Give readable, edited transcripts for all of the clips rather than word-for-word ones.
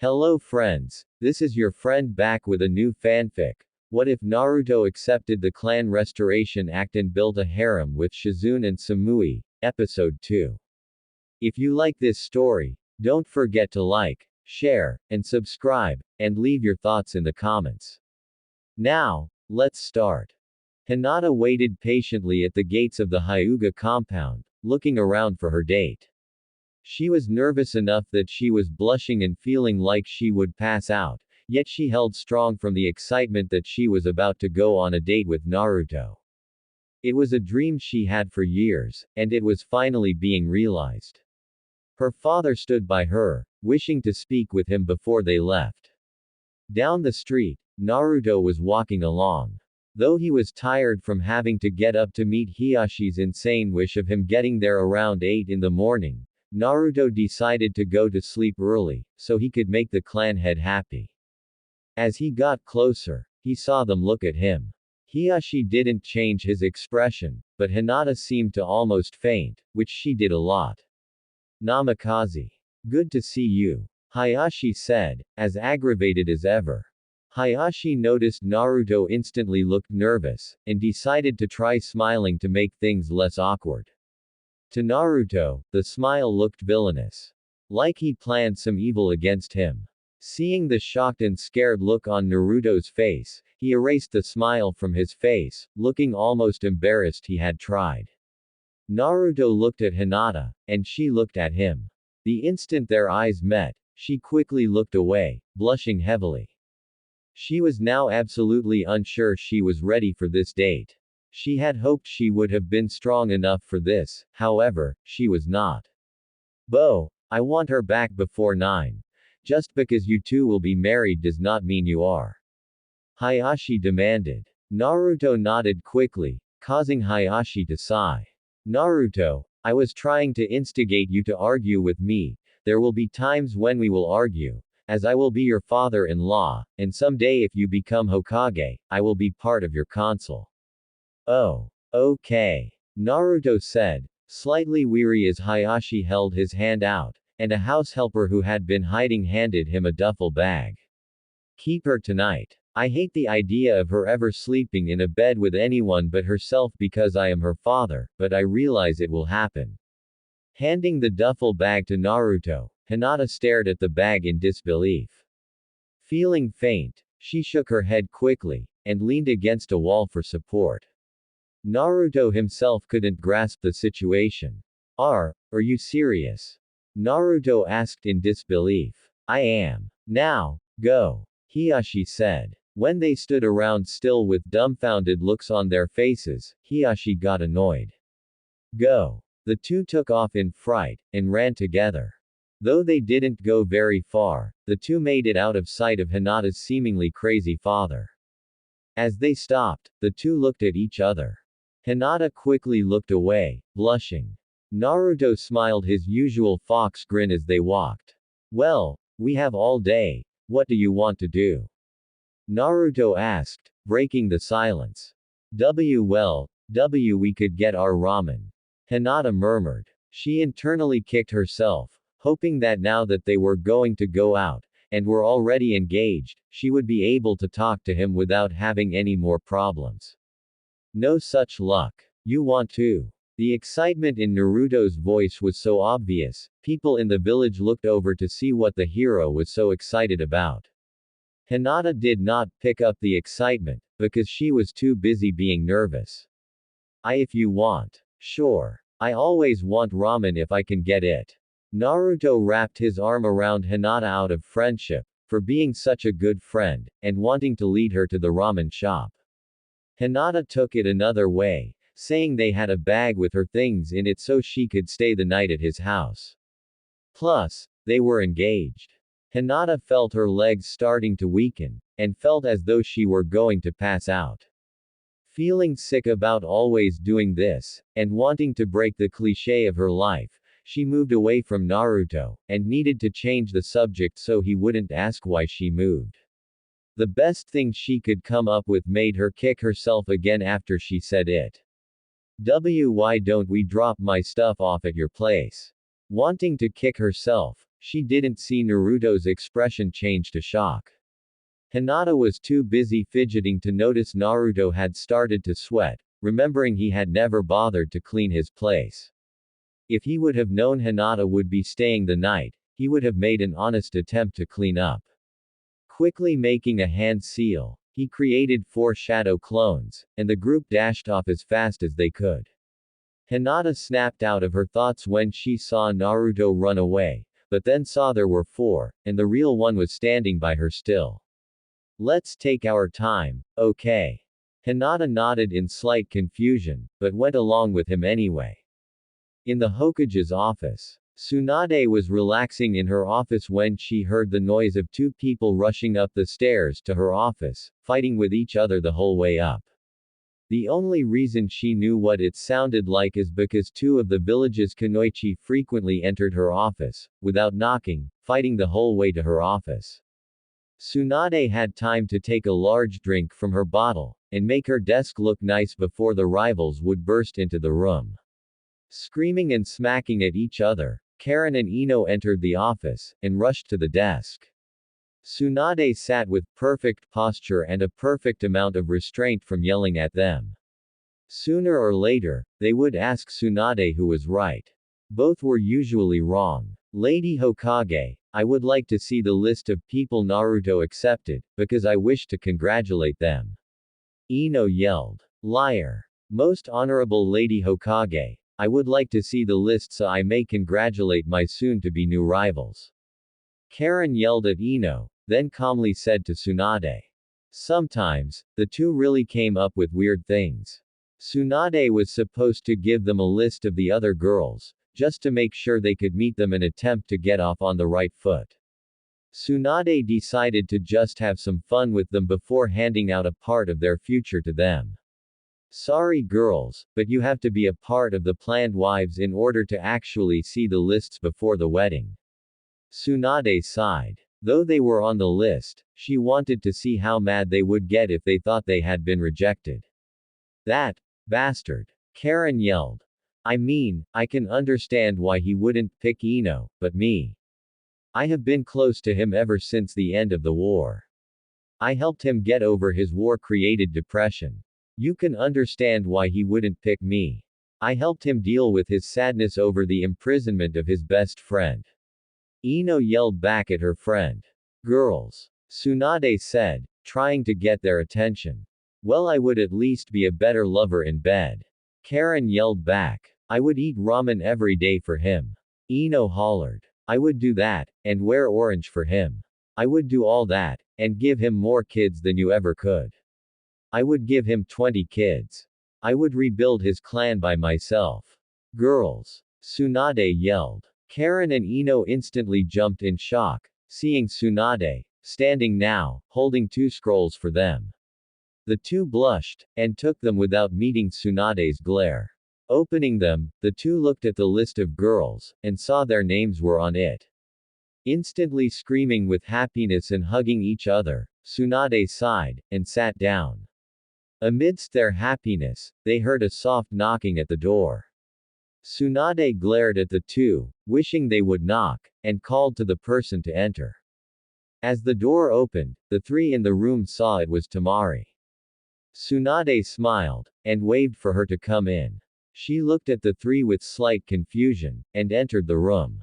Hello friends, this is your friend back with a new fanfic. What if Naruto accepted the clan restoration act and built a harem with Shizune and Samui? Episode 2. If you like this story, don't forget to like, share, and subscribe, and leave your thoughts in the comments. Now, let's start. Hinata waited patiently at the gates of the Hyuga compound, looking around for her date. She was nervous enough that she was blushing and feeling like she would pass out, yet she held strong from the excitement that she was about to go on a date with Naruto. It was a dream she had for years, and it was finally being realized. Her father stood by her, wishing to speak with him before they left. Down the street, Naruto was walking along. Though he was tired from having to get up to meet Hiyashi's insane wish of him getting there around 8 in the morning, Naruto decided to go to sleep early, so he could make the clan head happy. As he got closer, he saw them look at him. Hiyashi didn't change his expression, but Hinata seemed to almost faint, which she did a lot. Namikaze. Good to see you, Hayashi said, as aggravated as ever. Hayashi noticed Naruto instantly looked nervous, and decided to try smiling to make things less awkward. To Naruto, the smile looked villainous. Like he planned some evil against him. Seeing the shocked and scared look on Naruto's face, he erased the smile from his face, looking almost embarrassed he had tried. Naruto looked at Hinata, and she looked at him. The instant their eyes met, she quickly looked away, blushing heavily. She was now absolutely unsure she was ready for this date. She had hoped she would have been strong enough for this, however, she was not. Bo, I want her back before 9. Just because you two will be married does not mean you are. Hayashi demanded. Naruto nodded quickly, causing Hayashi to sigh. Naruto, I was trying to instigate you to argue with me. There will be times when we will argue, as I will be your father-in-law, and someday if you become Hokage, I will be part of your council. Oh, okay, Naruto said, slightly weary as Hayashi held his hand out, and a house helper who had been hiding handed him a duffel bag. Keep her tonight. I hate the idea of her ever sleeping in a bed with anyone but herself because I am her father, but I realize it will happen. Handing the duffel bag to Naruto, Hinata stared at the bag in disbelief. Feeling faint, she shook her head quickly, and leaned against a wall for support. Naruto himself couldn't grasp the situation. Are you serious? Naruto asked in disbelief. I am. Now, go, Hiyashi said. When they stood around still with dumbfounded looks on their faces, Hiyashi got annoyed. Go. The two took off in fright, and ran together. Though they didn't go very far, the two made it out of sight of Hinata's seemingly crazy father. As they stopped, the two looked at each other. Hinata quickly looked away, blushing. Naruto smiled his usual fox grin as they walked. Well, we have all day. What do you want to do? Naruto asked, breaking the silence. We could get our ramen. Hinata murmured. She internally kicked herself, hoping that now that they were going to go out, and were already engaged, she would be able to talk to him without having any more problems. No such luck. You want to? The excitement in Naruto's voice was so obvious, people in the village looked over to see what the hero was so excited about. Hinata did not pick up the excitement, because she was too busy being nervous. If you want. Sure. I always want ramen if I can get it. Naruto wrapped his arm around Hinata out of friendship, for being such a good friend, and wanting to lead her to the ramen shop. Hinata took it another way, saying they had a bag with her things in it so she could stay the night at his house. Plus, they were engaged. Hinata felt her legs starting to weaken, and felt as though she were going to pass out. Feeling sick about always doing this, and wanting to break the cliché of her life, she moved away from Naruto, and needed to change the subject so he wouldn't ask why she moved. The best thing she could come up with made her kick herself again after she said it. Why don't we drop my stuff off at your place? Wanting to kick herself, She didn't see Naruto's expression change to shock. Hinata was too busy fidgeting to notice Naruto had started to sweat, remembering he had never bothered to clean his place. If he would have known Hinata would be staying the night, he would have made an honest attempt to clean up. Quickly making a hand seal, he created 4 shadow clones, and the group dashed off as fast as they could. Hinata snapped out of her thoughts when she saw Naruto run away, but then saw there were 4, and the real one was standing by her still. Let's take our time, okay? Hinata nodded in slight confusion, but went along with him anyway. In the Hokage's office, Tsunade was relaxing in her office when she heard the noise of 2 people rushing up the stairs to her office, fighting with each other the whole way up. The only reason she knew what it sounded like is because 2 of the village's kunoichi frequently entered her office, without knocking, fighting the whole way to her office. Tsunade had time to take a large drink from her bottle, and make her desk look nice before the rivals would burst into the room. Screaming and smacking at each other, Karen and Ino entered the office, and rushed to the desk. Tsunade sat with perfect posture and a perfect amount of restraint from yelling at them. Sooner or later, they would ask Tsunade who was right. Both were usually wrong. Lady Hokage, I would like to see the list of people Naruto accepted, because I wish to congratulate them. Ino yelled. Liar. Most honorable Lady Hokage, I would like to see the list so I may congratulate my soon-to-be new rivals. Karen yelled at Ino, then calmly said to Tsunade. Sometimes, the 2 really came up with weird things. Tsunade was supposed to give them a list of the other girls, just to make sure they could meet them and attempt to get off on the right foot. Tsunade decided to just have some fun with them before handing out a part of their future to them. Sorry girls, but you have to be a part of the planned wives in order to actually see the lists before the wedding. Tsunade sighed. Though they were on the list, she wanted to see how mad they would get if they thought they had been rejected. That bastard. Karen yelled. I mean, I can understand why he wouldn't pick Ino, but me. I have been close to him ever since the end of the war. I helped him get over his war-created depression. You can understand why he wouldn't pick me. I helped him deal with his sadness over the imprisonment of his best friend. Ino yelled back at her friend. Girls. Tsunade said, trying to get their attention. Well, I would at least be a better lover in bed. Karen yelled back. I would eat ramen every day for him. Ino hollered. I would do that, and wear orange for him. I would do all that, and give him more kids than you ever could. I would give him 20 kids. I would rebuild his clan by myself. Girls. Tsunade yelled. Karen and Ino instantly jumped in shock, seeing Tsunade, standing now, holding 2 scrolls for them. The 2 blushed, and took them without meeting Tsunade's glare. Opening them, the 2 looked at the list of girls, and saw their names were on it. Instantly screaming with happiness and hugging each other, Tsunade sighed, and sat down. Amidst their happiness, they heard a soft knocking at the door. Tsunade glared at the 2, wishing they would knock, and called to the person to enter. As the door opened, the 3 in the room saw it was Tamari. Tsunade smiled, and waved for her to come in. She looked at the 3 with slight confusion, and entered the room.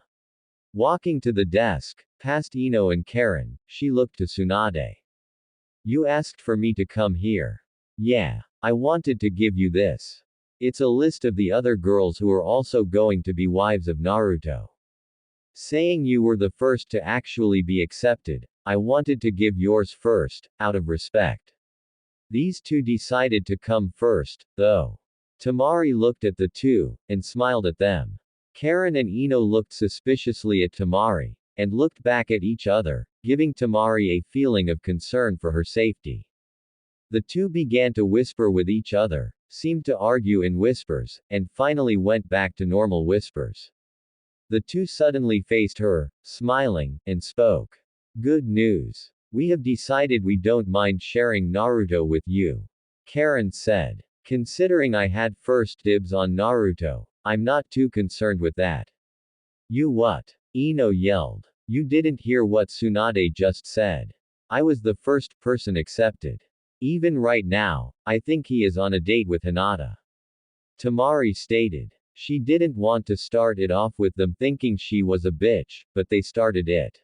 Walking to the desk, past Ino and Karen, she looked to Tsunade. You asked for me to come here. Yeah. I wanted to give you this. It's a list of the other girls who are also going to be wives of Naruto. Saying you were the first to actually be accepted, I wanted to give yours first, out of respect. These 2 decided to come first, though. Tamari looked at the 2, and smiled at them. Karen and Ino looked suspiciously at Tamari, and looked back at each other, giving Tamari a feeling of concern for her safety. The 2 began to whisper with each other, seemed to argue in whispers, and finally went back to normal whispers. The 2 suddenly faced her, smiling, and spoke. Good news. We have decided we don't mind sharing Naruto with you. Karen said. Considering I had first dibs on Naruto, I'm not too concerned with that. You what? Ino yelled. You didn't hear what Tsunade just said. I was the first person accepted. Even right now, I think he is on a date with Hinata. Tamari stated. She didn't want to start it off with them thinking she was a bitch, but they started it.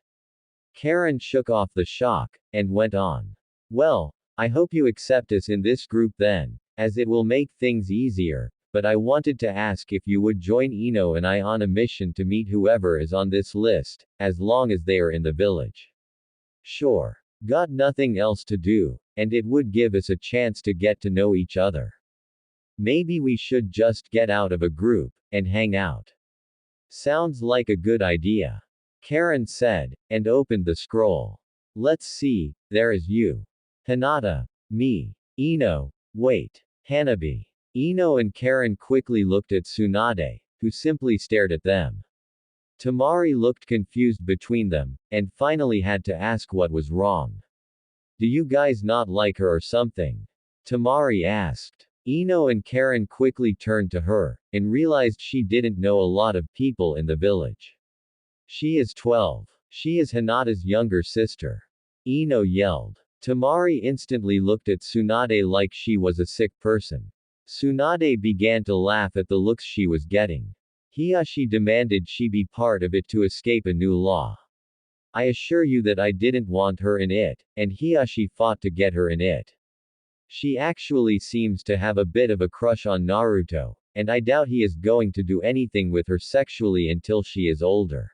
Karen shook off the shock, and went on. Well, I hope you accept us in this group then, as it will make things easier, but I wanted to ask if you would join Ino and I on a mission to meet whoever is on this list, as long as they are in the village. Sure. Got nothing else to do, and it would give us a chance to get to know each other. Maybe we should just get out of a group, and hang out. Sounds like a good idea. Karen said, and opened the scroll. Let's see, there is you. Hinata. Me. Ino. Wait. Hanabi. Ino and Karen quickly looked at Tsunade, who simply stared at them. Tamari looked confused between them, and finally had to ask what was wrong. Do you guys not like her or something? Tamari asked. Ino and Karen quickly turned to her, and realized she didn't know a lot of people in the village. She is 12. She is Hinata's younger sister. Ino yelled. Tamari instantly looked at Tsunade like she was a sick person. Tsunade began to laugh at the looks she was getting. Hiyashi demanded she be part of it to escape a new law. I assure you that I didn't want her in it, and Hiyashi fought to get her in it. She actually seems to have a bit of a crush on Naruto, and I doubt he is going to do anything with her sexually until she is older.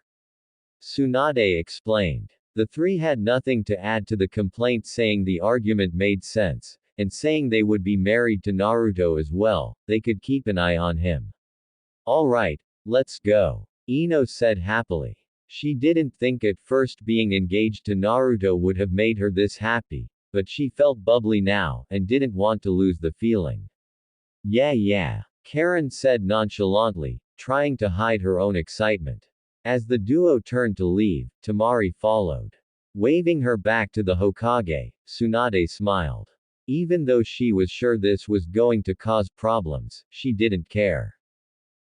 Tsunade explained. The three had nothing to add to the complaint, saying the argument made sense, and saying they would be married to Naruto as well, they could keep an eye on him. Alright, let's go. Ino said happily. She didn't think at first being engaged to Naruto would have made her this happy, but she felt bubbly now, and didn't want to lose the feeling. Yeah, Karen said nonchalantly, trying to hide her own excitement. As the duo turned to leave, Tamari followed. Waving her back to the Hokage, Tsunade smiled. Even though she was sure this was going to cause problems, she didn't care.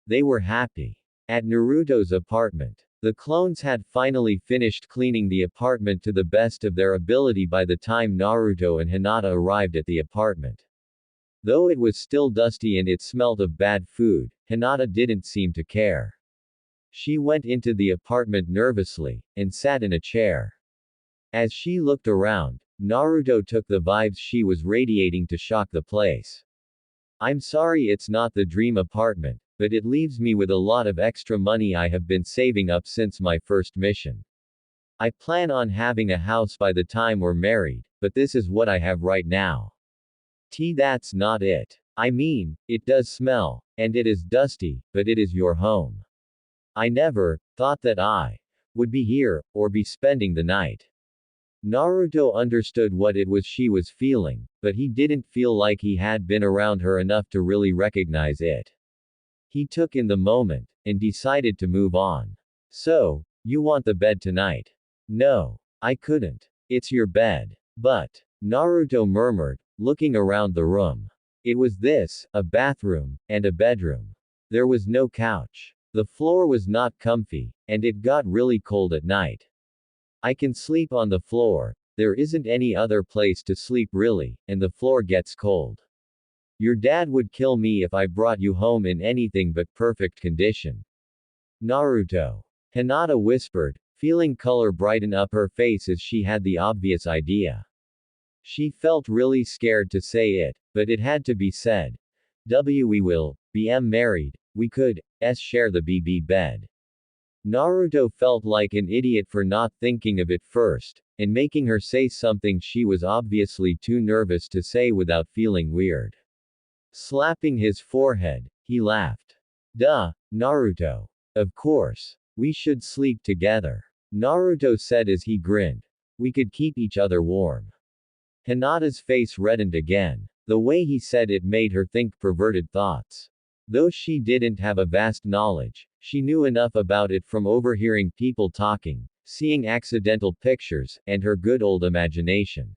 They were happy. At Naruto's apartment, the clones had finally finished cleaning the apartment to the best of their ability by the time Naruto and Hinata arrived at the apartment. Though it was still dusty and it smelled of bad food, Hinata didn't seem to care. She went into the apartment nervously, and sat in a chair. As she looked around, Naruto took the vibes she was radiating to shock the place. I'm sorry it's not the dream apartment, but it leaves me with a lot of extra money I have been saving up since my first mission. I plan on having a house by the time we're married, but this is what I have right now. That's not it. I mean, it does smell, and it is dusty, but it is your home. I never thought that I would be here, or be spending the night. Naruto understood what it was she was feeling, but he didn't feel like he had been around her enough to really recognize it. He took in the moment, and decided to move on. So, you want the bed tonight? No. I couldn't. It's your bed. But, Naruto murmured, looking around the room. It was this, a bathroom, and a bedroom. There was no couch. The floor was not comfy, and it got really cold at night. I can sleep on the floor, there isn't any other place to sleep really, and the floor gets cold. Your dad would kill me if I brought you home in anything but perfect condition. Naruto. Hinata whispered, feeling color brighten up her face as she had the obvious idea. She felt really scared to say it, but it had to be said. We will be married, we could share the BB bed. Naruto felt like an idiot for not thinking of it first, and making her say something she was obviously too nervous to say without feeling weird. Slapping his forehead, he laughed. Duh, Naruto. Of course. We should sleep together. Naruto said as he grinned. We could keep each other warm. Hinata's face reddened again. The way he said it made her think perverted thoughts. Though she didn't have a vast knowledge, she knew enough about it from overhearing people talking, seeing accidental pictures, and her good old imagination.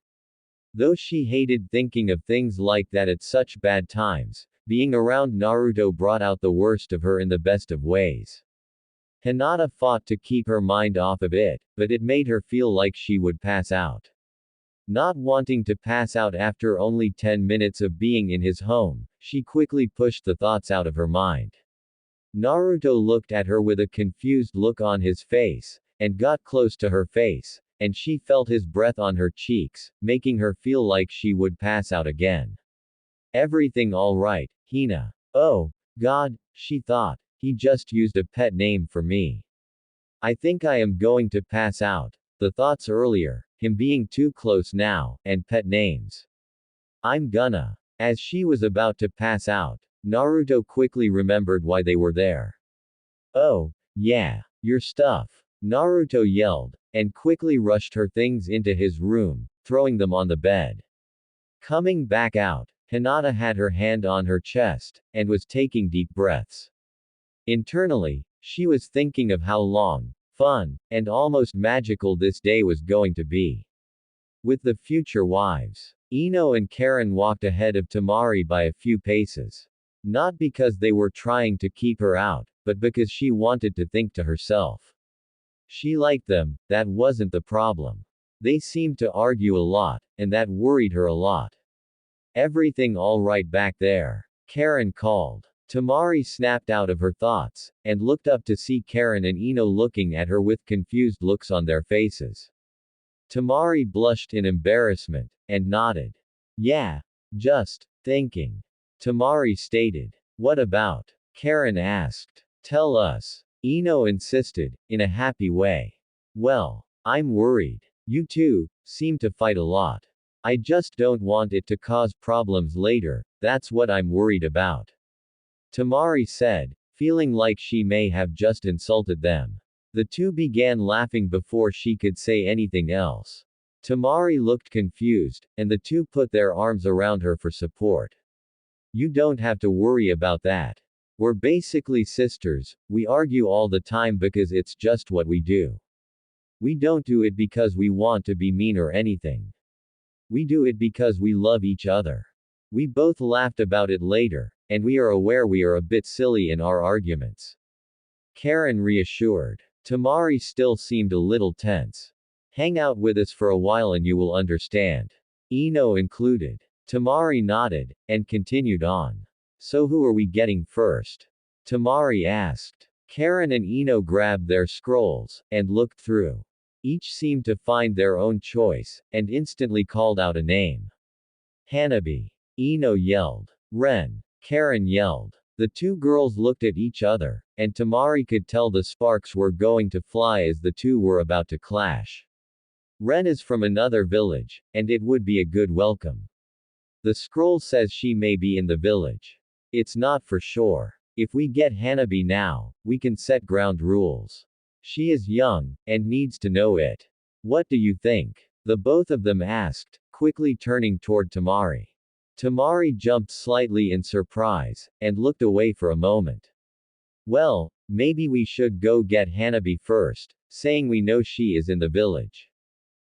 Though she hated thinking of things like that at such bad times, being around Naruto brought out the worst of her in the best of ways. Hinata fought to keep her mind off of it, but it made her feel like she would pass out. Not wanting to pass out after only 10 minutes of being in his home, she quickly pushed the thoughts out of her mind. Naruto looked at her with a confused look on his face, and got close to her face, and she felt his breath on her cheeks, making her feel like she would pass out again. Everything all right, Hina? Oh, God, she thought, he just used a pet name for me. I think I am going to pass out. The thoughts earlier, him being too close now, and pet names. I'm gonna. As she was about to pass out, Naruto quickly remembered why they were there. Oh, yeah, your stuff. Naruto yelled, and quickly rushed her things into his room, throwing them on the bed. Coming back out, Hinata had her hand on her chest, and was taking deep breaths. Internally, she was thinking of how long, fun, and almost magical this day was going to be. With the future wives, Ino and Karen walked ahead of Tamari by a few paces. Not because they were trying to keep her out, but because she wanted to think to herself. She liked them, that wasn't the problem. They seemed to argue a lot, and that worried her a lot. Everything all right back there? Karen called. Tamari snapped out of her thoughts, and looked up to see Karen and Ino looking at her with confused looks on their faces. Tamari blushed in embarrassment, and nodded. Yeah. Just thinking. Tamari stated. What about? Karen asked. Tell us. Ino insisted, in a happy way. Well, I'm worried. You two seem to fight a lot. I just don't want it to cause problems later, that's what I'm worried about. Tamari said, feeling like she may have just insulted them. The two began laughing before she could say anything else. Tamari looked confused, and the two put their arms around her for support. You don't have to worry about that. We're basically sisters, we argue all the time because it's just what we do. We don't do it because we want to be mean or anything. We do it because we love each other. We both laughed about it later, and we are aware we are a bit silly in our arguments. Karen reassured. Tamari still seemed a little tense. Hang out with us for a while and you will understand. Ino included. Tamari nodded, and continued on. So who are we getting first? Tamari asked. Karen and Ino grabbed their scrolls, and looked through. Each seemed to find their own choice, and instantly called out a name. Hanabi. Ino yelled. Ren. Karen yelled. The two girls looked at each other, and Tamari could tell the sparks were going to fly as the two were about to clash. Ren is from another village, and it would be a good welcome. The scroll says she may be in the village. It's not for sure. If we get Hanabi now, we can set ground rules. She is young, and needs to know it. What do you think? The both of them asked, quickly turning toward Tamari. Tamari jumped slightly in surprise, and looked away for a moment. Well, maybe we should go get Hanabi first, saying we know she is in the village.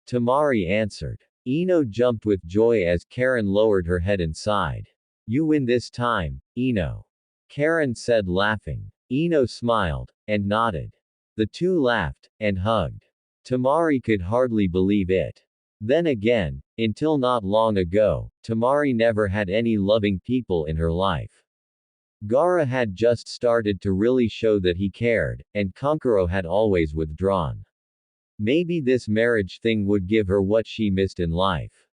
Tamari answered. Ino jumped with joy as Karen lowered her head and sighed. You win this time, Ino. Karen said laughing. Ino smiled, and nodded. The two laughed, and hugged. Tamari could hardly believe it. Then again, until not long ago, Tamari never had any loving people in her life. Gaara had just started to really show that he cared, and Kankuro had always withdrawn. Maybe this marriage thing would give her what she missed in life.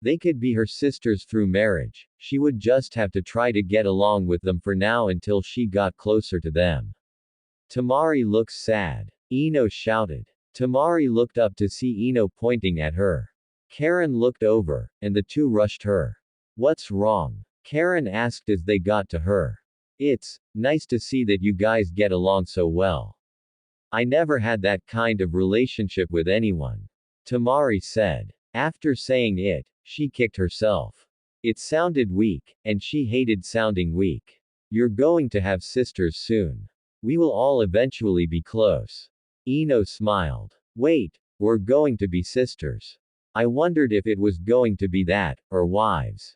They could be her sisters through marriage, she would just have to try to get along with them for now until she got closer to them. Tamari looks sad. Ino shouted. Tamari looked up to see Ino pointing at her. Karen looked over, and the two rushed her. What's wrong? Karen asked as they got to her. It's nice to see that you guys get along so well. I never had that kind of relationship with anyone. Tamari said. After saying it, she kicked herself. It sounded weak, and she hated sounding weak. You're going to have sisters soon. We will all eventually be close. Ino smiled. Wait, we're going to be sisters. I wondered if it was going to be that, or wives.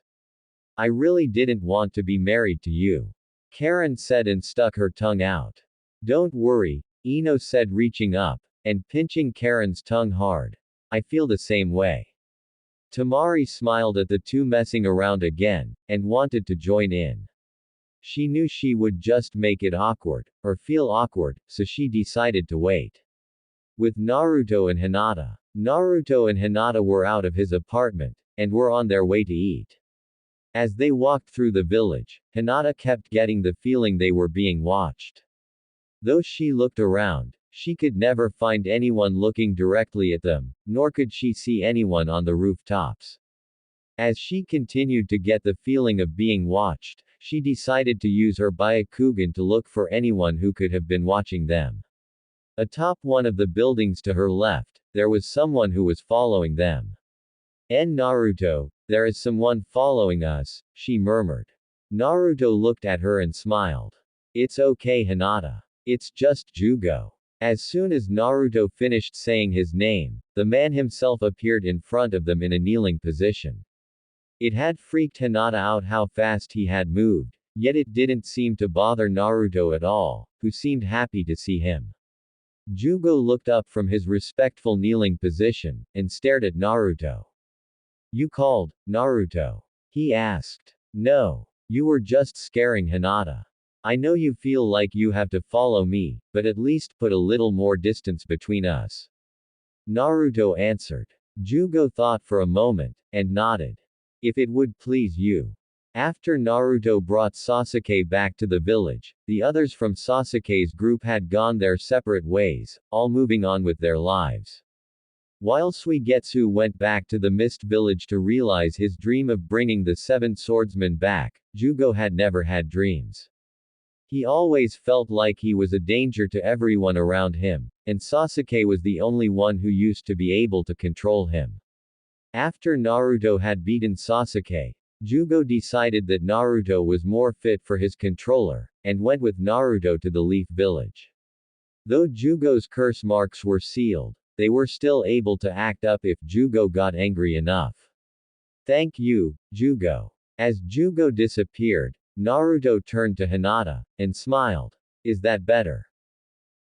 I really didn't want to be married to you. Karen said and stuck her tongue out. Don't worry, Ino said, reaching up and pinching Karen's tongue hard. I feel the same way. Tamari smiled at the two messing around again, and wanted to join in. She knew she would just make it awkward, or feel awkward, so she decided to wait. With Naruto and Hinata. Naruto and Hinata were out of his apartment, and were on their way to eat. As they walked through the village, Hinata kept getting the feeling they were being watched. Though she looked around, she could never find anyone looking directly at them, nor could she see anyone on the rooftops. As she continued to get the feeling of being watched, she decided to use her Byakugan to look for anyone who could have been watching them. Atop one of the buildings to her left, there was someone who was following them. Naruto, there is someone following us, she murmured. Naruto looked at her and smiled. It's okay, Hinata. It's just Jugo. As soon as Naruto finished saying his name, the man himself appeared in front of them in a kneeling position. It had freaked Hinata out how fast he had moved, yet it didn't seem to bother Naruto at all, who seemed happy to see him. Jugo looked up from his respectful kneeling position, and stared at Naruto. You called, Naruto? He asked. No. You were just scaring Hinata. I know you feel like you have to follow me, but at least put a little more distance between us. Naruto answered. Jugo thought for a moment, and nodded. If it would please you. After Naruto brought Sasuke back to the village, the others from Sasuke's group had gone their separate ways, all moving on with their lives. While Suigetsu went back to the Mist Village to realize his dream of bringing the seven swordsmen back, Jugo had never had dreams. He always felt like he was a danger to everyone around him, and Sasuke was the only one who used to be able to control him. After Naruto had beaten Sasuke, Jugo decided that Naruto was more fit for his controller, and went with Naruto to the Leaf Village. Though Jugo's curse marks were sealed, they were still able to act up if Jugo got angry enough. Thank you, Jugo. As Jugo disappeared, Naruto turned to Hinata, and smiled. Is that better?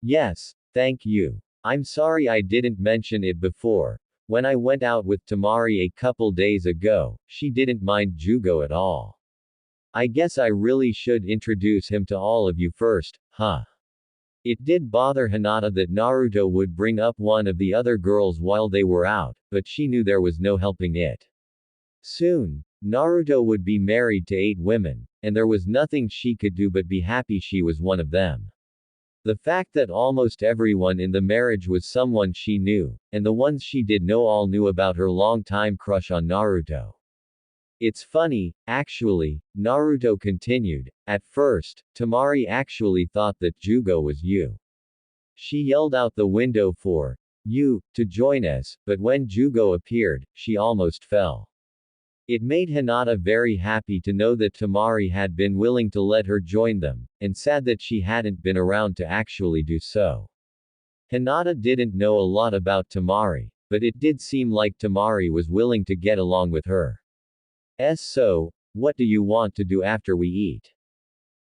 Yes, thank you. I'm sorry I didn't mention it before. When I went out with Tamari a couple days ago, she didn't mind Jugo at all. I guess I really should introduce him to all of you first, huh? It did bother Hinata that Naruto would bring up one of the other girls while they were out, but she knew there was no helping it. Soon, Naruto would be married to 8 women, and there was nothing she could do but be happy she was one of them. The fact that almost everyone in the marriage was someone she knew, and the ones she did know all knew about her long-time crush on Naruto. It's funny, actually, Naruto continued. At first, Tamari actually thought that Jugo was you. She yelled out the window for you to join us, but when Jugo appeared, she almost fell. It made Hinata very happy to know that Tamari had been willing to let her join them, and sad that she hadn't been around to actually do so. Hinata didn't know a lot about Tamari, but it did seem like Tamari was willing to get along with her. So, what do you want to do after we eat?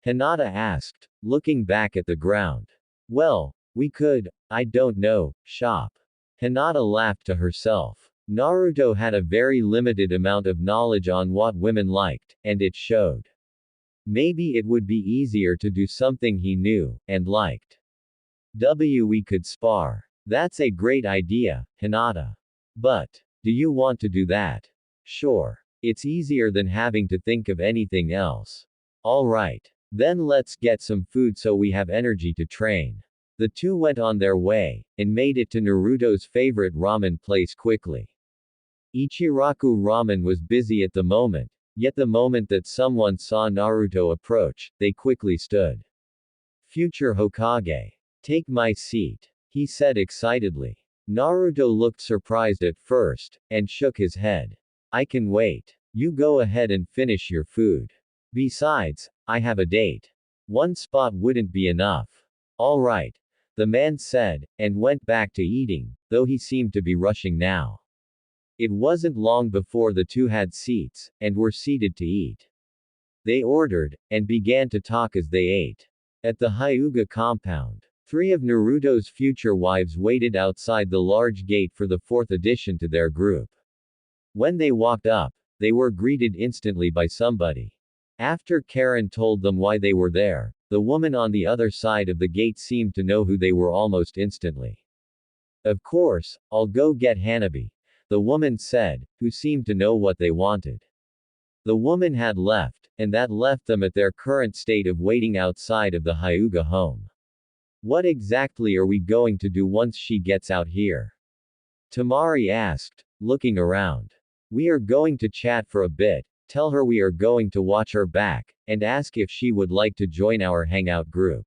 Hinata asked, looking back at the ground. Well, we could, I don't know, shop. Hinata laughed to herself. Naruto had a very limited amount of knowledge on what women liked, and it showed. Maybe it would be easier to do something he knew and liked. We could spar. That's a great idea, Hinata. But, do you want to do that? Sure. It's easier than having to think of anything else. Alright. Then let's get some food so we have energy to train. The two went on their way, and made it to Naruto's favorite ramen place quickly. Ichiraku Ramen was busy at the moment, yet the moment that someone saw Naruto approach, they quickly stood. Future Hokage. Take my seat. He said excitedly. Naruto looked surprised at first, and shook his head. I can wait. You go ahead and finish your food. Besides, I have a date. One spot wouldn't be enough. Alright. The man said, and went back to eating, though he seemed to be rushing now. It wasn't long before the two had seats, and were seated to eat. They ordered, and began to talk as they ate. At the Hyuga compound. Three of Naruto's future wives waited outside the large gate for the fourth addition to their group. When they walked up, they were greeted instantly by somebody. After Karen told them why they were there, the woman on the other side of the gate seemed to know who they were almost instantly. Of course, I'll go get Hanabi, the woman said, who seemed to know what they wanted. The woman had left, and that left them at their current state of waiting outside of the Hyuga home. What exactly are we going to do once she gets out here? Tamari asked, looking around. We are going to chat for a bit, tell her we are going to watch her back, and ask if she would like to join our hangout group.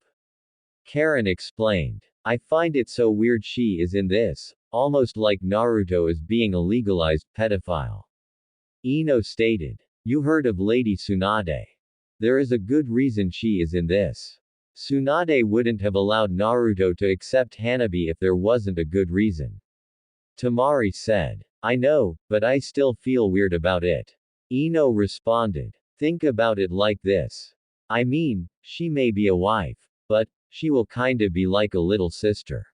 Karen explained. I find it so weird she is in this, almost like Naruto is being a legalized pedophile. Ino stated. You heard of Lady Tsunade. There is a good reason she is in this. Tsunade wouldn't have allowed Naruto to accept Hanabi if there wasn't a good reason. Tamari said. I know, but I still feel weird about it. Ino responded. Think about it like this. I mean, she may be a wife, but she will kinda be like a little sister.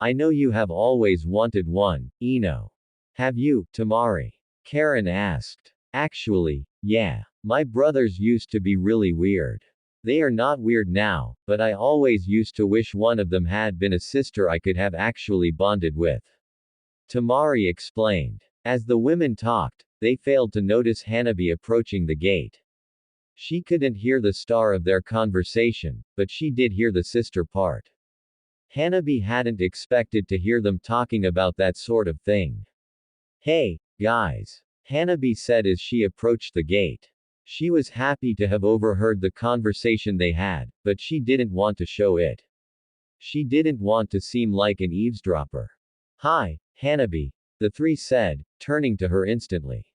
I know you have always wanted one, Ino. Have you, Tamari? Karen asked. Actually, yeah. My brothers used to be really weird. They are not weird now, but I always used to wish one of them had been a sister I could have actually bonded with. Tamari explained. As the women talked, they failed to notice Hanabi approaching the gate. She couldn't hear the star of their conversation, but she did hear the sister part. Hanabi hadn't expected to hear them talking about that sort of thing. Hey, guys. Hanabi said as she approached the gate. She was happy to have overheard the conversation they had, but she didn't want to show it. She didn't want to seem like an eavesdropper. Hi, Hanabi, the three said, turning to her instantly.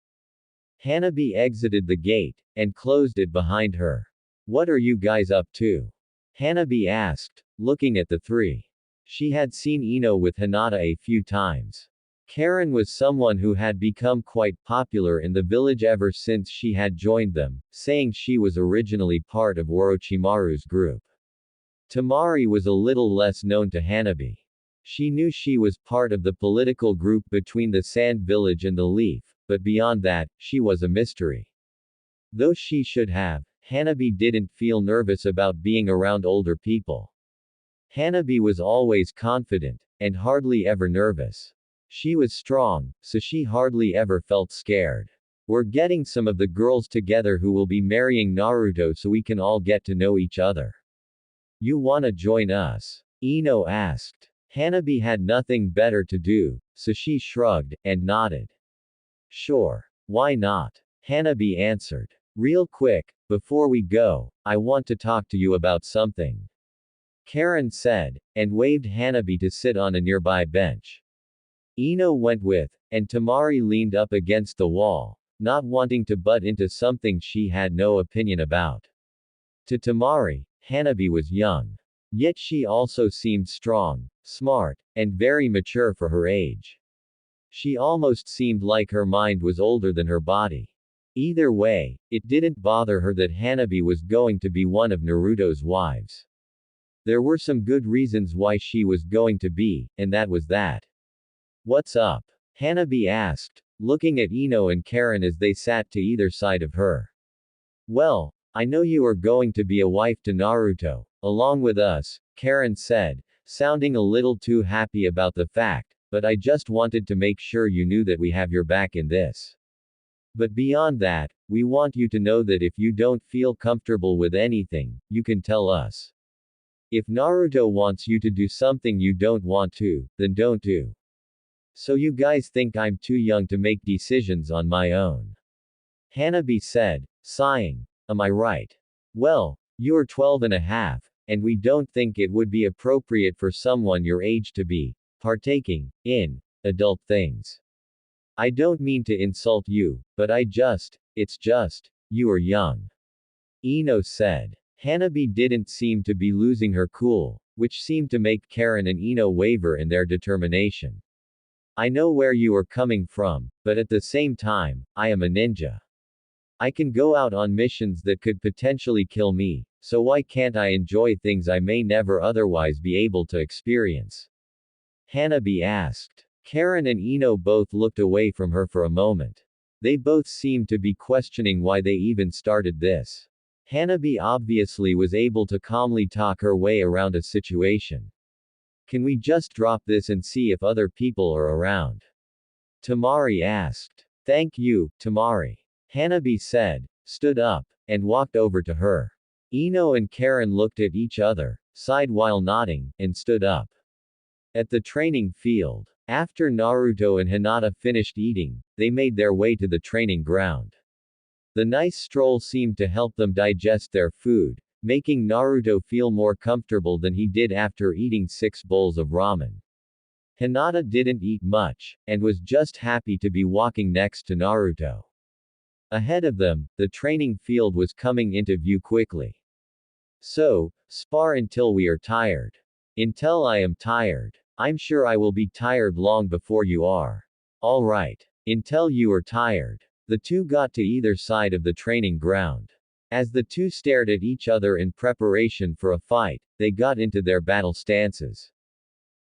Hanabi exited the gate, and closed it behind her. What are you guys up to? Hanabi asked, looking at the three. She had seen Ino with Hinata a few times. Karen was someone who had become quite popular in the village ever since she had joined them, saying she was originally part of Orochimaru's group. Tamari was a little less known to Hanabi. She knew she was part of the political group between the Sand Village and the Leaf, but beyond that, she was a mystery. Though she should have, Hanabi didn't feel nervous about being around older people. Hanabi was always confident, and hardly ever nervous. She was strong, so she hardly ever felt scared. We're getting some of the girls together who will be marrying Naruto so we can all get to know each other. You wanna join us? Ino asked. Hanabi had nothing better to do, so she shrugged, and nodded. Sure. Why not? Hanabi answered. Real quick, before we go, I want to talk to you about something. Karen said, and waved Hanabi to sit on a nearby bench. Ino went with, and Tamari leaned up against the wall, not wanting to butt into something she had no opinion about. To Tamari, Hanabi was young. Yet she also seemed strong, smart, and very mature for her age. She almost seemed like her mind was older than her body. Either way, it didn't bother her that Hanabi was going to be one of Naruto's wives. There were some good reasons why she was going to be, and that was that. What's up? Hanabi asked, looking at Ino and Karen as they sat to either side of her. Well, I know you are going to be a wife to Naruto, along with us, Karen said, sounding a little too happy about the fact, but I just wanted to make sure you knew that we have your back in this. But beyond that, we want you to know that if you don't feel comfortable with anything, you can tell us. If Naruto wants you to do something you don't want to, then don't do. So you guys think I'm too young to make decisions on my own? Hanabi said, sighing. Am I right? Well, you're 12 and a half, and we don't think it would be appropriate for someone your age to be partaking in adult things. I don't mean to insult you, but it's just, you are young. Ino said. Hanabi didn't seem to be losing her cool, which seemed to make Karen and Ino waver in their determination. I know where you are coming from, but at the same time, I am a ninja. I can go out on missions that could potentially kill me, so why can't I enjoy things I may never otherwise be able to experience? Hanabi asked. Karen and Ino both looked away from her for a moment. They both seemed to be questioning why they even started this. Hanabi obviously was able to calmly talk her way around a situation. Can we just drop this and see if other people are around? Tamari asked. Thank you, Tamari. Hanabi said, stood up, and walked over to her. Ino and Karen looked at each other, sighed while nodding, and stood up. At the training field, after Naruto and Hinata finished eating, they made their way to the training ground. The nice stroll seemed to help them digest their food, making Naruto feel more comfortable than he did after eating 6 bowls of ramen. Hinata didn't eat much, and was just happy to be walking next to Naruto. Ahead of them, the training field was coming into view quickly. So, spar until we are tired. Until I am tired. I'm sure I will be tired long before you are. Alright. Until you are tired. The two got to either side of the training ground. As the two stared at each other in preparation for a fight, they got into their battle stances.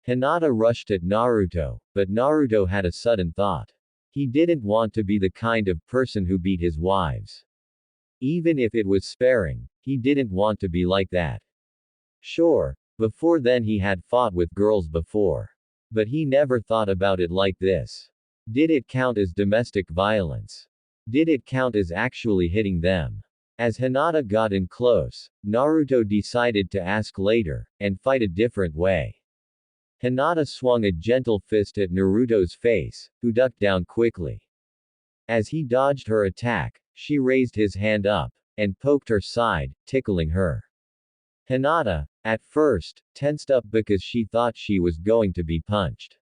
Hinata rushed at Naruto, but Naruto had a sudden thought. He didn't want to be the kind of person who beat his wives. Even if it was sparing, he didn't want to be like that. Sure, before then he had fought with girls before. But he never thought about it like this. Did it count as domestic violence? Did it count as actually hitting them? As Hinata got in close, Naruto decided to ask later, and fight a different way. Hinata swung a gentle fist at Naruto's face, who ducked down quickly. As he dodged her attack, she raised his hand up, and poked her side, tickling her. Hinata, at first, tensed up because she thought she was going to be punched.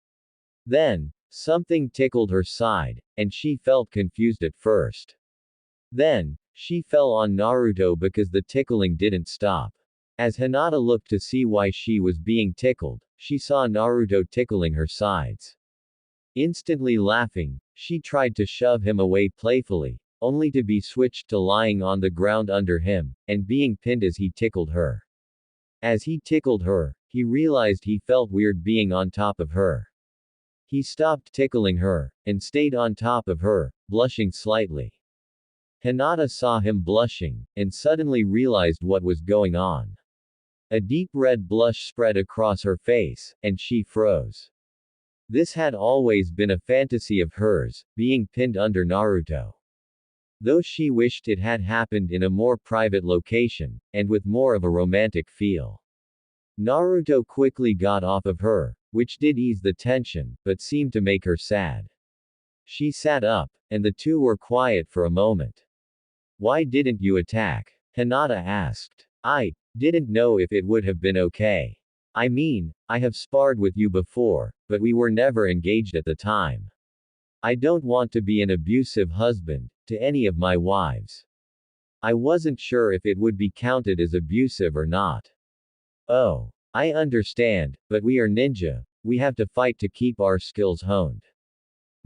Then, something tickled her side, and she felt confused at first. Then, she fell on Naruto because the tickling didn't stop. As Hinata looked to see why she was being tickled, she saw Naruto tickling her sides. Instantly laughing, she tried to shove him away playfully, only to be switched to lying on the ground under him, and being pinned as he tickled her. As he tickled her, he realized he felt weird being on top of her. He stopped tickling her, and stayed on top of her, blushing slightly. Hinata saw him blushing, and suddenly realized what was going on. A deep red blush spread across her face, and she froze. This had always been a fantasy of hers, being pinned under Naruto. Though she wished it had happened in a more private location, and with more of a romantic feel. Naruto quickly got off of her, which did ease the tension, but seemed to make her sad. She sat up, and the two were quiet for a moment. Why didn't you attack? Hinata asked. I didn't know if it would have been okay. I mean, I have sparred with you before, but we were never engaged at the time. I don't want to be an abusive husband to any of my wives. I wasn't sure if it would be counted as abusive or not. Oh, I understand, but we are ninja, we have to fight to keep our skills honed.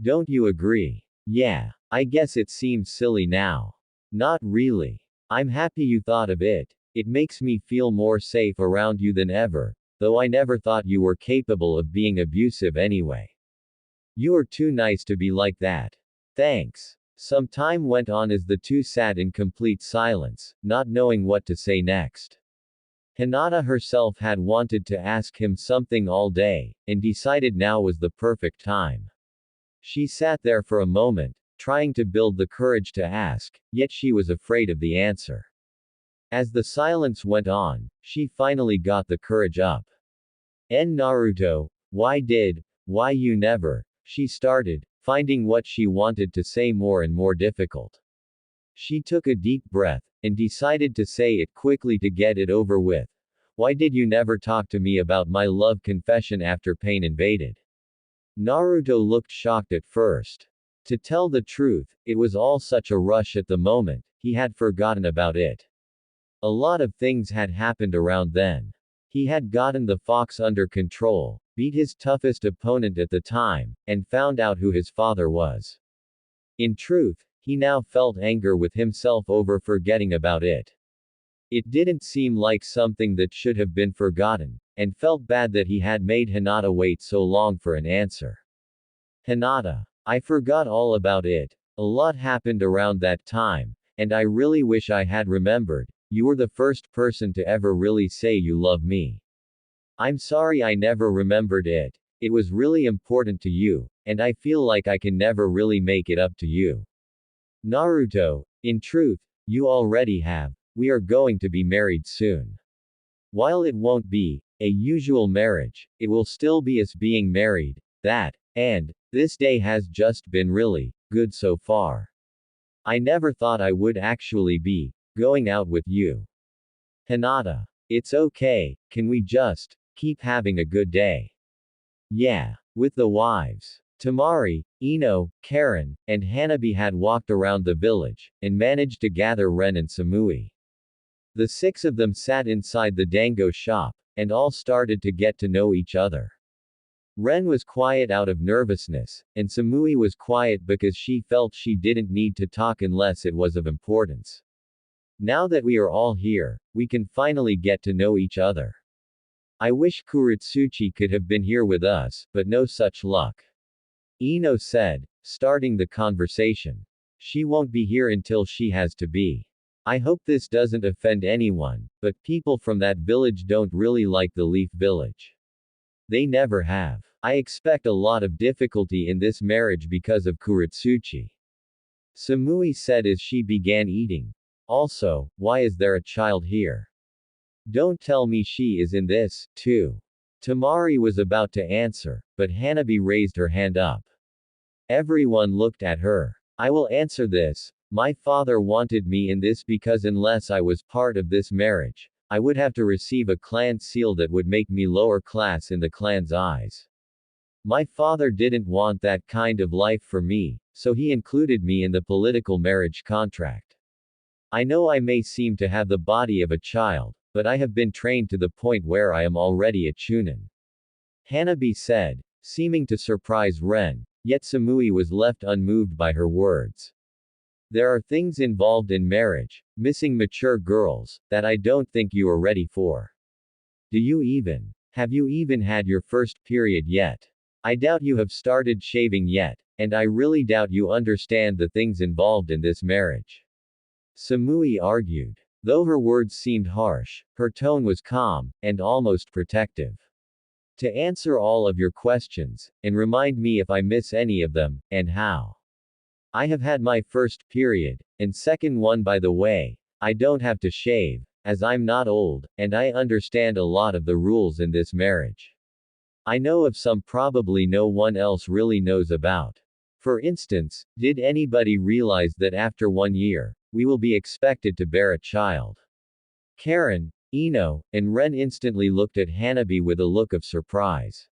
Don't you agree? Yeah, I guess it seems silly now. Not really. I'm happy you thought of it. It makes me feel more safe around you than ever, though I never thought you were capable of being abusive anyway. You are too nice to be like that. Thanks. Some time went on as the two sat in complete silence, not knowing what to say next. Hinata herself had wanted to ask him something all day, and decided now was the perfect time. She sat there for a moment, trying to build the courage to ask, yet she was afraid of the answer. As the silence went on, she finally got the courage up. Naruto, why you never, she started, finding what she wanted to say more and more difficult. She took a deep breath, and decided to say it quickly to get it over with. Why did you never talk to me about my love confession after pain invaded? Naruto looked shocked at first. To tell the truth, it was all such a rush at the moment, he had forgotten about it. A lot of things had happened around then. He had gotten the fox under control, beat his toughest opponent at the time, and found out who his father was. In truth, he now felt anger with himself over forgetting about it. It didn't seem like something that should have been forgotten, and felt bad that he had made Hinata wait so long for an answer. Hinata. I forgot all about it. A lot happened around that time, and I really wish I had remembered. You were the first person to ever really say you love me. I'm sorry I never remembered it. It was really important to you, and I feel like I can never really make it up to you. Naruto, in truth, you already have. We are going to be married soon. While it won't be a usual marriage, it will still be us being married. And this day has just been really good so far. I never thought I would actually be going out with you. Hinata. It's okay, can we just keep having a good day? Yeah. With the wives. Tamari, Ino, Karen, and Hanabi had walked around the village, and managed to gather Ren and Samui. The six of them sat inside the dango shop, and all started to get to know each other. Ren was quiet out of nervousness, and Samui was quiet because she felt she didn't need to talk unless it was of importance. Now that we are all here, we can finally get to know each other. I wish Kuritsuchi could have been here with us, but no such luck. Ino said, starting the conversation. She won't be here until she has to be. I hope this doesn't offend anyone, but people from that village don't really like the Leaf Village. They never have. I expect a lot of difficulty in this marriage because of Kuritsuchi. Samui said as she began eating. Also, why is there a child here? Don't tell me she is in this, too. Tamari was about to answer, but Hanabi raised her hand up. Everyone looked at her. I will answer this. My father wanted me in this because unless I was part of this marriage, I would have to receive a clan seal that would make me lower class in the clan's eyes. My father didn't want that kind of life for me, so he included me in the political marriage contract. I know I may seem to have the body of a child, but I have been trained to the point where I am already a chunin. Hanabi said, seeming to surprise Ren, yet Samui was left unmoved by her words. There are things involved in marriage, missing mature girls, that I don't think you are ready for. Have you even had your first period yet? I doubt you have started shaving yet, and I really doubt you understand the things involved in this marriage. Samui argued. Though her words seemed harsh, her tone was calm, and almost protective. To answer all of your questions, and remind me if I miss any of them, and how. I have had my first period, and second one by the way, I don't have to shave, as I'm not old, and I understand a lot of the rules in this marriage. I know of some probably no one else really knows about. For instance, did anybody realize that after 1 year, we will be expected to bear a child? Karen, Ino, and Ren instantly looked at Hanabi with a look of surprise.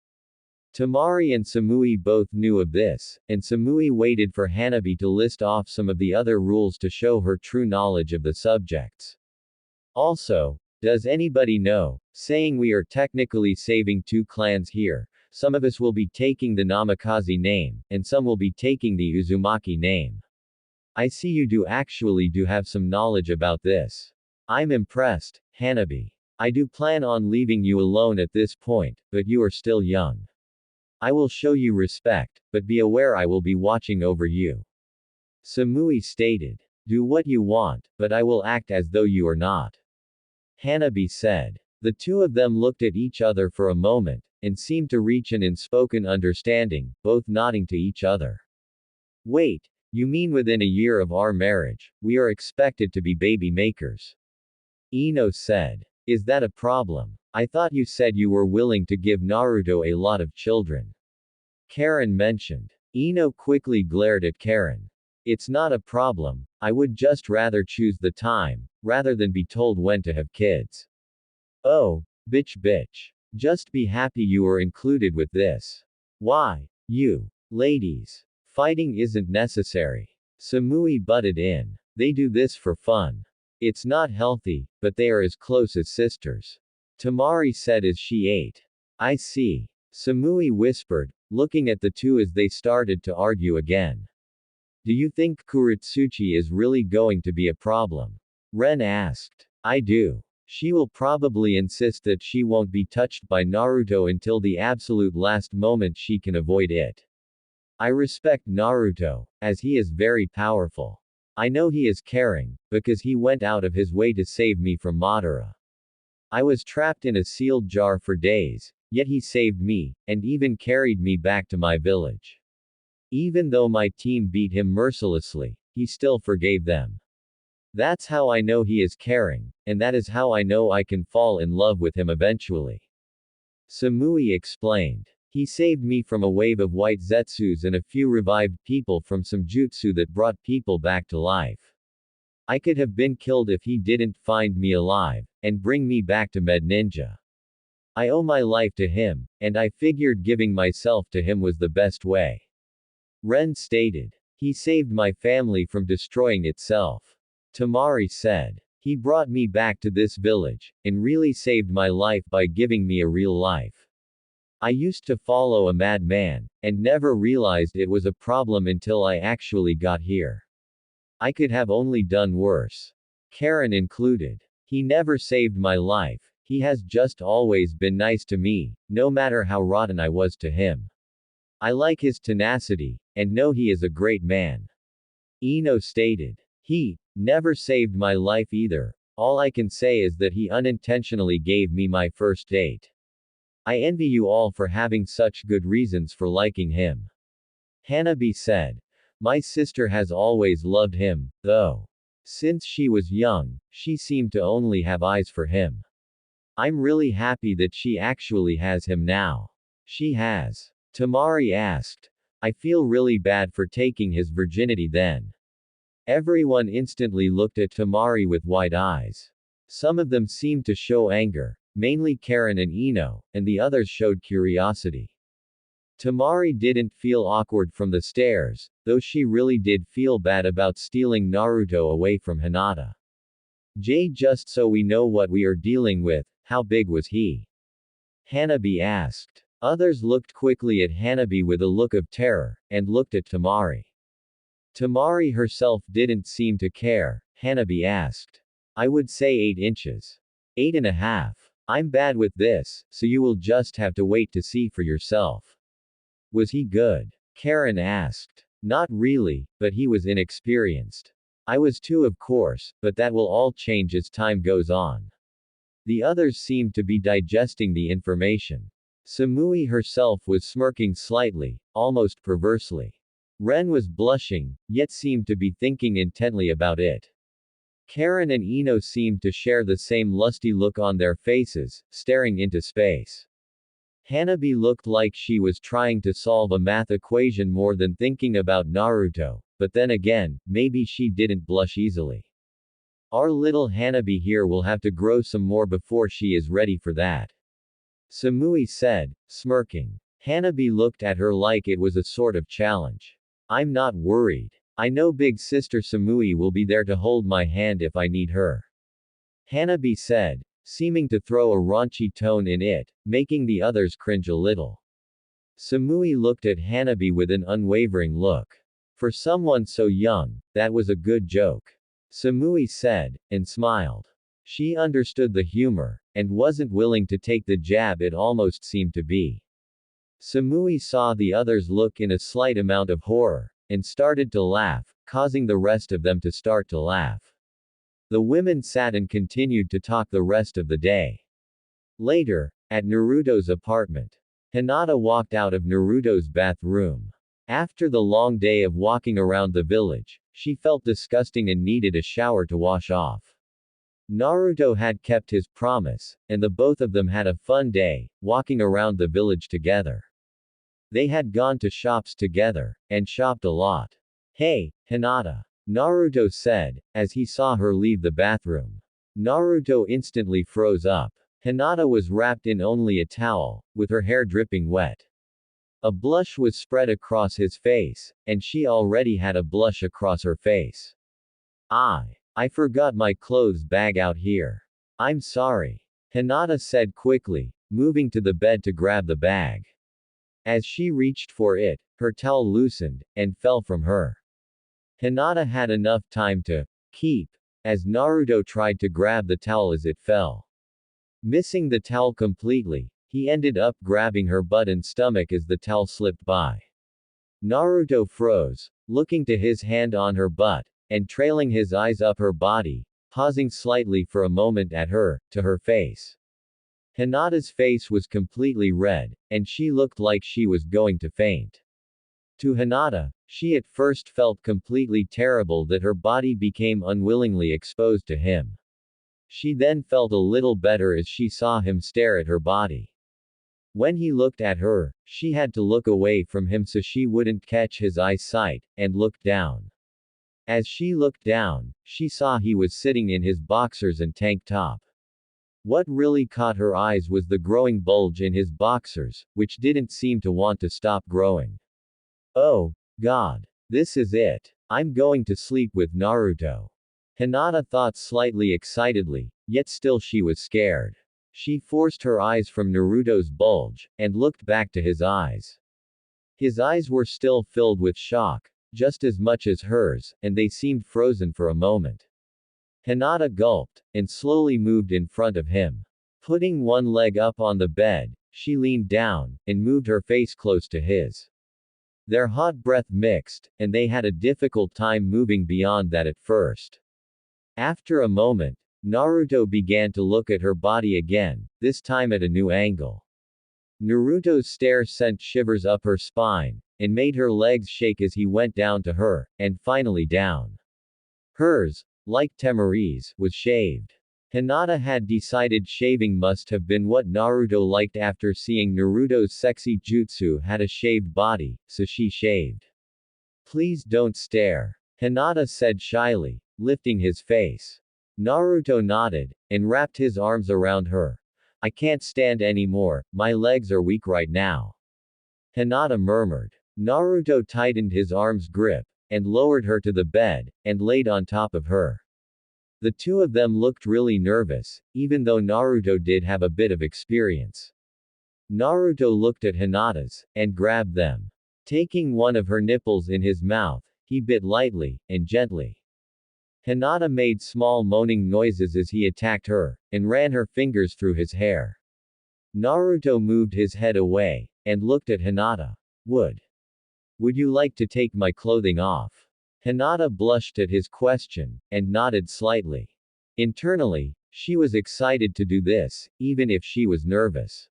Tamari and Samui both knew of this, and Samui waited for Hanabi to list off some of the other rules to show her true knowledge of the subjects. Also, does anybody know, saying we are technically saving 2 clans here, some of us will be taking the Namikaze name, and some will be taking the Uzumaki name. I see you do have some knowledge about this. I'm impressed, Hanabi. I do plan on leaving you alone at this point, but you are still young. I will show you respect, but be aware I will be watching over you. Samui stated. Do what you want, but I will act as though you are not. Hanabi said. The two of them looked at each other for a moment, and seemed to reach an unspoken understanding, both nodding to each other. Wait, you mean within a year of our marriage, we are expected to be baby makers? Ino said. Is that a problem? I thought you said you were willing to give Naruto a lot of children. Karen mentioned. Ino quickly glared at Karen. It's not a problem, I would just rather choose the time, rather than be told when to have kids. Oh, bitch. Just be happy you are included with this. Why? You ladies. Fighting isn't necessary. Samui butted in. They do this for fun. It's not healthy, but they are as close as sisters. Tamari said as she ate. I see. Samui whispered, looking at the two as they started to argue again. Do you think Kuritsuchi is really going to be a problem? Ren asked. I do. She will probably insist that she won't be touched by Naruto until the absolute last moment she can avoid it. I respect Naruto, as he is very powerful. I know he is caring, because he went out of his way to save me from Madara. I was trapped in a sealed jar for days, yet he saved me, and even carried me back to my village. Even though my team beat him mercilessly, he still forgave them. That's how I know he is caring, and that is how I know I can fall in love with him eventually. Samui explained. He saved me from a wave of white zetsus and a few revived people from some jutsu that brought people back to life. I could have been killed if he didn't find me alive, and bring me back to Med Ninja. I owe my life to him, and I figured giving myself to him was the best way. Ren stated. He saved my family from destroying itself. Tamari said. He brought me back to this village, and really saved my life by giving me a real life. I used to follow a madman, and never realized it was a problem until I actually got here. I could have only done worse. Karen included. He never saved my life, he has just always been nice to me, no matter how rotten I was to him. I like his tenacity, and know he is a great man. Ino stated. He never saved my life either. All I can say is that he unintentionally gave me my first date. I envy you all for having such good reasons for liking him. Hanabi said. My sister has always loved him, though. Since she was young, she seemed to only have eyes for him. I'm really happy that she actually has him now. She has. Tamari asked. I feel really bad for taking his virginity then. Everyone instantly looked at Tamari with wide eyes. Some of them seemed to show anger, mainly Karen and Ino, and the others showed curiosity. Tamari didn't feel awkward from the stares, though she really did feel bad about stealing Naruto away from Hinata. Just so we know what we are dealing with, how big was he? Hanabi asked. Others looked quickly at Hanabi with a look of terror, and looked at Tamari. Tamari herself didn't seem to care. Hanabi asked. I would say 8 inches. 8.5. I'm bad with this, so you will just have to wait to see for yourself. Was he good? Karen asked. Not really, but he was inexperienced. I was too, of course, but that will all change as time goes on. The others seemed to be digesting the information. Samui herself was smirking slightly, almost perversely. Ren was blushing, yet seemed to be thinking intently about it. Karen and Ino seemed to share the same lusty look on their faces, staring into space. Hanabi looked like she was trying to solve a math equation more than thinking about Naruto, but then again, maybe she didn't blush easily. Our little Hanabi here will have to grow some more before she is ready for that. Samui said, smirking. Hanabi looked at her like it was a sort of challenge. I'm not worried. I know big sister Samui will be there to hold my hand if I need her. Hanabi said, seeming to throw a raunchy tone in it, making the others cringe a little. Samui looked at Hanabi with an unwavering look. For someone so young, that was a good joke. Samui said, and smiled. She understood the humor, and wasn't willing to take the jab it almost seemed to be. Samui saw the others look in a slight amount of horror, and started to laugh, causing the rest of them to start to laugh. The women sat and continued to talk the rest of the day. Later, at Naruto's apartment, Hinata walked out of Naruto's bathroom. After the long day of walking around the village, she felt disgusting and needed a shower to wash off. Naruto had kept his promise, and the both of them had a fun day, walking around the village together. They had gone to shops together, and shopped a lot. Hey, Hinata. Naruto said, as he saw her leave the bathroom. Naruto instantly froze up. Hinata was wrapped in only a towel, with her hair dripping wet. A blush was spread across his face, and she already had a blush across her face. I forgot my clothes bag out here. I'm sorry. Hinata said quickly, moving to the bed to grab the bag. As she reached for it, her towel loosened, and fell from her. Hinata had enough time to keep, as Naruto tried to grab the towel as it fell. Missing the towel completely, he ended up grabbing her butt and stomach as the towel slipped by. Naruto froze, looking to his hand on her butt, and trailing his eyes up her body, pausing slightly for a moment at her, to her face. Hinata's face was completely red, and she looked like she was going to faint. To Hinata, she at first felt completely terrible that her body became unwillingly exposed to him. She then felt a little better as she saw him stare at her body. When he looked at her, she had to look away from him so she wouldn't catch his eyesight, and looked down. As she looked down, she saw he was sitting in his boxers and tank top. What really caught her eyes was the growing bulge in his boxers, which didn't seem to want to stop growing. Oh, God. This is it. I'm going to sleep with Naruto. Hinata thought slightly excitedly, yet still she was scared. She forced her eyes from Naruto's bulge, and looked back to his eyes. His eyes were still filled with shock, just as much as hers, and they seemed frozen for a moment. Hinata gulped, and slowly moved in front of him. Putting one leg up on the bed, she leaned down, and moved her face close to his. Their hot breath mixed, and they had a difficult time moving beyond that at first. After a moment, Naruto began to look at her body again, this time at a new angle. Naruto's stare sent shivers up her spine, and made her legs shake as he went down to her, and finally down. Hers, like Temari's, was shaved. Hinata had decided shaving must have been what Naruto liked after seeing Naruto's sexy jutsu had a shaved body, so she shaved. Please don't stare. Hinata said shyly, lifting his face. Naruto nodded, and wrapped his arms around her. I can't stand anymore, my legs are weak right now. Hinata murmured. Naruto tightened his arm's grip, and lowered her to the bed, and laid on top of her. The two of them looked really nervous, even though Naruto did have a bit of experience. Naruto looked at Hinata's, and grabbed them. Taking one of her nipples in his mouth, he bit lightly, and gently. Hinata made small moaning noises as he attacked her, and ran her fingers through his hair. Naruto moved his head away, and looked at Hinata. Would you like to take my clothing off? Hinata blushed at his question, and nodded slightly. Internally, she was excited to do this, even if she was nervous.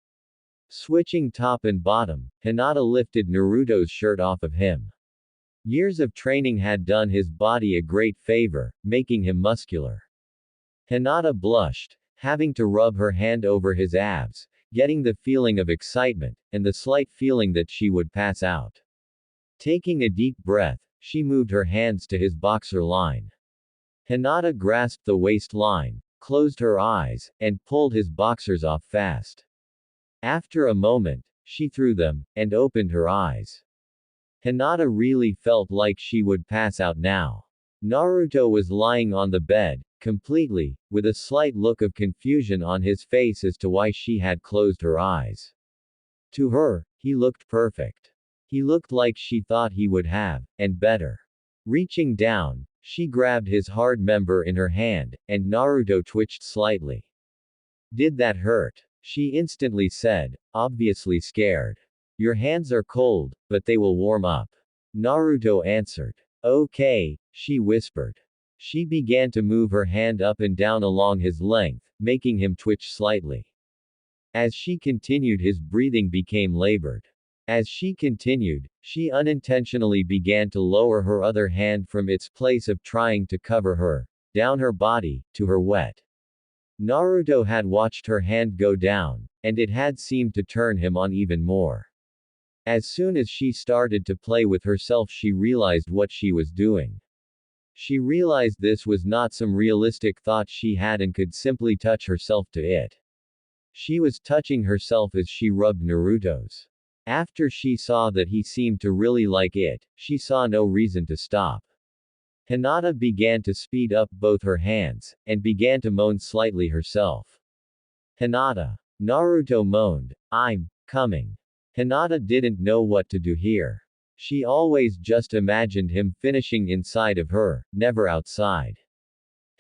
Switching top and bottom, Hinata lifted Naruto's shirt off of him. Years of training had done his body a great favor, making him muscular. Hinata blushed, having to rub her hand over his abs, getting the feeling of excitement, and the slight feeling that she would pass out. Taking a deep breath, she moved her hands to his boxer line. Hinata grasped the waistline, closed her eyes, and pulled his boxers off fast. After a moment, she threw them, and opened her eyes. Hinata really felt like she would pass out now. Naruto was lying on the bed, completely, with a slight look of confusion on his face as to why she had closed her eyes. To her, he looked perfect. He looked like she thought he would have, and better. Reaching down, she grabbed his hard member in her hand, and Naruto twitched slightly. Did that hurt? She instantly said, obviously scared. Your hands are cold, but they will warm up. Naruto answered. Okay, she whispered. She began to move her hand up and down along his length, making him twitch slightly. As she continued, his breathing became labored. As she continued, she unintentionally began to lower her other hand from its place of trying to cover her, down her body, to her wet. Naruto had watched her hand go down, and it had seemed to turn him on even more. As soon as she started to play with herself, she realized what she was doing. She realized this was not some realistic thought she had and could simply touch herself to it. She was touching herself as she rubbed Naruto's. After she saw that he seemed to really like it, she saw no reason to stop. Hinata began to speed up both her hands, and began to moan slightly herself. Hinata. Naruto moaned, I'm coming. Hinata didn't know what to do here. She always just imagined him finishing inside of her, never outside.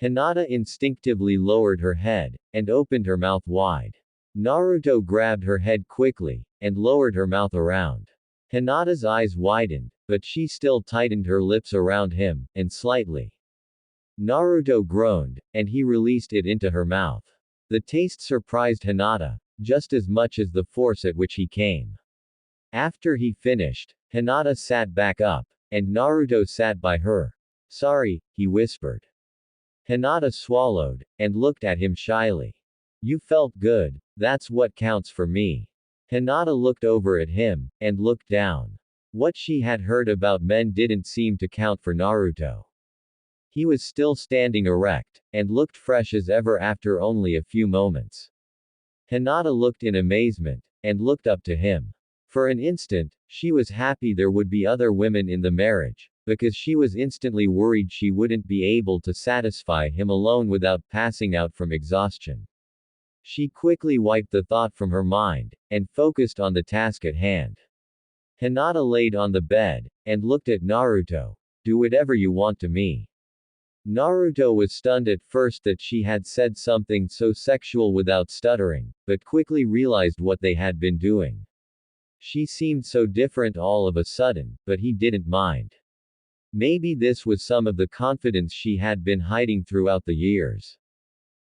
Hinata instinctively lowered her head, and opened her mouth wide. Naruto grabbed her head quickly, and lowered her mouth around. Hinata's eyes widened, but she still tightened her lips around him, and slightly. Naruto groaned, and he released it into her mouth. The taste surprised Hinata, just as much as the force at which he came. After he finished, Hinata sat back up, and Naruto sat by her. Sorry, he whispered. Hinata swallowed, and looked at him shyly. You felt good, that's what counts for me. Hinata looked over at him, and looked down. What she had heard about men didn't seem to count for Naruto. He was still standing erect, and looked fresh as ever after only a few moments. Hinata looked in amazement, and looked up to him. For an instant, she was happy there would be other women in the marriage, because she was instantly worried she wouldn't be able to satisfy him alone without passing out from exhaustion. She quickly wiped the thought from her mind, and focused on the task at hand. Hinata laid on the bed, and looked at Naruto. Do whatever you want to me. Naruto was stunned at first that she had said something so sexual without stuttering, but quickly realized what they had been doing. She seemed so different all of a sudden, but he didn't mind. Maybe this was some of the confidence she had been hiding throughout the years.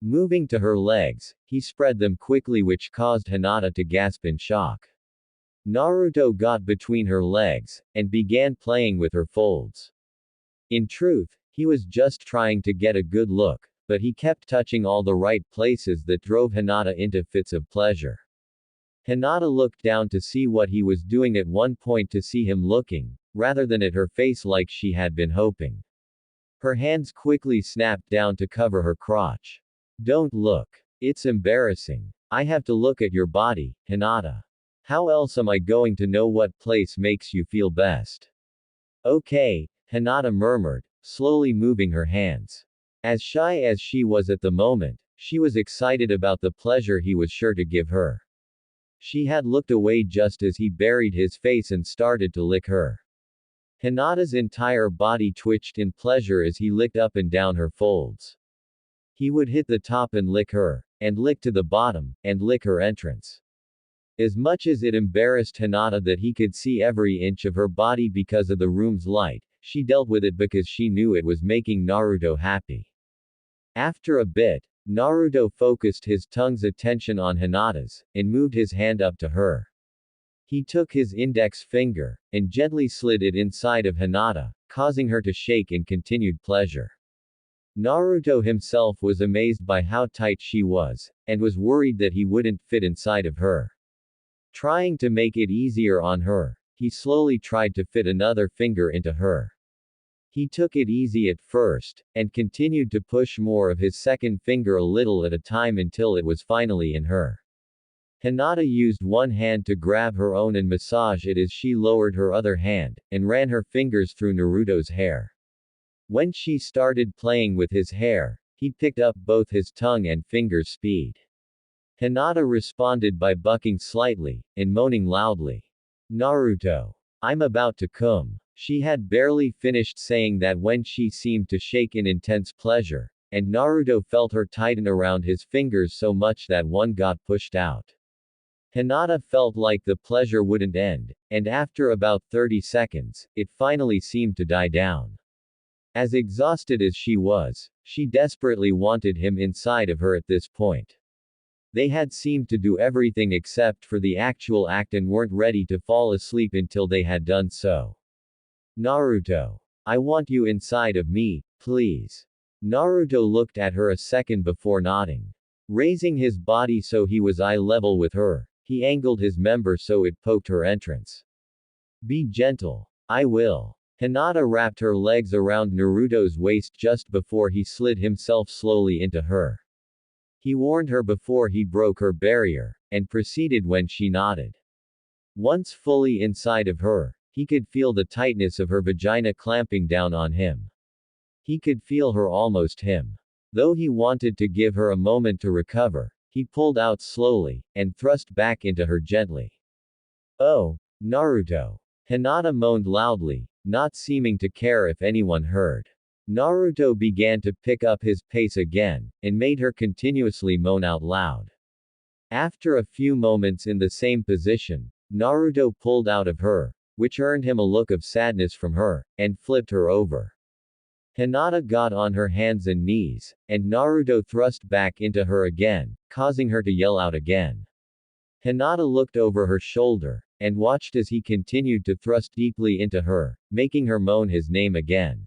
Moving to her legs, he spread them quickly, which caused Hinata to gasp in shock. Naruto got between her legs, and began playing with her folds. In truth, he was just trying to get a good look, but he kept touching all the right places that drove Hinata into fits of pleasure. Hinata looked down to see what he was doing, at one point to see him looking, rather than at her face like she had been hoping. Her hands quickly snapped down to cover her crotch. Don't look. It's embarrassing. I have to look at your body, Hinata. How else am I going to know what place makes you feel best? Okay, Hinata murmured, slowly moving her hands. As shy as she was at the moment, she was excited about the pleasure he was sure to give her. She had looked away just as he buried his face and started to lick her. Hinata's entire body twitched in pleasure as he licked up and down her folds. He would hit the top and lick her, and lick to the bottom, and lick her entrance. As much as it embarrassed Hinata that he could see every inch of her body because of the room's light, she dealt with it because she knew it was making Naruto happy. After a bit, Naruto focused his tongue's attention on Hinata's, and moved his hand up to her. He took his index finger, and gently slid it inside of Hinata, causing her to shake in continued pleasure. Naruto himself was amazed by how tight she was, and was worried that he wouldn't fit inside of her. Trying to make it easier on her, he slowly tried to fit another finger into her. He took it easy at first, and continued to push more of his second finger a little at a time until it was finally in her. Hinata used one hand to grab her own and massage it as she lowered her other hand, and ran her fingers through Naruto's hair. When she started playing with his hair, he picked up both his tongue and fingers' speed. Hinata responded by bucking slightly, and moaning loudly. Naruto. I'm about to come. She had barely finished saying that when she seemed to shake in intense pleasure, and Naruto felt her tighten around his fingers so much that one got pushed out. Hinata felt like the pleasure wouldn't end, and after about 30 seconds, it finally seemed to die down. As exhausted as she was, she desperately wanted him inside of her at this point. They had seemed to do everything except for the actual act and weren't ready to fall asleep until they had done so. Naruto. I want you inside of me, please. Naruto looked at her a second before nodding. Raising his body so he was eye level with her, he angled his member so it poked her entrance. Be gentle. I will. Hinata wrapped her legs around Naruto's waist just before he slid himself slowly into her. He warned her before he broke her barrier, and proceeded when she nodded. Once fully inside of her, he could feel the tightness of her vagina clamping down on him. He could feel her almost him. Though he wanted to give her a moment to recover, he pulled out slowly, and thrust back into her gently. Oh, Naruto. Hinata moaned loudly, not seeming to care if anyone heard. Naruto began to pick up his pace again, and made her continuously moan out loud. After a few moments in the same position, Naruto pulled out of her, which earned him a look of sadness from her, and flipped her over. Hinata got on her hands and knees, and Naruto thrust back into her again, causing her to yell out again. Hinata looked over her shoulder, and watched as he continued to thrust deeply into her, making her moan his name again.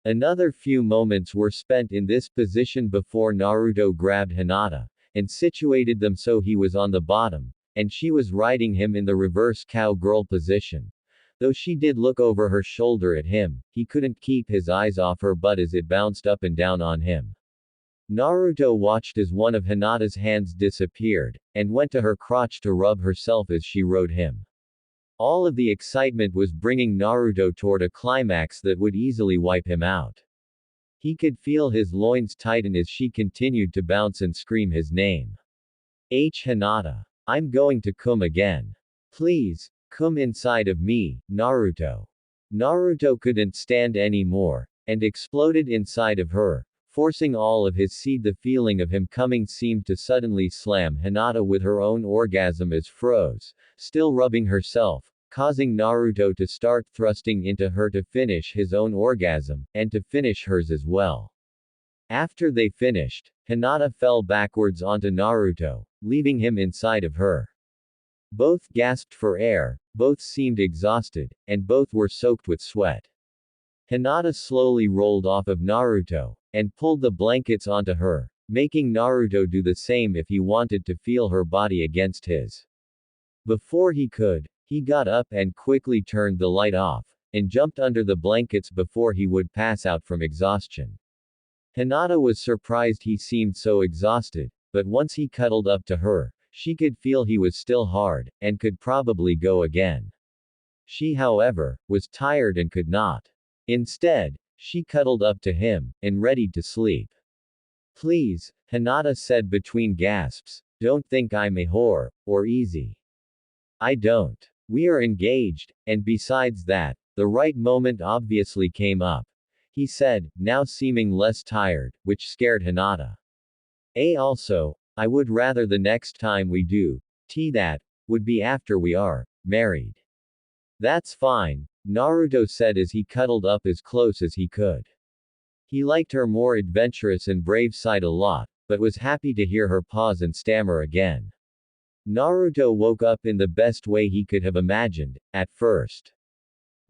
Another few moments were spent in this position before Naruto grabbed Hinata, and situated them so he was on the bottom, and she was riding him in the reverse cowgirl position. Though she did look over her shoulder at him, he couldn't keep his eyes off her butt as it bounced up and down on him. Naruto watched as one of Hinata's hands disappeared, and went to her crotch to rub herself as she rode him. All of the excitement was bringing Naruto toward a climax that would easily wipe him out. He could feel his loins tighten as she continued to bounce and scream his name. Hinata. I'm going to come again. Please, come inside of me, Naruto. Naruto couldn't stand any more, and exploded inside of her, forcing all of his seed. The feeling of him coming seemed to suddenly slam Hinata with her own orgasm as froze, still rubbing herself, causing Naruto to start thrusting into her to finish his own orgasm, and to finish hers as well. After they finished, Hinata fell backwards onto Naruto, leaving him inside of her. Both gasped for air, both seemed exhausted, and both were soaked with sweat. Hinata slowly rolled off of Naruto, and pulled the blankets onto her, making Naruto do the same if he wanted to feel her body against his. Before he could, he got up and quickly turned the light off, and jumped under the blankets before he would pass out from exhaustion. Hinata was surprised he seemed so exhausted, but once he cuddled up to her, she could feel he was still hard, and could probably go again. She, however, was tired and could not. Instead, she cuddled up to him, and readied to sleep. Please, Hinata said between gasps, don't think I'm a whore, or easy. I don't. We are engaged, and besides that, the right moment obviously came up. He said, now seeming less tired, which scared Hinata. Also, I would rather the next time we do that would be after we are married. That's fine, Naruto said as he cuddled up as close as he could. He liked her more adventurous and brave side a lot, but was happy to hear her pause and stammer again. Naruto woke up in the best way he could have imagined, at first.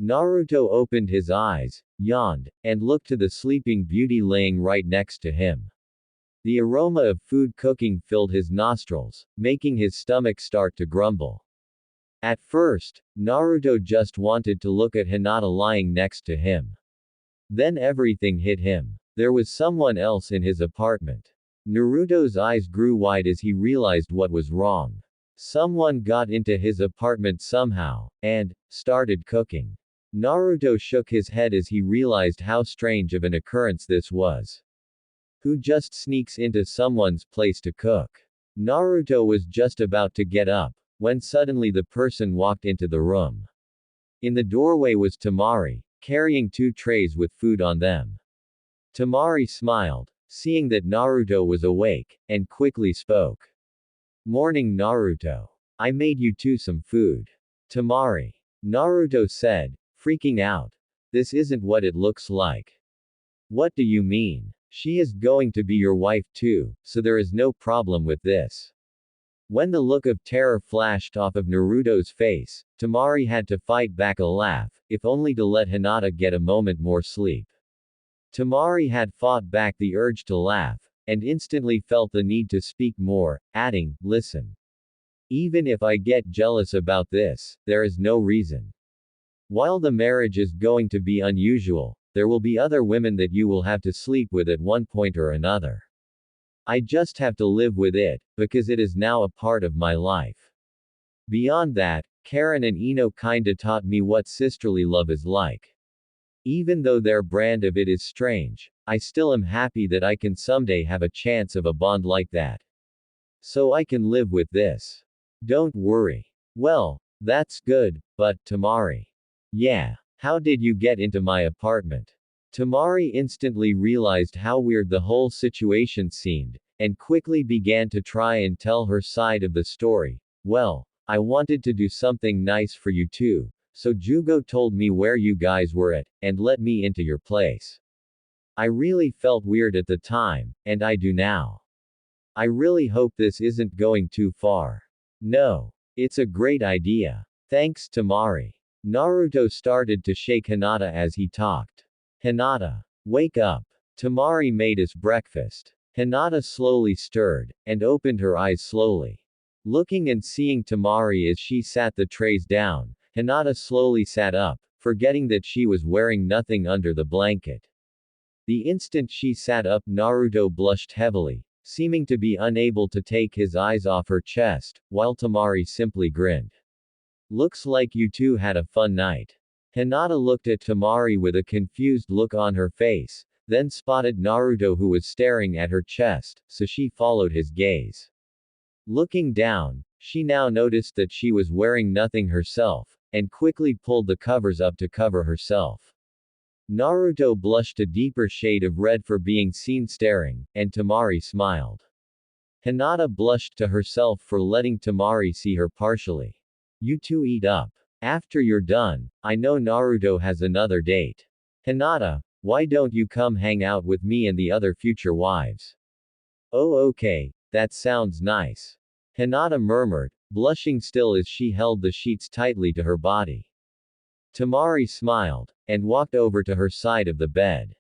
Naruto opened his eyes, yawned, and looked to the sleeping beauty laying right next to him. The aroma of food cooking filled his nostrils, making his stomach start to grumble. At first, Naruto just wanted to look at Hinata lying next to him. Then everything hit him. There was someone else in his apartment. Naruto's eyes grew wide as he realized what was wrong. Someone got into his apartment somehow, and started cooking. Naruto shook his head as he realized how strange of an occurrence this was. Who just sneaks into someone's place to cook? Naruto was just about to get up, when suddenly the person walked into the room. In the doorway was Temari, carrying 2 trays with food on them. Temari smiled, seeing that Naruto was awake, and quickly spoke. Morning Naruto. I made you 2 some food. Temari. Naruto said, freaking out. This isn't what it looks like. What do you mean? She is going to be your wife too, so there is no problem with this. When the look of terror flashed off of Naruto's face, Temari had to fight back a laugh, if only to let Hinata get a moment more sleep. Temari had fought back the urge to laugh, and instantly felt the need to speak more, adding, listen. Even if I get jealous about this, there is no reason. While the marriage is going to be unusual, there will be other women that you will have to sleep with at one point or another. I just have to live with it, because it is now a part of my life. Beyond that, Karen and Ino kinda taught me what sisterly love is like. Even though their brand of it is strange, I still am happy that I can someday have a chance of a bond like that. So I can live with this. Don't worry. Well, that's good, but, Temari. Yeah. How did you get into my apartment? Tamari instantly realized how weird the whole situation seemed, and quickly began to try and tell her side of the story. Well, I wanted to do something nice for you too, so Jugo told me where you guys were at, and let me into your place. I really felt weird at the time, and I do now. I really hope this isn't going too far. No. It's a great idea. Thanks, Tamari. Naruto started to shake Hinata as he talked. Hinata, wake up. Tamari made us breakfast. Hinata slowly stirred, and opened her eyes slowly. Looking and seeing Tamari as she sat the trays down, Hinata slowly sat up, forgetting that she was wearing nothing under the blanket. The instant she sat up, Naruto blushed heavily, seeming to be unable to take his eyes off her chest, while Tamari simply grinned. Looks like you two had a fun night. Hinata looked at Tamari with a confused look on her face, then spotted Naruto who was staring at her chest, so she followed his gaze. Looking down, she now noticed that she was wearing nothing herself, and quickly pulled the covers up to cover herself. Naruto blushed a deeper shade of red for being seen staring, and Tamari smiled. Hinata blushed to herself for letting Tamari see her partially. You two eat up. After you're done, I know Naruto has another date. Hinata, why don't you come hang out with me and the other future wives? Oh okay, that sounds nice. Hinata murmured, blushing still as she held the sheets tightly to her body. Tamari smiled, and walked over to her side of the bed.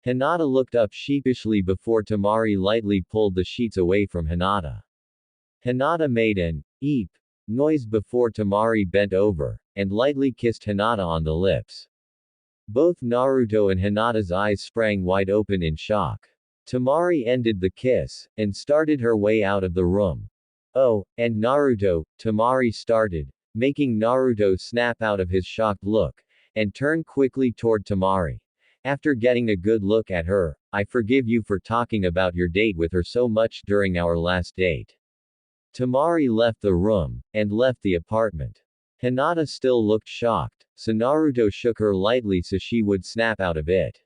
Hinata looked up sheepishly before Tamari lightly pulled the sheets away from Hinata. Hinata made an eep noise before Tamari bent over, and lightly kissed Hinata on the lips. Both Naruto and Hinata's eyes sprang wide open in shock. Tamari ended the kiss, and started her way out of the room. Oh, and Naruto, Tamari started, making Naruto snap out of his shocked look, and turn quickly toward Tamari. After getting a good look at her, I forgive you for talking about your date with her so much during our last date. Tamari left the room, and left the apartment. Hinata still looked shocked, so Naruto shook her lightly so she would snap out of it.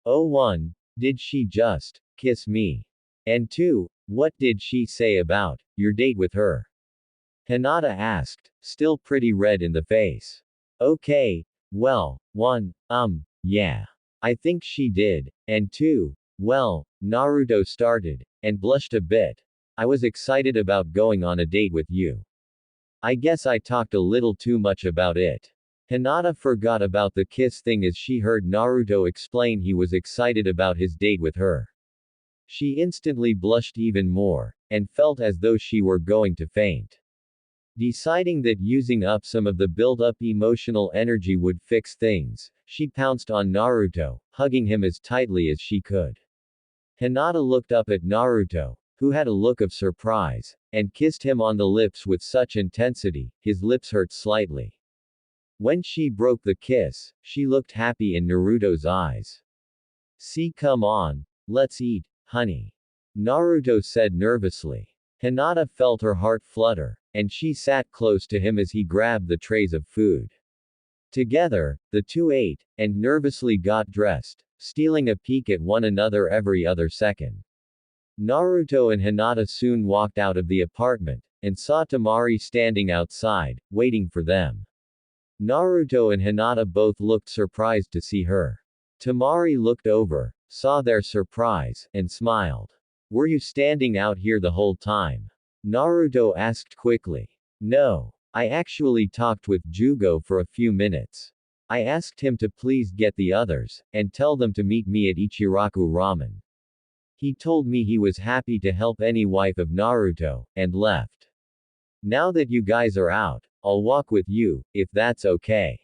Oh 1. Did she just kiss me? And 2. What did she say about your date with her? Hinata asked, still pretty red in the face. Okay, well, 1, yeah. I think she did, and 2, well, Naruto started, and blushed a bit. I was excited about going on a date with you. I guess I talked a little too much about it. Hinata forgot about the kiss thing as she heard Naruto explain he was excited about his date with her. She instantly blushed even more, and felt as though she were going to faint. Deciding that using up some of the build-up emotional energy would fix things, she pounced on Naruto, hugging him as tightly as she could. Hinata looked up at Naruto, who had a look of surprise, and kissed him on the lips with such intensity, his lips hurt slightly. When she broke the kiss, she looked happy in Naruto's eyes. See, come on, let's eat, honey. Naruto said nervously. Hinata felt her heart flutter, and she sat close to him as he grabbed the trays of food. Together, the two ate, and nervously got dressed, stealing a peek at one another every other second. Naruto and Hinata soon walked out of the apartment, and saw Tamari standing outside, waiting for them. Naruto and Hinata both looked surprised to see her. Tamari looked over, saw their surprise, and smiled. Were you standing out here the whole time? Naruto asked quickly. No. I actually talked with Jugo for a few minutes. I asked him to please get the others, and tell them to meet me at Ichiraku Ramen. He told me he was happy to help any wife of Naruto, and left. Now that you guys are out, I'll walk with you, if that's okay.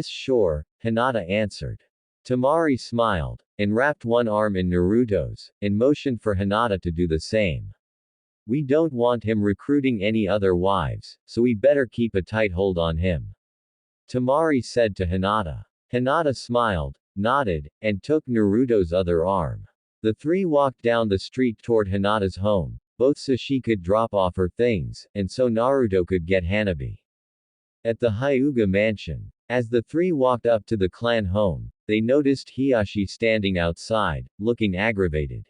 Sure, Hinata answered. Tamari smiled, and wrapped one arm in Naruto's, and motioned for Hinata to do the same. We don't want him recruiting any other wives, so we better keep a tight hold on him. Tamari said to Hinata. Hinata smiled, nodded, and took Naruto's other arm. The three walked down the street toward Hinata's home, both so she could drop off her things, and so Naruto could get Hanabi. At the Hyuga mansion, As the three walked up to the clan home, they noticed Hiyashi standing outside, looking aggravated.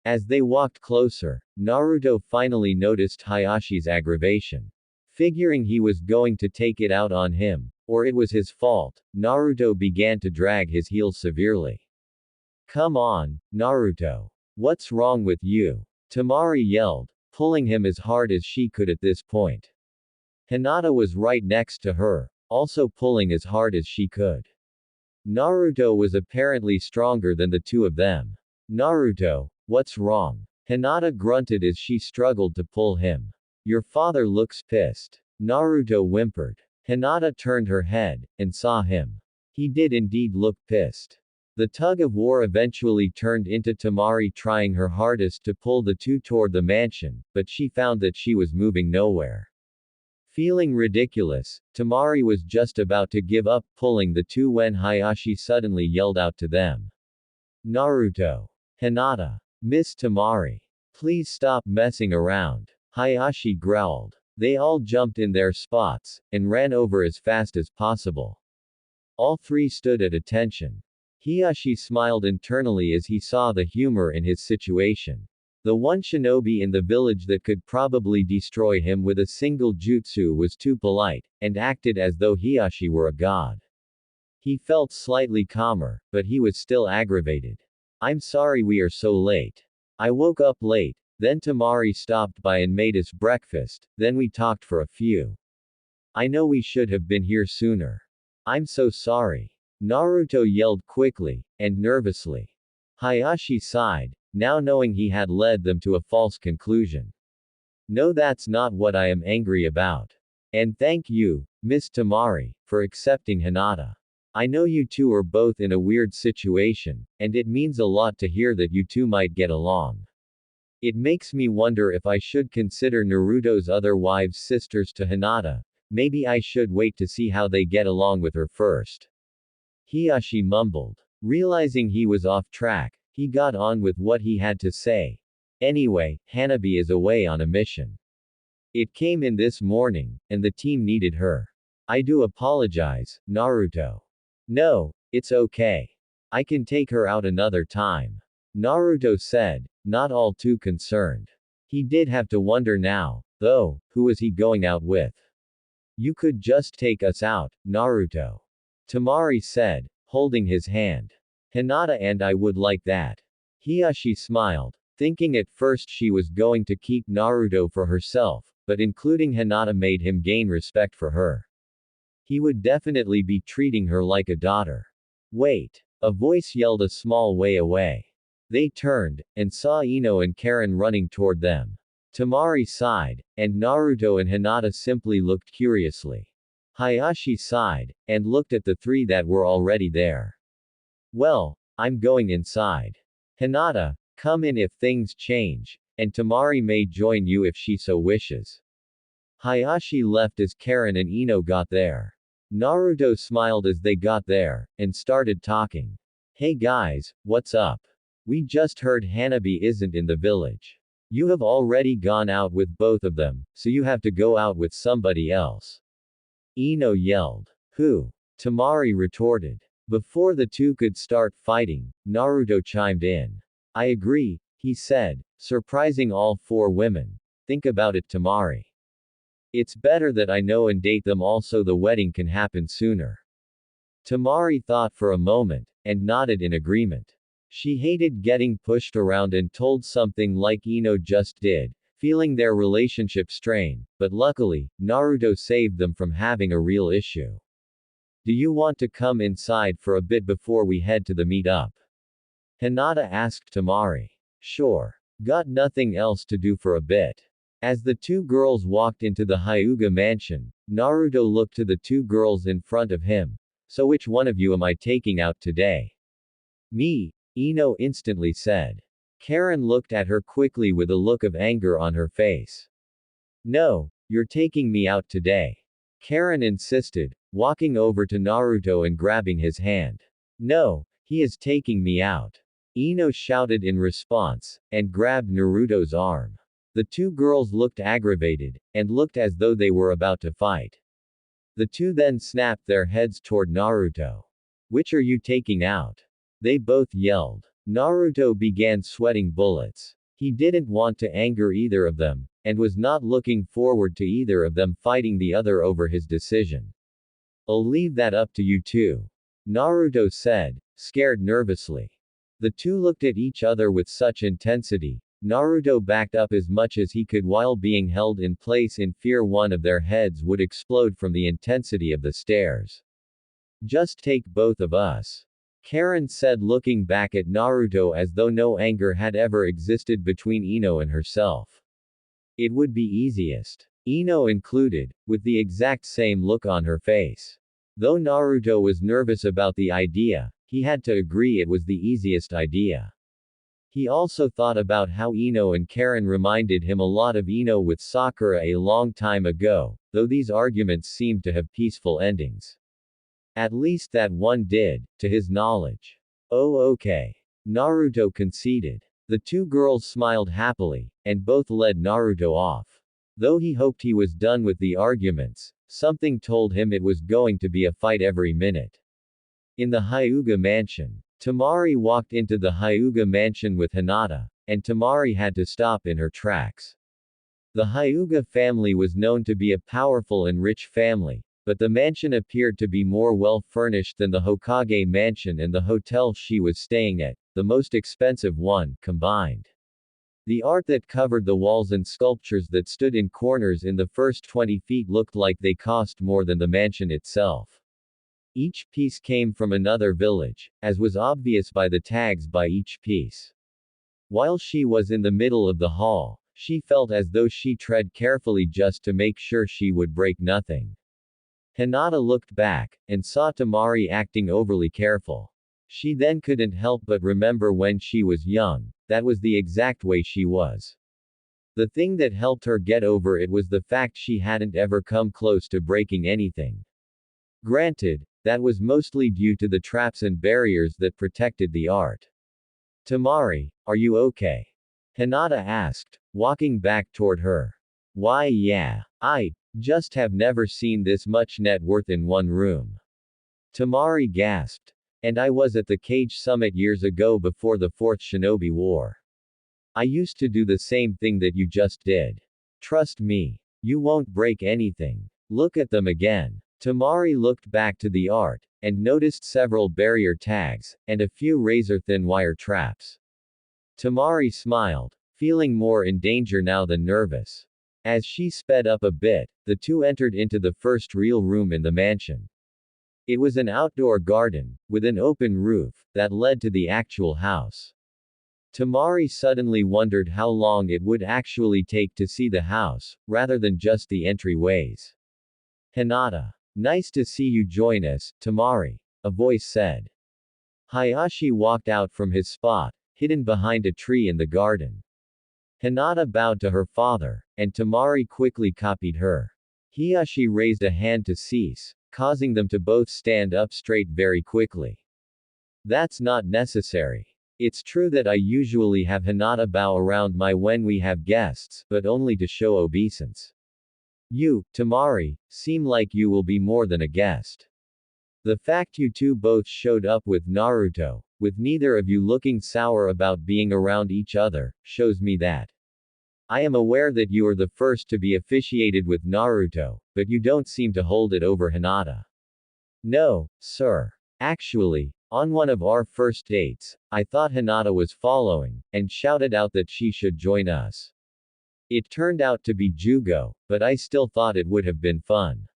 As they walked closer, Naruto finally noticed Hayashi's aggravation. Figuring he was going to take it out on him, or it was his fault, Naruto began to drag his heels severely. Come on, Naruto. What's wrong with you? Tamari yelled, pulling him as hard as she could at this point. Hinata was right next to her, also pulling as hard as she could. Naruto was apparently stronger than the two of them. Naruto, what's wrong? Hinata grunted as she struggled to pull him. Your father looks pissed. Naruto whimpered. Hinata turned her head, and saw him. He did indeed look pissed. The tug of war eventually turned into Tamari trying her hardest to pull the two toward the mansion, but she found that she was moving nowhere. Feeling ridiculous, Tamari was just about to give up pulling the two when Hayashi suddenly yelled out to them. Naruto. Hinata. Miss Tamari. Please stop messing around. Hayashi growled. They all jumped in their spots, and ran over as fast as possible. All three stood at attention. Hiyashi smiled internally as he saw the humor in his situation. The one shinobi in the village that could probably destroy him with a single jutsu was too polite, and acted as though Hiyashi were a god. He felt slightly calmer, but he was still aggravated. I'm sorry we are so late. I woke up late, then Tamari stopped by and made us breakfast, then we talked for a few. I know we should have been here sooner. I'm so sorry. Naruto yelled quickly, and nervously. Hayashi sighed, now knowing he had led them to a false conclusion. No, that's not what I am angry about. And thank you, Miss Tamari, for accepting Hinata. I know you two are both in a weird situation, and it means a lot to hear that you two might get along. It makes me wonder if I should consider Naruto's other wives sisters to Hinata. Maybe I should wait to see how they get along with her first. Hiyashi mumbled. Realizing he was off track, he got on with what he had to say. Anyway, Hanabi is away on a mission. It came in this morning, and the team needed her. I do apologize, Naruto. No, it's okay. I can take her out another time. Naruto said, not all too concerned. He did have to wonder now, though, who was he going out with? You could just take us out, Naruto. Tamari said, holding his hand. Hinata and I would like that. Hiyashi smiled, thinking at first she was going to keep Naruto for herself, but including Hinata made him gain respect for her. He would definitely be treating her like a daughter. Wait! A voice yelled a small way away. They turned, and saw Ino and Karen running toward them. Tamari sighed, and Naruto and Hinata simply looked curiously. Hayashi sighed, and looked at the three that were already there. Well, I'm going inside. Hinata, come in if things change, and Tamari may join you if she so wishes. Hayashi left as Karen and Ino got there. Naruto smiled as they got there, and started talking. Hey guys, what's up? We just heard Hanabi isn't in the village. You have already gone out with both of them, so you have to go out with somebody else. Ino yelled. Who? Tamari retorted. Before the two could start fighting, Naruto chimed in. I agree, he said, surprising all four women. Think about it, Tamari. It's better that I know and date them all so the wedding can happen sooner. Tamari thought for a moment, and nodded in agreement. She hated getting pushed around and told something like Ino just did, feeling their relationship strain, but luckily, Naruto saved them from having a real issue. Do you want to come inside for a bit before we head to the meet-up? Hinata asked Tamari. Sure. Got nothing else to do for a bit. As the two girls walked into the Hyuga mansion, Naruto looked to the two girls in front of him. So which one of you am I taking out today? Me, Ino instantly said. Karen looked at her quickly with a look of anger on her face. No, you're taking me out today. Karen insisted, walking over to Naruto and grabbing his hand. No, he is taking me out. Ino shouted in response, and grabbed Naruto's arm. The two girls looked aggravated, and looked as though they were about to fight. The two then snapped their heads toward Naruto. Which are you taking out? They both yelled. Naruto began sweating bullets. He didn't want to anger either of them, and was not looking forward to either of them fighting the other over his decision. I'll leave that up to you two. Naruto said, scared nervously. The two looked at each other with such intensity. Naruto backed up as much as he could while being held in place in fear one of their heads would explode from the intensity of the stares. Just take both of us. Karen said, looking back at Naruto as though no anger had ever existed between Ino and herself. It would be easiest. Ino included, with the exact same look on her face. Though Naruto was nervous about the idea, he had to agree it was the easiest idea. He also thought about how Ino and Karen reminded him a lot of Ino with Sakura a long time ago, though these arguments seemed to have peaceful endings. At least that one did, to his knowledge. Oh okay. Naruto conceded. The two girls smiled happily, and both led Naruto off. Though he hoped he was done with the arguments, something told him it was going to be a fight every minute. In the Hyuga mansion, Tamari walked into the Hyuga mansion with Hinata, and Tamari had to stop in her tracks. The Hyuga family was known to be a powerful and rich family, but the mansion appeared to be more well-furnished than the Hokage mansion and the hotel she was staying at, the most expensive one, combined. The art that covered the walls and sculptures that stood in corners in the first 20 feet looked like they cost more than the mansion itself. Each piece came from another village, as was obvious by the tags by each piece. While she was in the middle of the hall, she felt as though she tread carefully just to make sure she would break nothing. Hinata looked back, and saw Tamari acting overly careful. She then couldn't help but remember when she was young, that was the exact way she was. The thing that helped her get over it was the fact she hadn't ever come close to breaking anything. Granted, that was mostly due to the traps and barriers that protected the art. Tamari, are you okay? Hinata asked, walking back toward her. Why yeah, I just have never seen this much net worth in one room. Tamari gasped. And I was at the Cage Summit years ago before the Fourth Shinobi War. I used to do the same thing that you just did. Trust me. You won't break anything. Look at them again. Tamari looked back to the art, and noticed several barrier tags, and a few razor-thin wire traps. Tamari smiled, feeling more in danger now than nervous. As she sped up a bit, the two entered into the first real room in the mansion. It was an outdoor garden, with an open roof, that led to the actual house. Tamari suddenly wondered how long it would actually take to see the house, rather than just the entryways. Hinata. Nice to see you join us, Tamari, a voice said. Hayashi walked out from his spot, hidden behind a tree in the garden. Hinata bowed to her father, and Tamari quickly copied her. Hayashi raised a hand to cease, causing them to both stand up straight very quickly. That's not necessary. It's true that I usually have Hinata bow around when we have guests, but only to show obeisance. You, Tamari, seem like you will be more than a guest. The fact you two both showed up with Naruto, with neither of you looking sour about being around each other, shows me that. I am aware that you are the first to be officiated with Naruto, but you don't seem to hold it over Hinata. No, sir. Actually, on one of our first dates, I thought Hinata was following, and shouted out that she should join us. It turned out to be Jugo, but I still thought it would have been fun.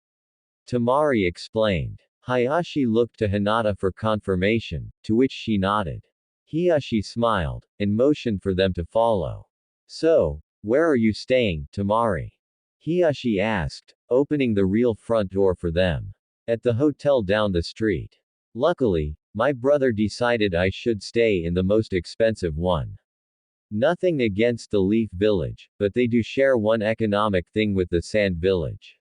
Tamari explained. Hayashi looked to Hinata for confirmation, to which she nodded. Hayashi smiled, and motioned for them to follow. So, where are you staying, Tamari? Hayashi asked, opening the real front door for them. At the hotel down the street. Luckily, my brother decided I should stay in the most expensive one. Nothing against the Leaf Village, but they do share one economic thing with the Sand Village.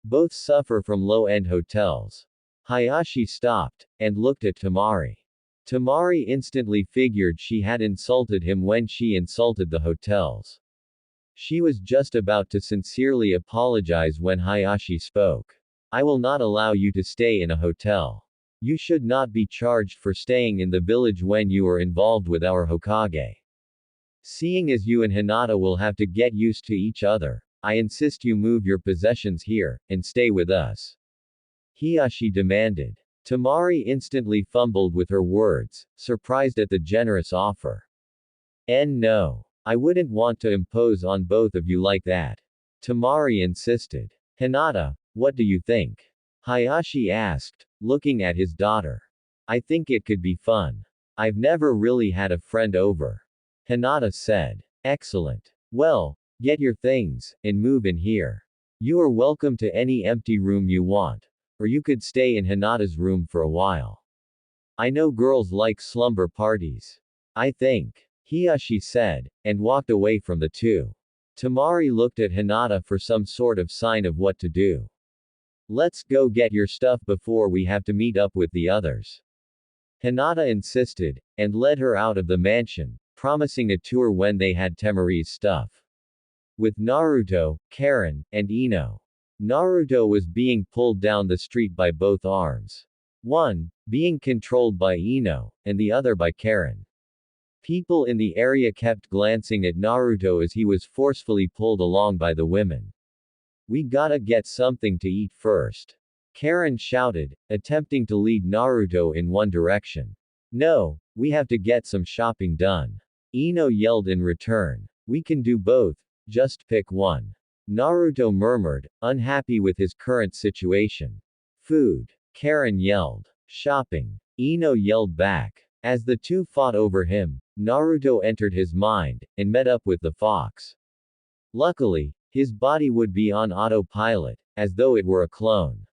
Both suffer from low-end hotels. Hayashi stopped, and looked at Tamari. Tamari instantly figured she had insulted him when she insulted the hotels. She was just about to sincerely apologize when Hayashi spoke. I will not allow you to stay in a hotel. You should not be charged for staying in the village when you are involved with our Hokage. Seeing as you and Hinata will have to get used to each other, I insist you move your possessions here, and stay with us. Hiyashi demanded. Tamari instantly fumbled with her words, surprised at the generous offer. No. I wouldn't want to impose on both of you like that. Tamari insisted. Hinata, what do you think? Hayashi asked, looking at his daughter. I think it could be fun. I've never really had a friend over. Hinata said. Excellent. Well, get your things, and move in here. You are welcome to any empty room you want. Or you could stay in Hinata's room for a while. I know girls like slumber parties. I think. Hiyashi said, and walked away from the two. Tamari looked at Hinata for some sort of sign of what to do. Let's go get your stuff before we have to meet up with the others. Hinata insisted, and led her out of the mansion, promising a tour when they had Temari's stuff. With Naruto, Karen, and Ino. Naruto was being pulled down the street by both arms. One, being controlled by Ino, and the other by Karen. People in the area kept glancing at Naruto as he was forcefully pulled along by the women. We gotta get something to eat first. Karen shouted, attempting to lead Naruto in one direction. No, we have to get some shopping done. Ino yelled in return. We can do both, just pick one. Naruto murmured, unhappy with his current situation. Food. Karen yelled. Shopping. Ino yelled back. As the two fought over him, Naruto entered his mind, and met up with the fox. Luckily, his body would be on autopilot, as though it were a clone.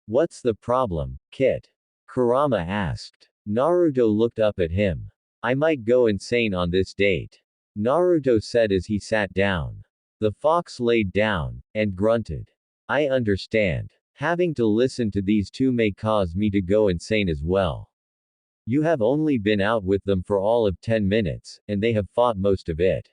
What's the problem, Kit? Kurama asked. Naruto looked up at him. I might go insane on this date. Naruto said as he sat down. The fox laid down, and grunted. I understand. Having to listen to these two may cause me to go insane as well. You have only been out with them for all of 10 minutes, and they have fought most of it.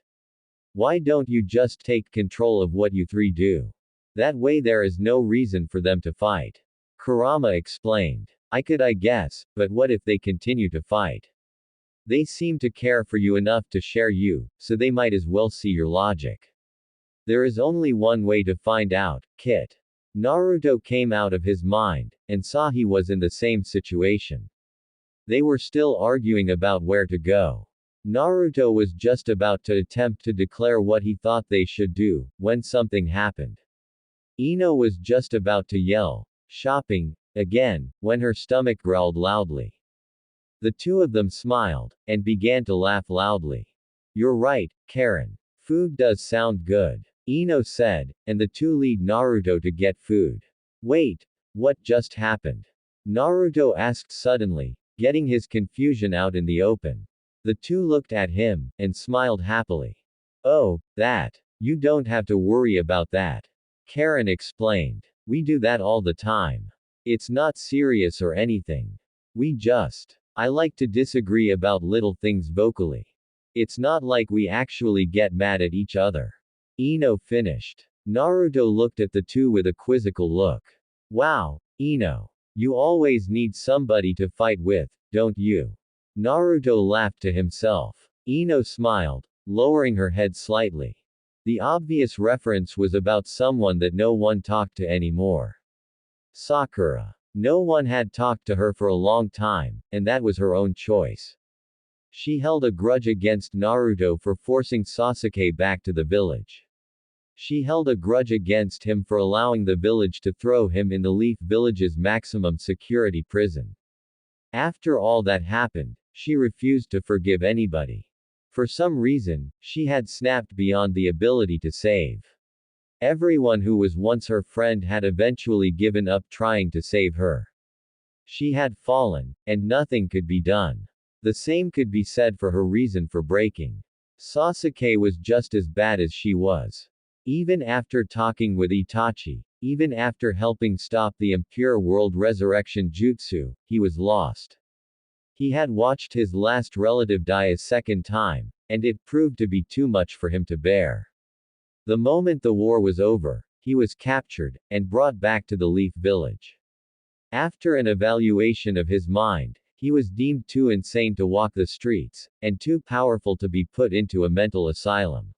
Why don't you just take control of what you three do? That way there is no reason for them to fight. Kurama explained. I could, I guess, but what if they continue to fight? They seem to care for you enough to share you, so they might as well see your logic. There is only one way to find out, Kit. Naruto came out of his mind, and saw he was in the same situation. They were still arguing about where to go. Naruto was just about to attempt to declare what he thought they should do, when something happened. Ino was just about to yell, shopping, again, when her stomach growled loudly. The two of them smiled, and began to laugh loudly. You're right, Karen. Food does sound good. Ino said, and the two lead Naruto to get food. Wait, what just happened? Naruto asked suddenly, getting his confusion out in the open. The two looked at him, and smiled happily. Oh, that. You don't have to worry about that. Karen explained. We do that all the time. It's not serious or anything. I like to disagree about little things vocally. It's not like we actually get mad at each other. Ino finished. Naruto looked at the two with a quizzical look. Wow, Ino. You always need somebody to fight with, don't you? Naruto laughed to himself. Ino smiled, lowering her head slightly. The obvious reference was about someone that no one talked to anymore. Sakura. No one had talked to her for a long time, and that was her own choice. She held a grudge against Naruto for forcing Sasuke back to the village. She held a grudge against him for allowing the village to throw him in the Leaf Village's maximum security prison. After all that happened, she refused to forgive anybody. For some reason, she had snapped beyond the ability to save. Everyone who was once her friend had eventually given up trying to save her. She had fallen, and nothing could be done. The same could be said for her reason for breaking. Sasuke was just as bad as she was. Even after talking with Itachi, even after helping stop the Impure World Resurrection Jutsu, he was lost. He had watched his last relative die a second time, and it proved to be too much for him to bear. The moment the war was over, he was captured, and brought back to the Leaf Village. After an evaluation of his mind, he was deemed too insane to walk the streets, and too powerful to be put into a mental asylum.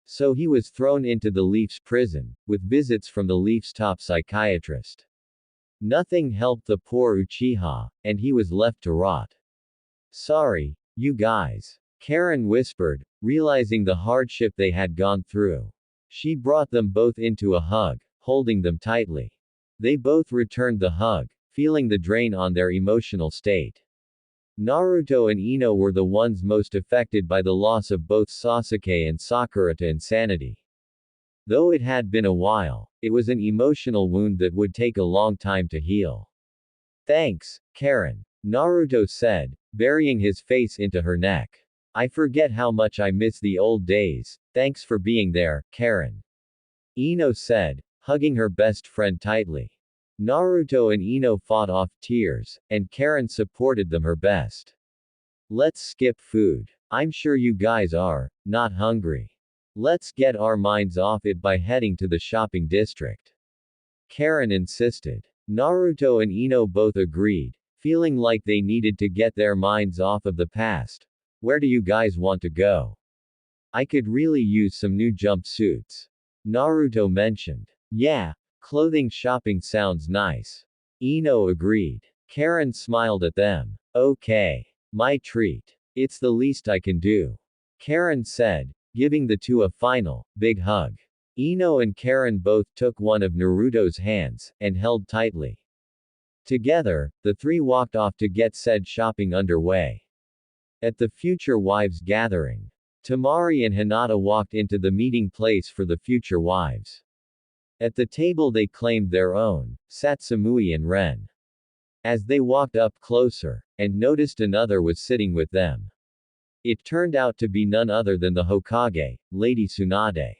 So he was thrown into the Leaf's prison, with visits from the Leaf's top psychiatrist. Nothing helped the poor Uchiha, and he was left to rot. Sorry, you guys. Karen whispered, realizing the hardship they had gone through. She brought them both into a hug, holding them tightly. They both returned the hug, feeling the drain on their emotional state. Naruto and Ino were the ones most affected by the loss of both Sasuke and Sakura to insanity. Though it had been a while, it was an emotional wound that would take a long time to heal. Thanks, Karen. Naruto said, burying his face into her neck. I forget how much I miss the old days, thanks for being there, Karen. Ino said, hugging her best friend tightly. Naruto and Ino fought off tears, and Karen supported them her best. Let's skip food. I'm sure you guys are not hungry. Let's get our minds off it by heading to the shopping district. Karen insisted. Naruto and Ino both agreed, feeling like they needed to get their minds off of the past. Where do you guys want to go? I could really use some new jumpsuits. Naruto mentioned. Yeah, clothing shopping sounds nice. Ino agreed. Karen smiled at them. Okay. My treat. It's the least I can do. Karen said, giving the two a final, big hug. Ino and Karen both took one of Naruto's hands, and held tightly. Together, the three walked off to get said shopping underway. At the future wives gathering, Temari and Hinata walked into the meeting place for the future wives. At the table they claimed their own, sat Samui and Ren. As they walked up closer, and noticed another was sitting with them. It turned out to be none other than the Hokage, Lady Tsunade.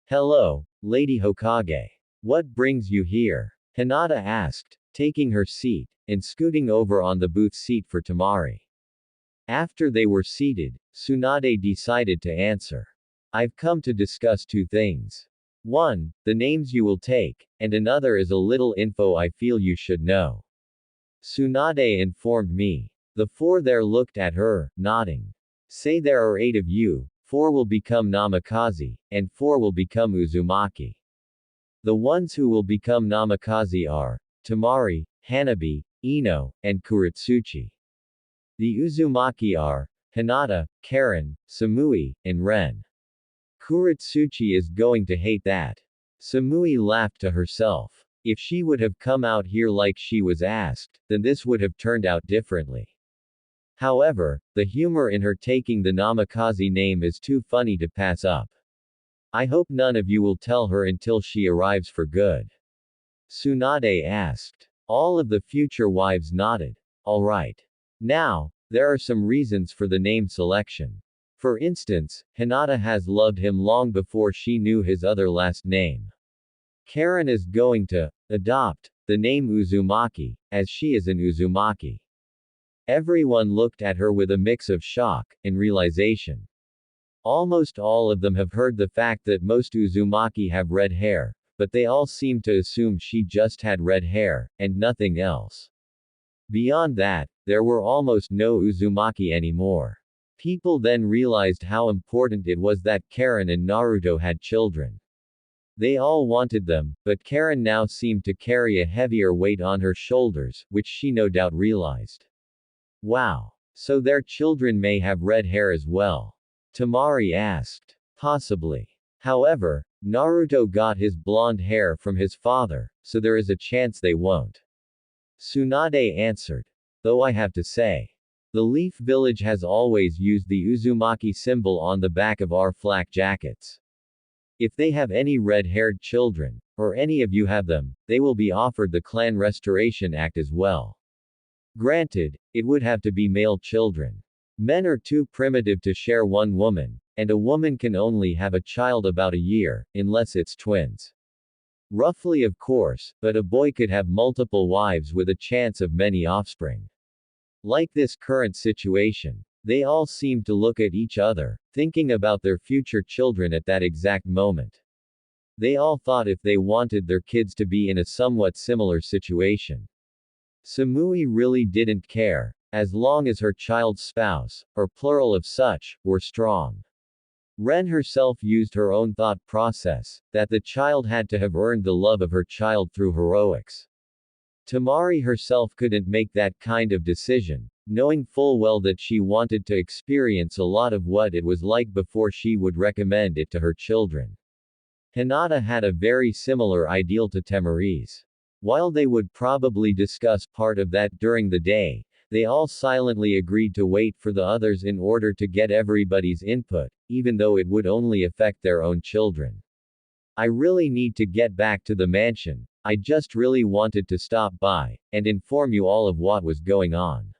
Hello, Lady Hokage. What brings you here? Hinata asked, taking her seat, and scooting over on the booth seat for Temari. After they were seated, Tsunade decided to answer. I've come to discuss two things. One, the names you will take, and another is a little info I feel you should know. Tsunade informed me. The four there looked at her, nodding. Say there are 8 of you, 4 will become Namikaze, and 4 will become Uzumaki. The ones who will become Namikaze are Temari, Hanabi, Ino, and Kuretsuchi. The Uzumaki are Hinata, Karen, Samui, and Ren. Kuretsuchi is going to hate that. Samui laughed to herself. If she would have come out here like she was asked, then this would have turned out differently. However, the humor in her taking the Namikaze name is too funny to pass up. I hope none of you will tell her until she arrives for good. Tsunade asked. All of the future wives nodded. Alright. Now, there are some reasons for the name selection. For instance, Hinata has loved him long before she knew his other last name. Karen is going to adopt the name Uzumaki, as she is an Uzumaki. Everyone looked at her with a mix of shock and realization. Almost all of them have heard the fact that most Uzumaki have red hair, but they all seem to assume she just had red hair, and nothing else. Beyond that, there were almost no Uzumaki anymore. People then realized how important it was that Karen and Naruto had children. They all wanted them, but Karen now seemed to carry a heavier weight on her shoulders, which she no doubt realized. Wow. So their children may have red hair as well? Temari asked. Possibly. However, Naruto got his blonde hair from his father, so there is a chance they won't. Tsunade answered. Though I have to say, the Leaf Village has always used the Uzumaki symbol on the back of our flak jackets. If they have any red-haired children, or any of you have them, they will be offered the Clan Restoration Act as well. Granted, it would have to be male children. Men are too primitive to share one woman, and a woman can only have a child about a year, unless it's twins. Roughly of course, but a boy could have multiple wives with a chance of many offspring. Like this current situation, they all seemed to look at each other, thinking about their future children at that exact moment. They all thought if they wanted their kids to be in a somewhat similar situation. Samui really didn't care, as long as her child's spouse, or plural of such, were strong. Ren herself used her own thought process, that the child had to have earned the love of her child through heroics. Tamari herself couldn't make that kind of decision, knowing full well that she wanted to experience a lot of what it was like before she would recommend it to her children. Hinata had a very similar ideal to Tamari's. While they would probably discuss part of that during the day, they all silently agreed to wait for the others in order to get everybody's input, even though it would only affect their own children. I really need to get back to the mansion. I just really wanted to stop by and inform you all of what was going on.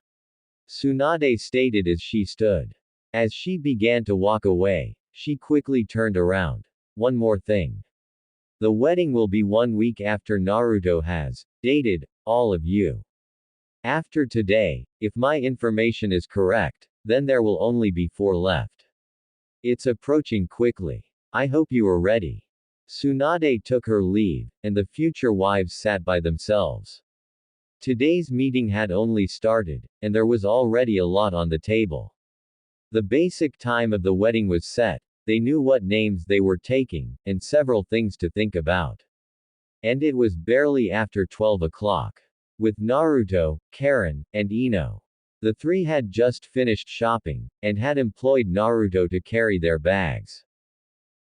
Tsunade stated as she stood. As she began to walk away, she quickly turned around. One more thing. The wedding will be 1 week after Naruto has dated all of you. After today, if my information is correct, then there will only be 4 left. It's approaching quickly. I hope you are ready. Tsunade took her leave, and the future wives sat by themselves. Today's meeting had only started, and there was already a lot on the table. The basic time of the wedding was set, they knew what names they were taking, and several things to think about. And it was barely after 12 o'clock. With Naruto, Karen, and Ino. The 3 had just finished shopping, and had employed Naruto to carry their bags.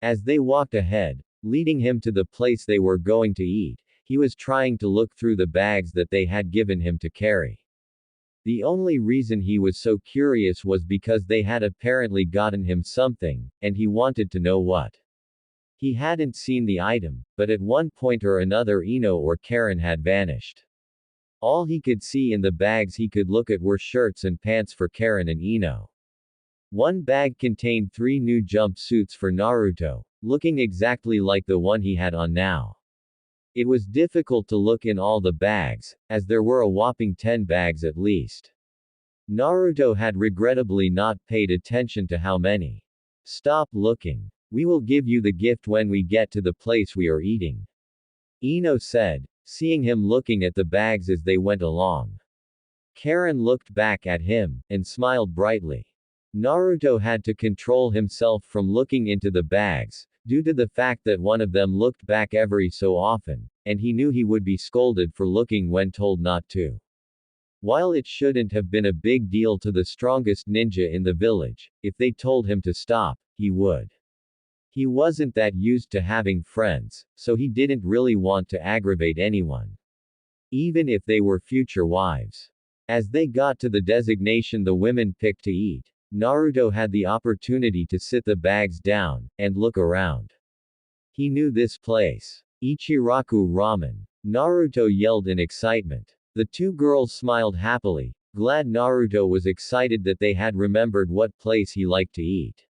As they walked ahead, leading him to the place they were going to eat, he was trying to look through the bags that they had given him to carry. The only reason he was so curious was because they had apparently gotten him something, and he wanted to know what. He hadn't seen the item, but at one point or another Ino or Karen had vanished. All he could see in the bags he could look at were shirts and pants for Karen and Ino. One bag contained 3 new jumpsuits for Naruto, looking exactly like the one he had on now. It was difficult to look in all the bags, as there were a whopping 10 bags at least. Naruto had regrettably not paid attention to how many. Stop looking. We will give you the gift when we get to the place we are eating. Ino said, seeing him looking at the bags as they went along. Karen looked back at him, and smiled brightly. Naruto had to control himself from looking into the bags, due to the fact that one of them looked back every so often, and he knew he would be scolded for looking when told not to. While it shouldn't have been a big deal to the strongest ninja in the village, if they told him to stop, he would. He wasn't that used to having friends, so he didn't really want to aggravate anyone. Even if they were future wives. As they got to the designation the women picked to eat, Naruto had the opportunity to sit the bags down, and look around. He knew this place. Ichiraku Ramen. Naruto yelled in excitement. The 2 girls smiled happily, glad Naruto was excited that they had remembered what place he liked to eat.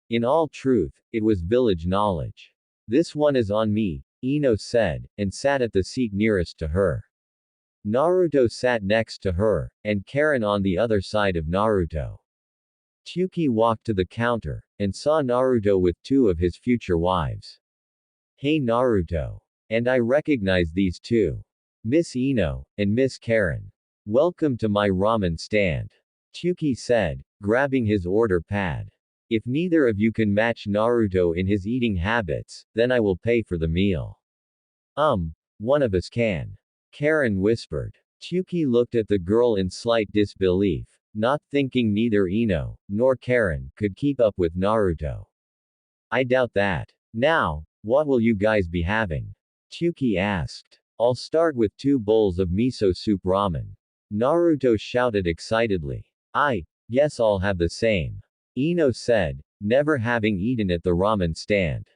In all truth, it was village knowledge. This one is on me, Ino said, and sat at the seat nearest to her. Naruto sat next to her, and Karen on the other side of Naruto. Tsuki walked to the counter, and saw Naruto with 2 of his future wives. Hey Naruto. And I recognize these 2. Miss Ino, and Miss Karen. Welcome to my ramen stand. Tsuki said, grabbing his order pad. If neither of you can match Naruto in his eating habits, then I will pay for the meal. One of us can. Karen whispered. Tsuki looked at the girl in slight disbelief, not thinking neither Ino, nor Karen, could keep up with Naruto. I doubt that. Now, what will you guys be having? Tsuki asked. I'll start with 2 bowls of miso soup ramen. Naruto shouted excitedly. I guess I'll have the same. Ino said, never having eaten at the ramen stand.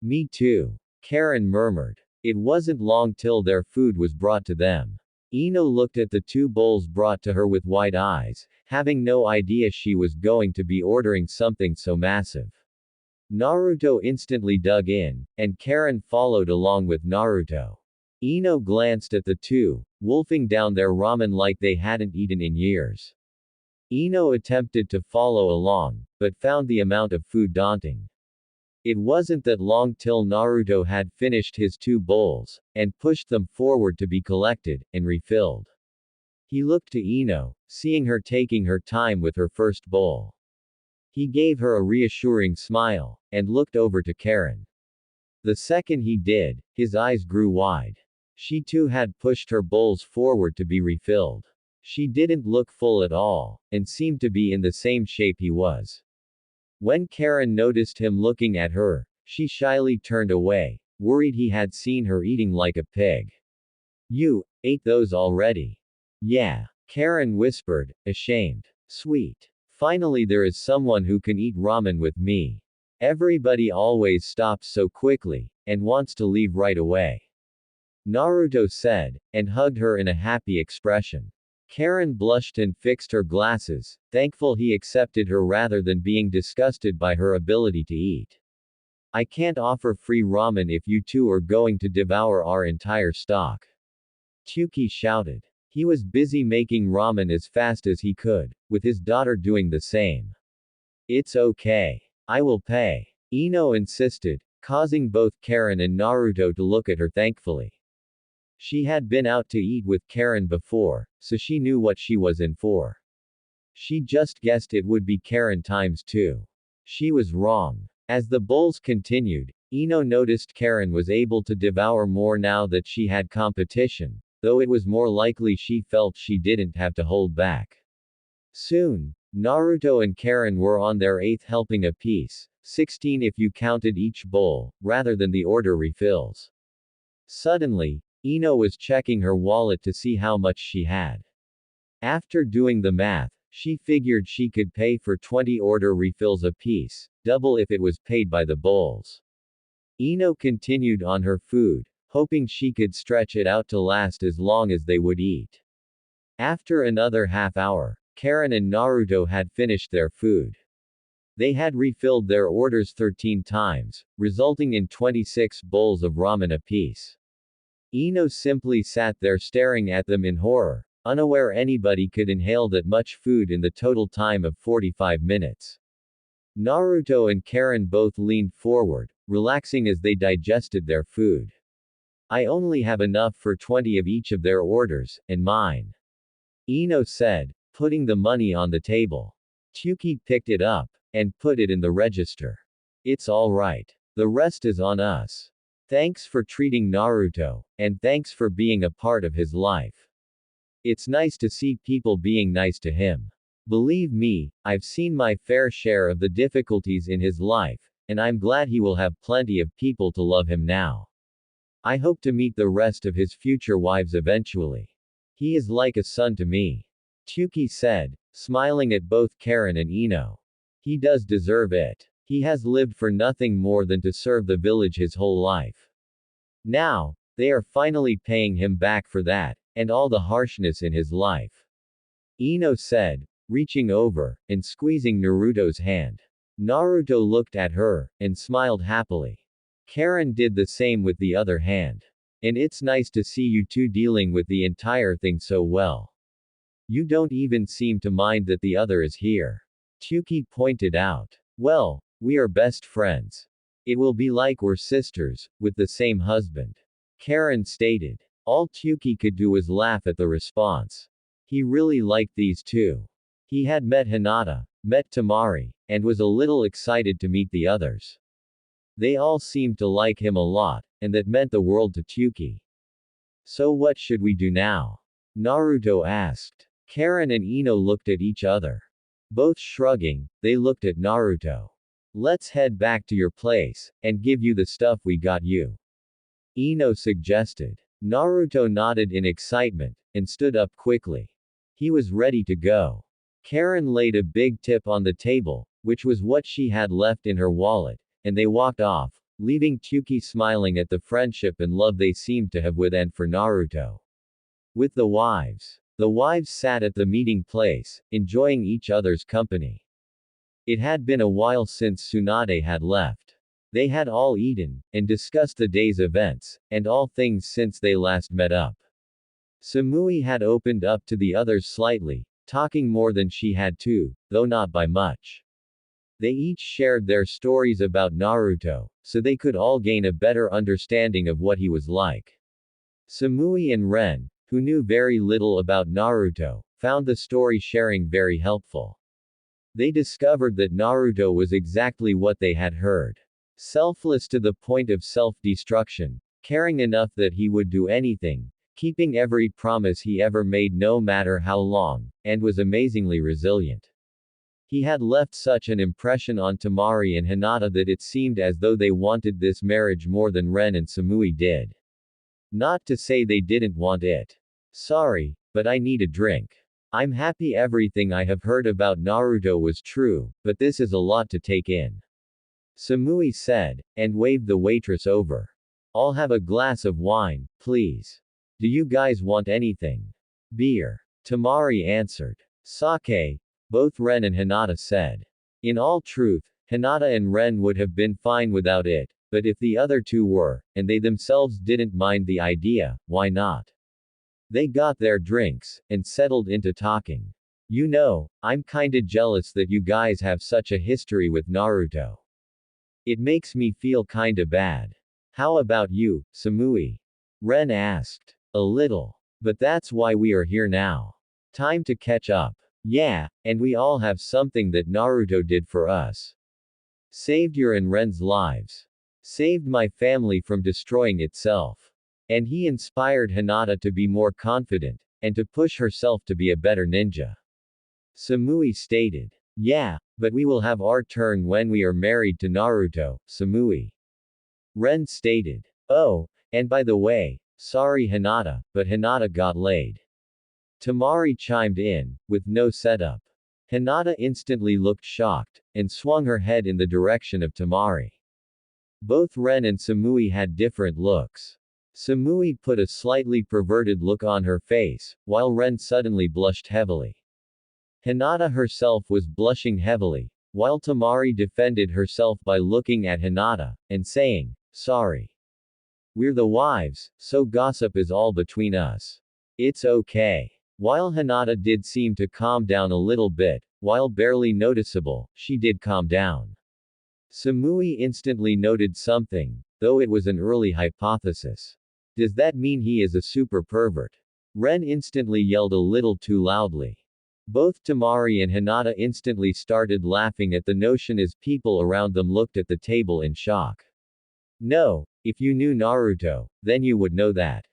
Me too. Karen murmured. It wasn't long till their food was brought to them. Ino looked at the 2 bowls brought to her with wide eyes, having no idea she was going to be ordering something so massive. Naruto instantly dug in, and Karen followed along with Naruto. Ino glanced at the 2, wolfing down their ramen like they hadn't eaten in years. Ino attempted to follow along, but found the amount of food daunting. It wasn't that long till Naruto had finished his 2 bowls, and pushed them forward to be collected, and refilled. He looked to Ino, seeing her taking her time with her first bowl. He gave her a reassuring smile, and looked over to Karen. The second he did, his eyes grew wide. She too had pushed her bowls forward to be refilled. She didn't look full at all, and seemed to be in the same shape he was. When Karen noticed him looking at her, she shyly turned away, worried he had seen her eating like a pig. You ate those already? Yeah, Karen whispered, ashamed. Sweet. Finally, there is someone who can eat ramen with me. Everybody always stops so quickly, and wants to leave right away. Naruto said, and hugged her in a happy expression. Karen blushed and fixed her glasses, thankful he accepted her rather than being disgusted by her ability to eat. I can't offer free ramen if you two are going to devour our entire stock. Chuki shouted. He was busy making ramen as fast as he could, with his daughter doing the same. It's okay. I will pay. Ino insisted, causing both Karen and Naruto to look at her thankfully. She had been out to eat with Karen before, so she knew what she was in for. She just guessed it would be Karen times 2. She was wrong. As the bowls continued, Ino noticed Karen was able to devour more now that she had competition, though it was more likely she felt she didn't have to hold back. Soon, Naruto and Karen were on their 8th helping apiece, 16 if you counted each bowl, rather than the order refills. Suddenly, Ino was checking her wallet to see how much she had. After doing the math, she figured she could pay for 20 order refills apiece, double if it was paid by the bowls. Ino continued on her food, hoping she could stretch it out to last as long as they would eat. After another half hour, Karen and Naruto had finished their food. They had refilled their orders 13 times, resulting in 26 bowls of ramen apiece. Ino simply sat there staring at them in horror, unaware anybody could inhale that much food in the total time of 45 minutes. Naruto and Karen both leaned forward, relaxing as they digested their food. I only have enough for 20 of each of their orders, and mine. Ino said, putting the money on the table. Chuki picked it up, and put it in the register. It's alright. The rest is on us. Thanks for treating Naruto, and thanks for being a part of his life. It's nice to see people being nice to him. Believe me, I've seen my fair share of the difficulties in his life, and I'm glad he will have plenty of people to love him now. I hope to meet the rest of his future wives eventually. He is like a son to me. Chuki said, smiling at both Karen and Ino. He does deserve it. He has lived for nothing more than to serve the village his whole life. Now, they are finally paying him back for that, and all the harshness in his life. Ino said, reaching over, and squeezing Naruto's hand. Naruto looked at her, and smiled happily. Karen did the same with the other hand. And it's nice to see you two dealing with the entire thing so well. You don't even seem to mind that the other is here. Chuki pointed out. Well, we are best friends. It will be like we're sisters, with the same husband. Karen stated. All Chuki could do was laugh at the response. He really liked these two. He had met Hinata, met Tamari, and was a little excited to meet the others. They all seemed to like him a lot, and that meant the world to Chuki. So what should we do now? Naruto asked. Karen and Ino looked at each other. Both shrugging, they looked at Naruto. Let's head back to your place, and give you the stuff we got you. Ino suggested. Naruto nodded in excitement, and stood up quickly. He was ready to go. Karen laid a big tip on the table, which was what she had left in her wallet, and they walked off, leaving Chuki smiling at the friendship and love they seemed to have with and for Naruto. With the wives sat at the meeting place, enjoying each other's company. It had been a while since Tsunade had left. They had all eaten, and discussed the day's events, and all things since they last met up. Samui had opened up to the others slightly, talking more than she had too, though not by much. They each shared their stories about Naruto, so they could all gain a better understanding of what he was like. Samui and Ren, who knew very little about Naruto, found the story sharing very helpful. They discovered that Naruto was exactly what they had heard. Selfless to the point of self-destruction, caring enough that he would do anything, keeping every promise he ever made no matter how long, and was amazingly resilient. He had left such an impression on Temari and Hinata that it seemed as though they wanted this marriage more than Ren and Samui did. Not to say they didn't want it. Sorry, but I need a drink. I'm happy everything I have heard about Naruto was true, but this is a lot to take in. Samui said, and waved the waitress over. I'll have a glass of wine, please. Do you guys want anything? Beer. Temari answered. Sake, both Ren and Hinata said. In all truth, Hinata and Ren would have been fine without it, but if the other two were, and they themselves didn't mind the idea, why not? They got their drinks, and settled into talking. You know, I'm kinda jealous that you guys have such a history with Naruto. It makes me feel kinda bad. How about you, Samui? Ren asked. A little. But that's why we are here now. Time to catch up. Yeah, and we all have something that Naruto did for us. Saved your and Ren's lives. Saved my family from destroying itself. And he inspired Hinata to be more confident, and to push herself to be a better ninja. Samui stated. Yeah, but we will have our turn when we are married to Naruto, Samui. Ren stated. Oh, and by the way, sorry Hinata, but Hinata got laid. Temari chimed in, with no setup. Hinata instantly looked shocked, and swung her head in the direction of Temari. Both Ren and Samui had different looks. Samui put a slightly perverted look on her face, while Ren suddenly blushed heavily. Hinata herself was blushing heavily, while Temari defended herself by looking at Hinata, and saying, sorry. We're the wives, so gossip is all between us. It's okay. While Hinata did seem to calm down a little bit, while barely noticeable, she did calm down. Samui instantly noted something, though it was an early hypothesis. Does that mean he is a super pervert? Ren instantly yelled a little too loudly. Both Temari and Hinata instantly started laughing at the notion as people around them looked at the table in shock. No, if you knew Naruto, then you would know that.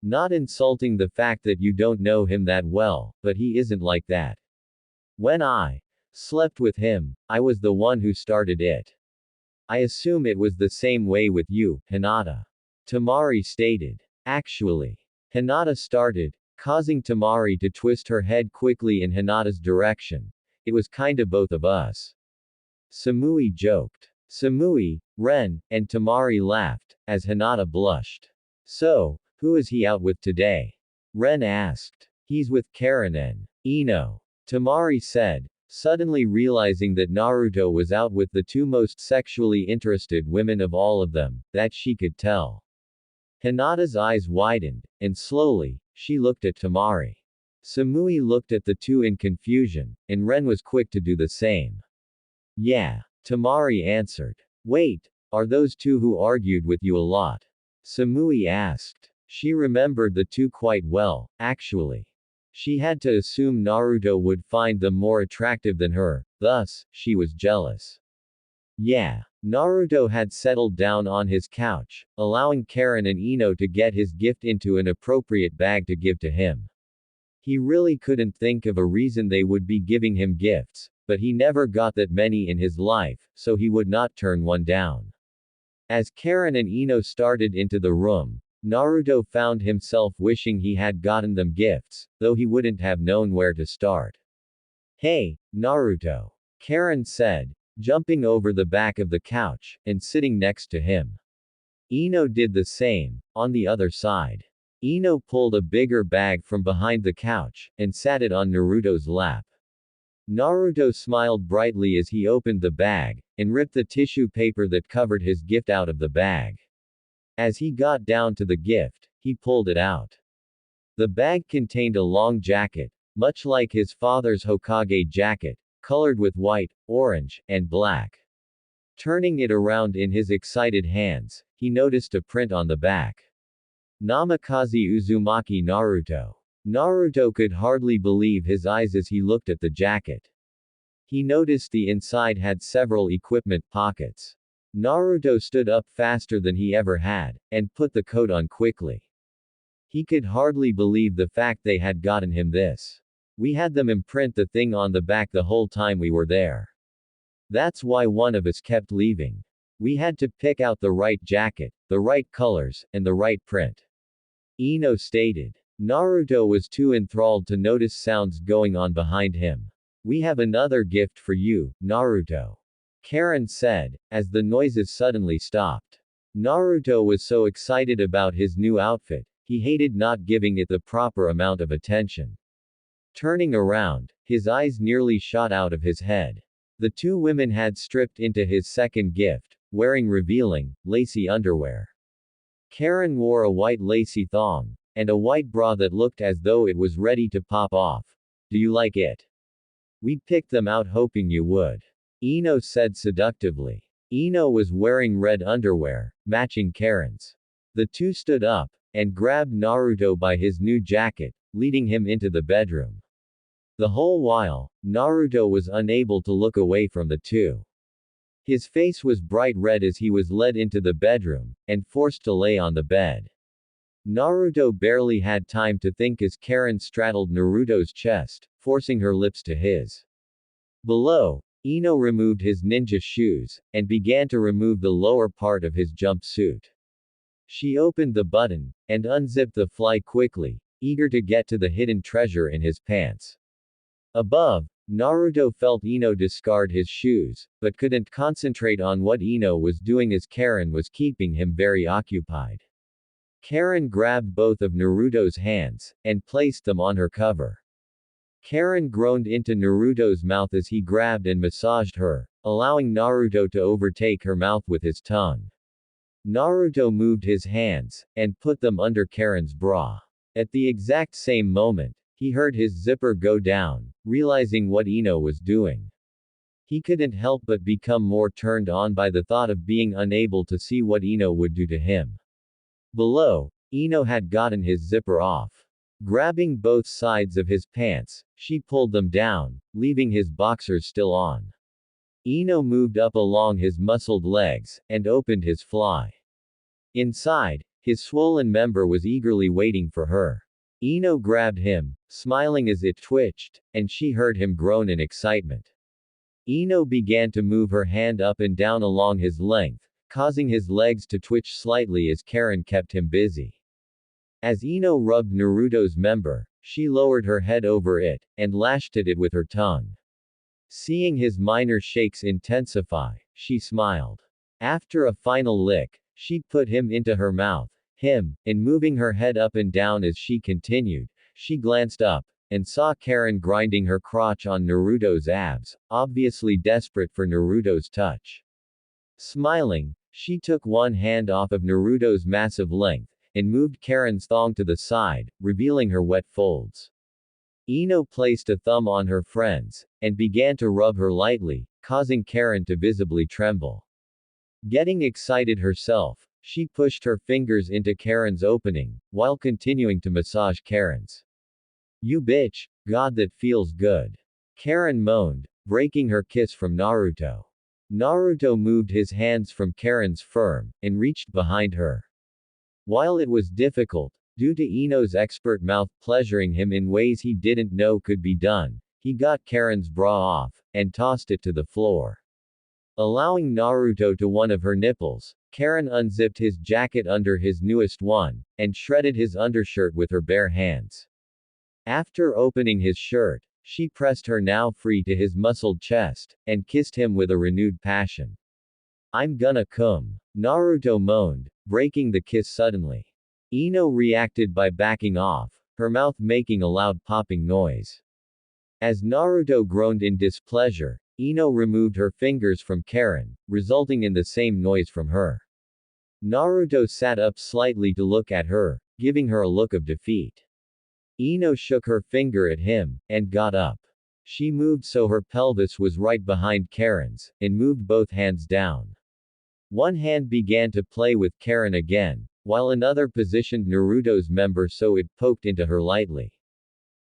Not insulting the fact that you don't know him that well, but he isn't like that. When I slept with him, I was the one who started it. I assume it was the same way with you, Hinata. Temari stated. Actually, Hinata started, causing Temari to twist her head quickly in Hinata's direction. It was kinda both of us. Samui joked. Samui, Ren, and Temari laughed, as Hinata blushed. So, who is he out with today? Ren asked. He's with Karen and Ino. Temari said, suddenly realizing that Naruto was out with the two most sexually interested women of all of them, that she could tell. Hinata's eyes widened, and slowly, she looked at Temari. Samui looked at the two in confusion, and Ren was quick to do the same. Yeah. Temari answered. Wait, are those two who argued with you a lot? Samui asked. She remembered the two quite well, actually. She had to assume Naruto would find them more attractive than her, thus, she was jealous. Yeah. Naruto had settled down on his couch, allowing Karen and Ino to get his gift into an appropriate bag to give to him. He really couldn't think of a reason they would be giving him gifts, but he never got that many in his life, so he would not turn one down. As Karen and Ino started into the room, Naruto found himself wishing he had gotten them gifts, though he wouldn't have known where to start. Hey, Naruto. Karen said, jumping over the back of the couch, and sitting next to him. Ino did the same, on the other side. Ino pulled a bigger bag from behind the couch, and sat it on Naruto's lap. Naruto smiled brightly as he opened the bag, and ripped the tissue paper that covered his gift out of the bag. As he got down to the gift, he pulled it out. The bag contained a long jacket, much like his father's Hokage jacket, colored with white, orange, and black. Turning it around in his excited hands, he noticed a print on the back. Namikaze Uzumaki Naruto. Naruto could hardly believe his eyes as he looked at the jacket. He noticed the inside had several equipment pockets. Naruto stood up faster than he ever had, and put the coat on quickly. He could hardly believe the fact they had gotten him this. We had them imprint the thing on the back the whole time we were there. That's why one of us kept leaving. We had to pick out the right jacket, the right colors, and the right print. Ino stated. Naruto was too enthralled to notice sounds going on behind him. We have another gift for you, Naruto. Karen said, as the noises suddenly stopped. Naruto was so excited about his new outfit, he hated not giving it the proper amount of attention. Turning around, his eyes nearly shot out of his head. The two women had stripped into his second gift, wearing revealing, lacy underwear. Karen wore a white lacy thong, and a white bra that looked as though it was ready to pop off. Do you like it? We picked them out hoping you would. Ino said seductively. Ino was wearing red underwear, matching Karen's. The two stood up, and grabbed Naruto by his new jacket, leading him into the bedroom. The whole while, Naruto was unable to look away from the two. His face was bright red as he was led into the bedroom, and forced to lay on the bed. Naruto barely had time to think as Karen straddled Naruto's chest, forcing her lips to his. Below, Ino removed his ninja shoes, and began to remove the lower part of his jumpsuit. She opened the button, and unzipped the fly quickly, eager to get to the hidden treasure in his pants. Above, Naruto felt Ino discard his shoes, but couldn't concentrate on what Ino was doing as Karen was keeping him very occupied. Karen grabbed both of Naruto's hands, and placed them on her cover. Karen groaned into Naruto's mouth as he grabbed and massaged her, allowing Naruto to overtake her mouth with his tongue. Naruto moved his hands, and put them under Karen's bra. At the exact same moment, he heard his zipper go down, realizing what Ino was doing. He couldn't help but become more turned on by the thought of being unable to see what Ino would do to him. Below, Ino had gotten his zipper off. Grabbing both sides of his pants, she pulled them down, leaving his boxers still on. Ino moved up along his muscled legs, and opened his fly. Inside, his swollen member was eagerly waiting for her. Ino grabbed him, smiling as it twitched, and she heard him groan in excitement. Ino began to move her hand up and down along his length, causing his legs to twitch slightly as Karen kept him busy. As Ino rubbed Naruto's member, she lowered her head over it, and lashed at it with her tongue. Seeing his minor shakes intensify, she smiled. After a final lick, she put him into her mouth. In moving her head up and down as she continued, she glanced up, and saw Karen grinding her crotch on Naruto's abs, obviously desperate for Naruto's touch. Smiling, she took one hand off of Naruto's massive length, and moved Karen's thong to the side, revealing her wet folds. Ino placed a thumb on her friend's, and began to rub her lightly, causing Karen to visibly tremble. Getting excited herself, she pushed her fingers into Karen's opening, while continuing to massage Karen's. You bitch, God that feels good. Karen moaned, breaking her kiss from Naruto. Naruto moved his hands from Karen's firm, and reached behind her. While it was difficult, due to Ino's expert mouth pleasuring him in ways he didn't know could be done, he got Karen's bra off, and tossed it to the floor. Allowing Naruto to one of her nipples, Karen unzipped his jacket under his newest one, and shredded his undershirt with her bare hands. After opening his shirt, she pressed her now free to his muscled chest, and kissed him with a renewed passion. I'm gonna come. Naruto moaned, breaking the kiss suddenly. Ino reacted by backing off, her mouth making a loud popping noise. As Naruto groaned in displeasure, Ino removed her fingers from Karen, resulting in the same noise from her. Naruto sat up slightly to look at her, giving her a look of defeat. Ino shook her finger at him, and got up. She moved so her pelvis was right behind Karen's, and moved both hands down. One hand began to play with Karen again, while another positioned Naruto's member so it poked into her lightly.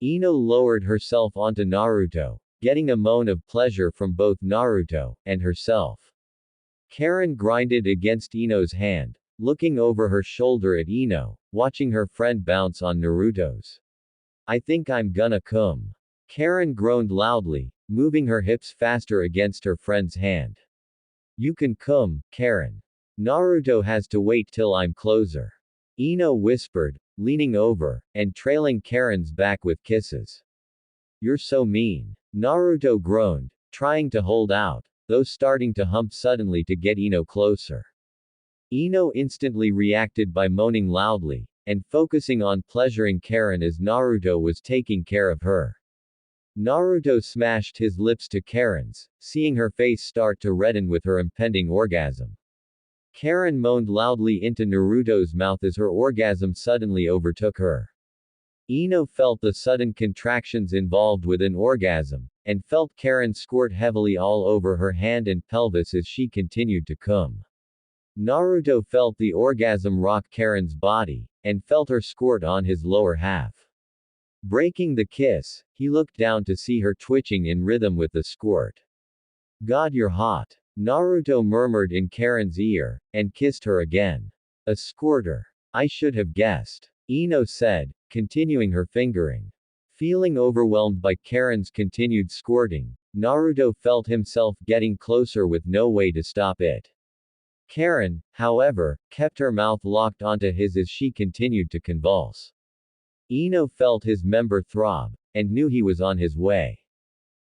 Ino lowered herself onto Naruto, getting a moan of pleasure from both Naruto and herself. Karen grinded against Ino's hand, looking over her shoulder at Ino, watching her friend bounce on Naruto's. I think I'm gonna come. Karen groaned loudly, moving her hips faster against her friend's hand. You can come, Karen. Naruto has to wait till I'm closer. Ino whispered, leaning over, and trailing Karen's back with kisses. You're so mean. Naruto groaned, trying to hold out, though starting to hump suddenly to get Ino closer. Ino instantly reacted by moaning loudly, and focusing on pleasuring Karen as Naruto was taking care of her. Naruto smashed his lips to Karen's, seeing her face start to redden with her impending orgasm. Karen moaned loudly into Naruto's mouth as her orgasm suddenly overtook her. Ino felt the sudden contractions involved with an orgasm, and felt Karen squirt heavily all over her hand and pelvis as she continued to come. Naruto felt the orgasm rock Karen's body, and felt her squirt on his lower half. Breaking the kiss, he looked down to see her twitching in rhythm with the squirt. God, you're hot. Naruto murmured in Karen's ear, and kissed her again. A squirter. I should have guessed. Ino said, continuing her fingering. Feeling overwhelmed by Karen's continued squirting, Naruto felt himself getting closer with no way to stop it. Karen, however, kept her mouth locked onto his as she continued to convulse. Ino felt his member throb, and knew he was on his way.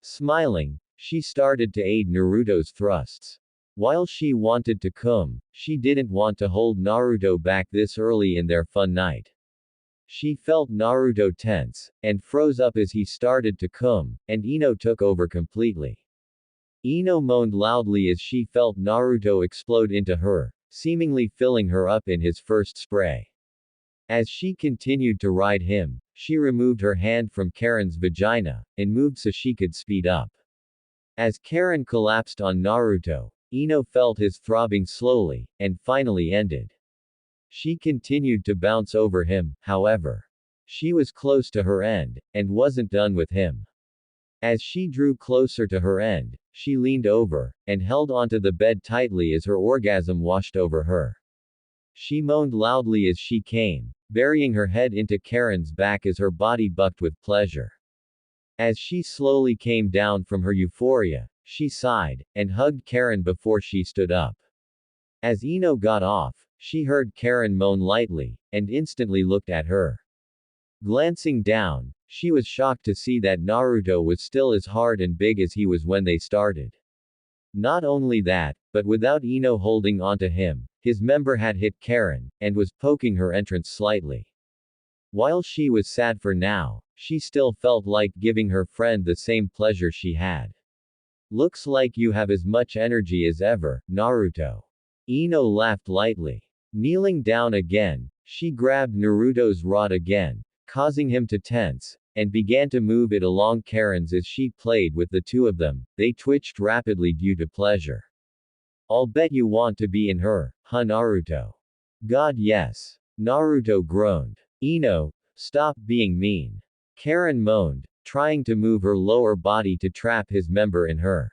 Smiling, she started to aid Naruto's thrusts. While she wanted to come, she didn't want to hold Naruto back this early in their fun night. She felt Naruto tense, and froze up as he started to come, and Ino took over completely. Ino moaned loudly as she felt Naruto explode into her, seemingly filling her up in his first spray. As she continued to ride him, she removed her hand from Karen's vagina, and moved so she could speed up. As Karen collapsed on Naruto, Ino felt his throbbing slowly, and finally ended. She continued to bounce over him, however. She was close to her end, and wasn't done with him. As she drew closer to her end, she leaned over, and held onto the bed tightly as her orgasm washed over her. She moaned loudly as she came, burying her head into Karen's back as her body bucked with pleasure. As she slowly came down from her euphoria, she sighed, and hugged Karen before she stood up. As Ino got off, she heard Karen moan lightly, and instantly looked at her. Glancing down, she was shocked to see that Naruto was still as hard and big as he was when they started. Not only that, but without Ino holding onto him, his member had hit Karen, and was poking her entrance slightly. While she was sad for now, she still felt like giving her friend the same pleasure she had. Looks like you have as much energy as ever, Naruto. Ino laughed lightly. Kneeling down again, she grabbed Naruto's rod again, causing him to tense, and began to move it along Karen's as she played with the two of them. They twitched rapidly due to pleasure. I'll bet you want to be in her, huh, Naruto? God, yes. Naruto groaned. Ino, stop being mean. Karen moaned, trying to move her lower body to trap his member in her.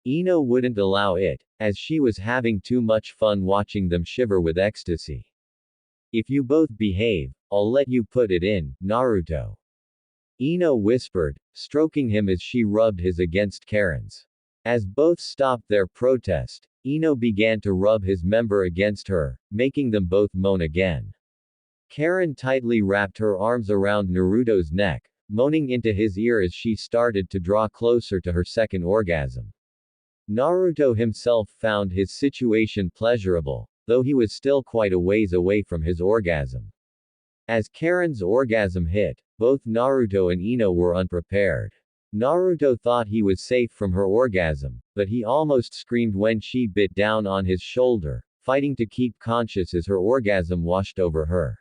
Ino wouldn't allow it, as she was having too much fun watching them shiver with ecstasy. If you both behave, I'll let you put it in, Naruto. Ino whispered, stroking him as she rubbed his against Karen's. As both stopped their protest, Ino began to rub his member against her, making them both moan again. Karen tightly wrapped her arms around Naruto's neck, moaning into his ear as she started to draw closer to her second orgasm. Naruto himself found his situation pleasurable, though he was still quite a ways away from his orgasm. As Karen's orgasm hit, both Naruto and Ino were unprepared. Naruto thought he was safe from her orgasm, but he almost screamed when she bit down on his shoulder, fighting to keep conscious as her orgasm washed over her.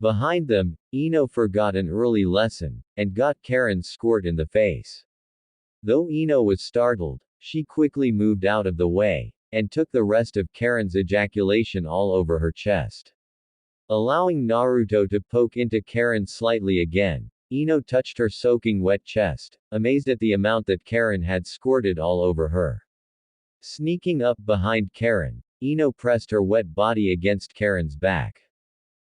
Behind them, Ino forgot an early lesson, and got Karen squirt in the face. Though Ino was startled, she quickly moved out of the way, and took the rest of Karen's ejaculation all over her chest. Allowing Naruto to poke into Karen slightly again, Ino touched her soaking wet chest, amazed at the amount that Karen had squirted all over her. Sneaking up behind Karen, Ino pressed her wet body against Karen's back.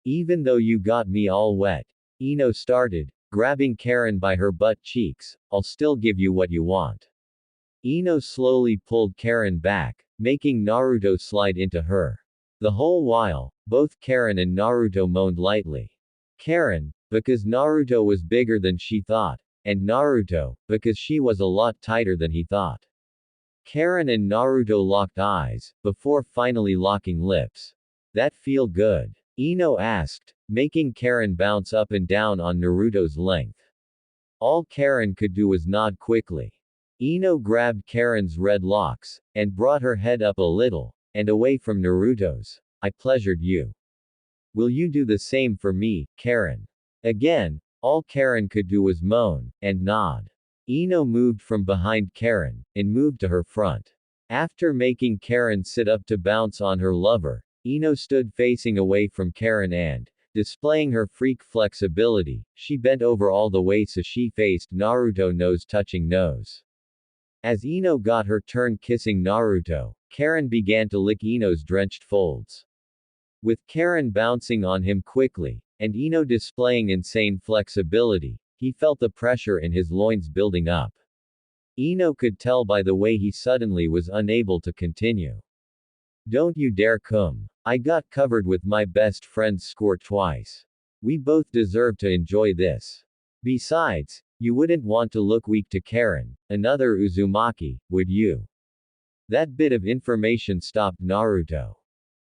Even though you got me all wet, Ino started, grabbing Karen by her butt cheeks, I'll still give you what you want. Ino slowly pulled Karen back, making Naruto slide into her. The whole while, both Karen and Naruto moaned lightly. Karen, because Naruto was bigger than she thought, and Naruto, because she was a lot tighter than he thought. Karen and Naruto locked eyes, before finally locking lips. That feel good? Ino asked, making Karen bounce up and down on Naruto's length. All Karen could do was nod quickly. Ino grabbed Karen's red locks, and brought her head up a little, and away from Naruto's. I pleasured you. Will you do the same for me, Karen? Again, all Karen could do was moan, and nod. Ino moved from behind Karen, and moved to her front. After making Karen sit up to bounce on her lover, Ino stood facing away from Karen and, displaying her freak flexibility, she bent over all the way so she faced Naruto nose touching nose. As Ino got her turn kissing Naruto, Karen began to lick Ino's drenched folds. With Karen bouncing on him quickly, and Ino displaying insane flexibility, he felt the pressure in his loins building up. Ino could tell by the way he suddenly was unable to continue. Don't you dare come. I got covered with my best friend's squirt twice. We both deserve to enjoy this. Besides, you wouldn't want to look weak to Karen, another Uzumaki, would you? That bit of information stopped Naruto.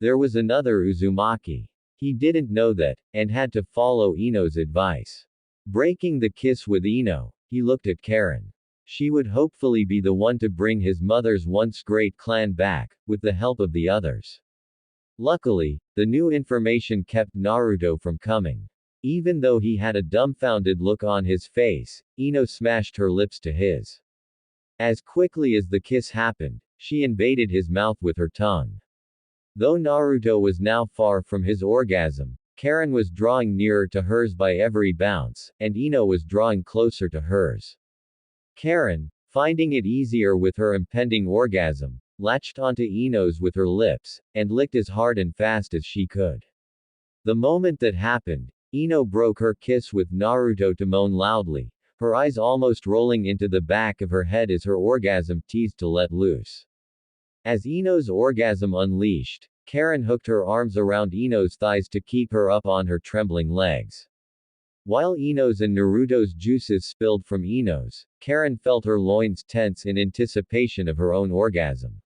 There was another Uzumaki. He didn't know that, and had to follow Ino's advice. Breaking the kiss with Ino, he looked at Karen. She would hopefully be the one to bring his mother's once great clan back, with the help of the others. Luckily, the new information kept Naruto from coming. Even though he had a dumbfounded look on his face, Ino smashed her lips to his. As quickly as the kiss happened, she invaded his mouth with her tongue. Though Naruto was now far from his orgasm, Karen was drawing nearer to hers by every bounce, and Ino was drawing closer to hers. Karen, finding it easier with her impending orgasm, latched onto Ino's with her lips, and licked as hard and fast as she could. The moment that happened, Ino broke her kiss with Naruto to moan loudly, her eyes almost rolling into the back of her head as her orgasm teased to let loose. As Ino's orgasm unleashed, Karen hooked her arms around Ino's thighs to keep her up on her trembling legs. While Ino's and Naruto's juices spilled from Ino's, Karen felt her loins tense in anticipation of her own orgasm.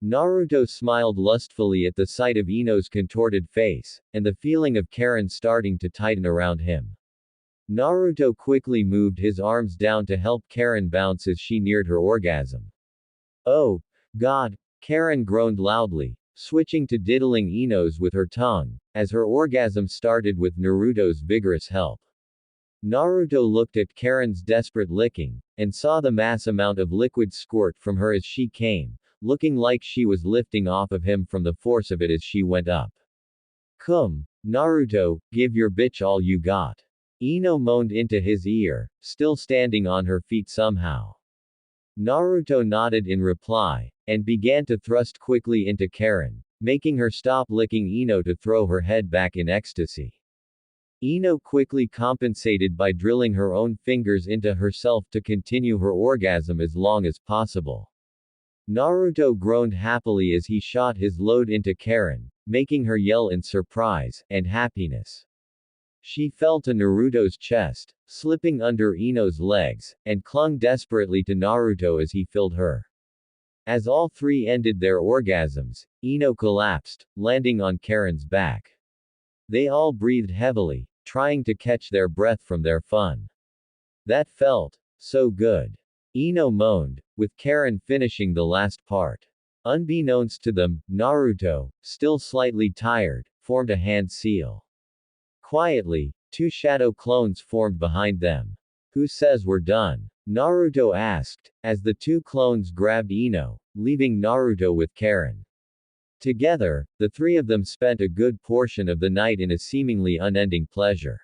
Naruto smiled lustfully at the sight of Ino's contorted face, and the feeling of Karen starting to tighten around him. Naruto quickly moved his arms down to help Karen bounce as she neared her orgasm. Oh, God! Karen groaned loudly, switching to diddling Ino's with her tongue, as her orgasm started with Naruto's vigorous help. Naruto looked at Karen's desperate licking, and saw the mass amount of liquid squirt from her as she came, looking like she was lifting off of him from the force of it as she went up. Come, Naruto, give your bitch all you got. Ino moaned into his ear, still standing on her feet somehow. Naruto nodded in reply, and began to thrust quickly into Karen, making her stop licking Ino to throw her head back in ecstasy. Ino quickly compensated by drilling her own fingers into herself to continue her orgasm as long as possible. Naruto groaned happily as he shot his load into Karen, making her yell in surprise and happiness. She fell to Naruto's chest, slipping under Ino's legs, and clung desperately to Naruto as he filled her. As all three ended their orgasms, Ino collapsed, landing on Karen's back. They all breathed heavily, trying to catch their breath from their fun. That felt so good. Ino moaned, with Karen finishing the last part. Unbeknownst to them, Naruto, still slightly tired, formed a hand seal. Quietly, two shadow clones formed behind them. Who says we're done? Naruto asked, as the two clones grabbed Ino, leaving Naruto with Karen. Together, the three of them spent a good portion of the night in a seemingly unending pleasure.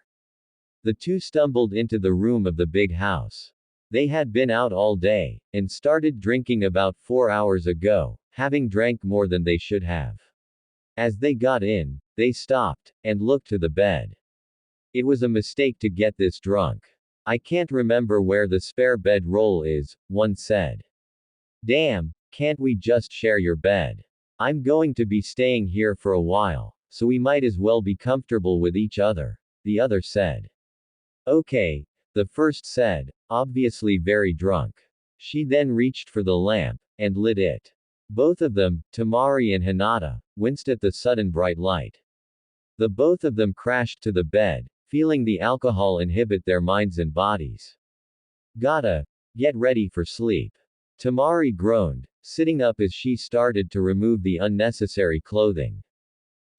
The two stumbled into the room of the big house. They had been out all day, and started drinking about 4 hours ago, having drank more than they should have. As they got in, they stopped, and looked to the bed. It was a mistake to get this drunk. I can't remember where the spare bed roll is, one said. Damn, can't we just share your bed? I'm going to be staying here for a while, so we might as well be comfortable with each other, the other said. Okay, the first said, obviously very drunk. She then reached for the lamp, and lit it. Both of them, Tamari and Hinata, winced at the sudden bright light. The both of them crashed to the bed, feeling the alcohol inhibit their minds and bodies. Gotta get ready for sleep. Tamari groaned, sitting up as she started to remove the unnecessary clothing.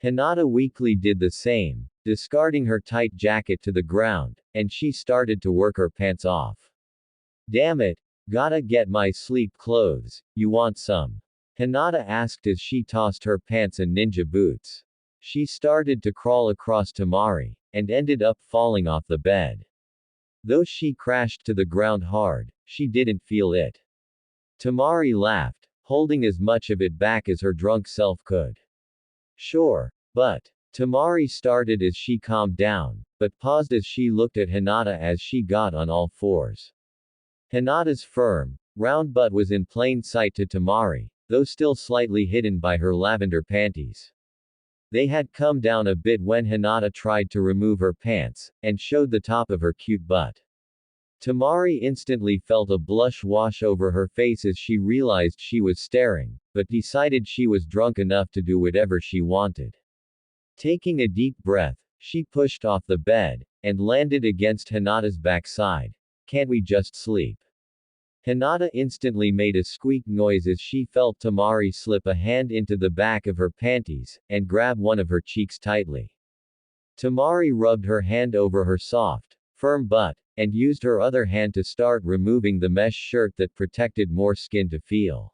Hinata weakly did the same, discarding her tight jacket to the ground, and she started to work her pants off. Damn it, gotta get my sleep clothes, you want some? Hinata asked as she tossed her pants and ninja boots. She started to crawl across Tamari, and ended up falling off the bed. Though she crashed to the ground hard, she didn't feel it. Tamari laughed, holding as much of it back as her drunk self could. Sure. But. Tamari started as she calmed down, but paused as she looked at Hinata as she got on all fours. Hinata's firm, round butt was in plain sight to Tamari, though still slightly hidden by her lavender panties. They had come down a bit when Hinata tried to remove her pants, and showed the top of her cute butt. Tamari instantly felt a blush wash over her face as she realized she was staring, but decided she was drunk enough to do whatever she wanted. Taking a deep breath, she pushed off the bed, and landed against Hinata's backside. Can't we just sleep? Hinata instantly made a squeak noise as she felt Tamari slip a hand into the back of her panties, and grab one of her cheeks tightly. Tamari rubbed her hand over her soft, firm butt, and used her other hand to start removing the mesh shirt that protected more skin to feel.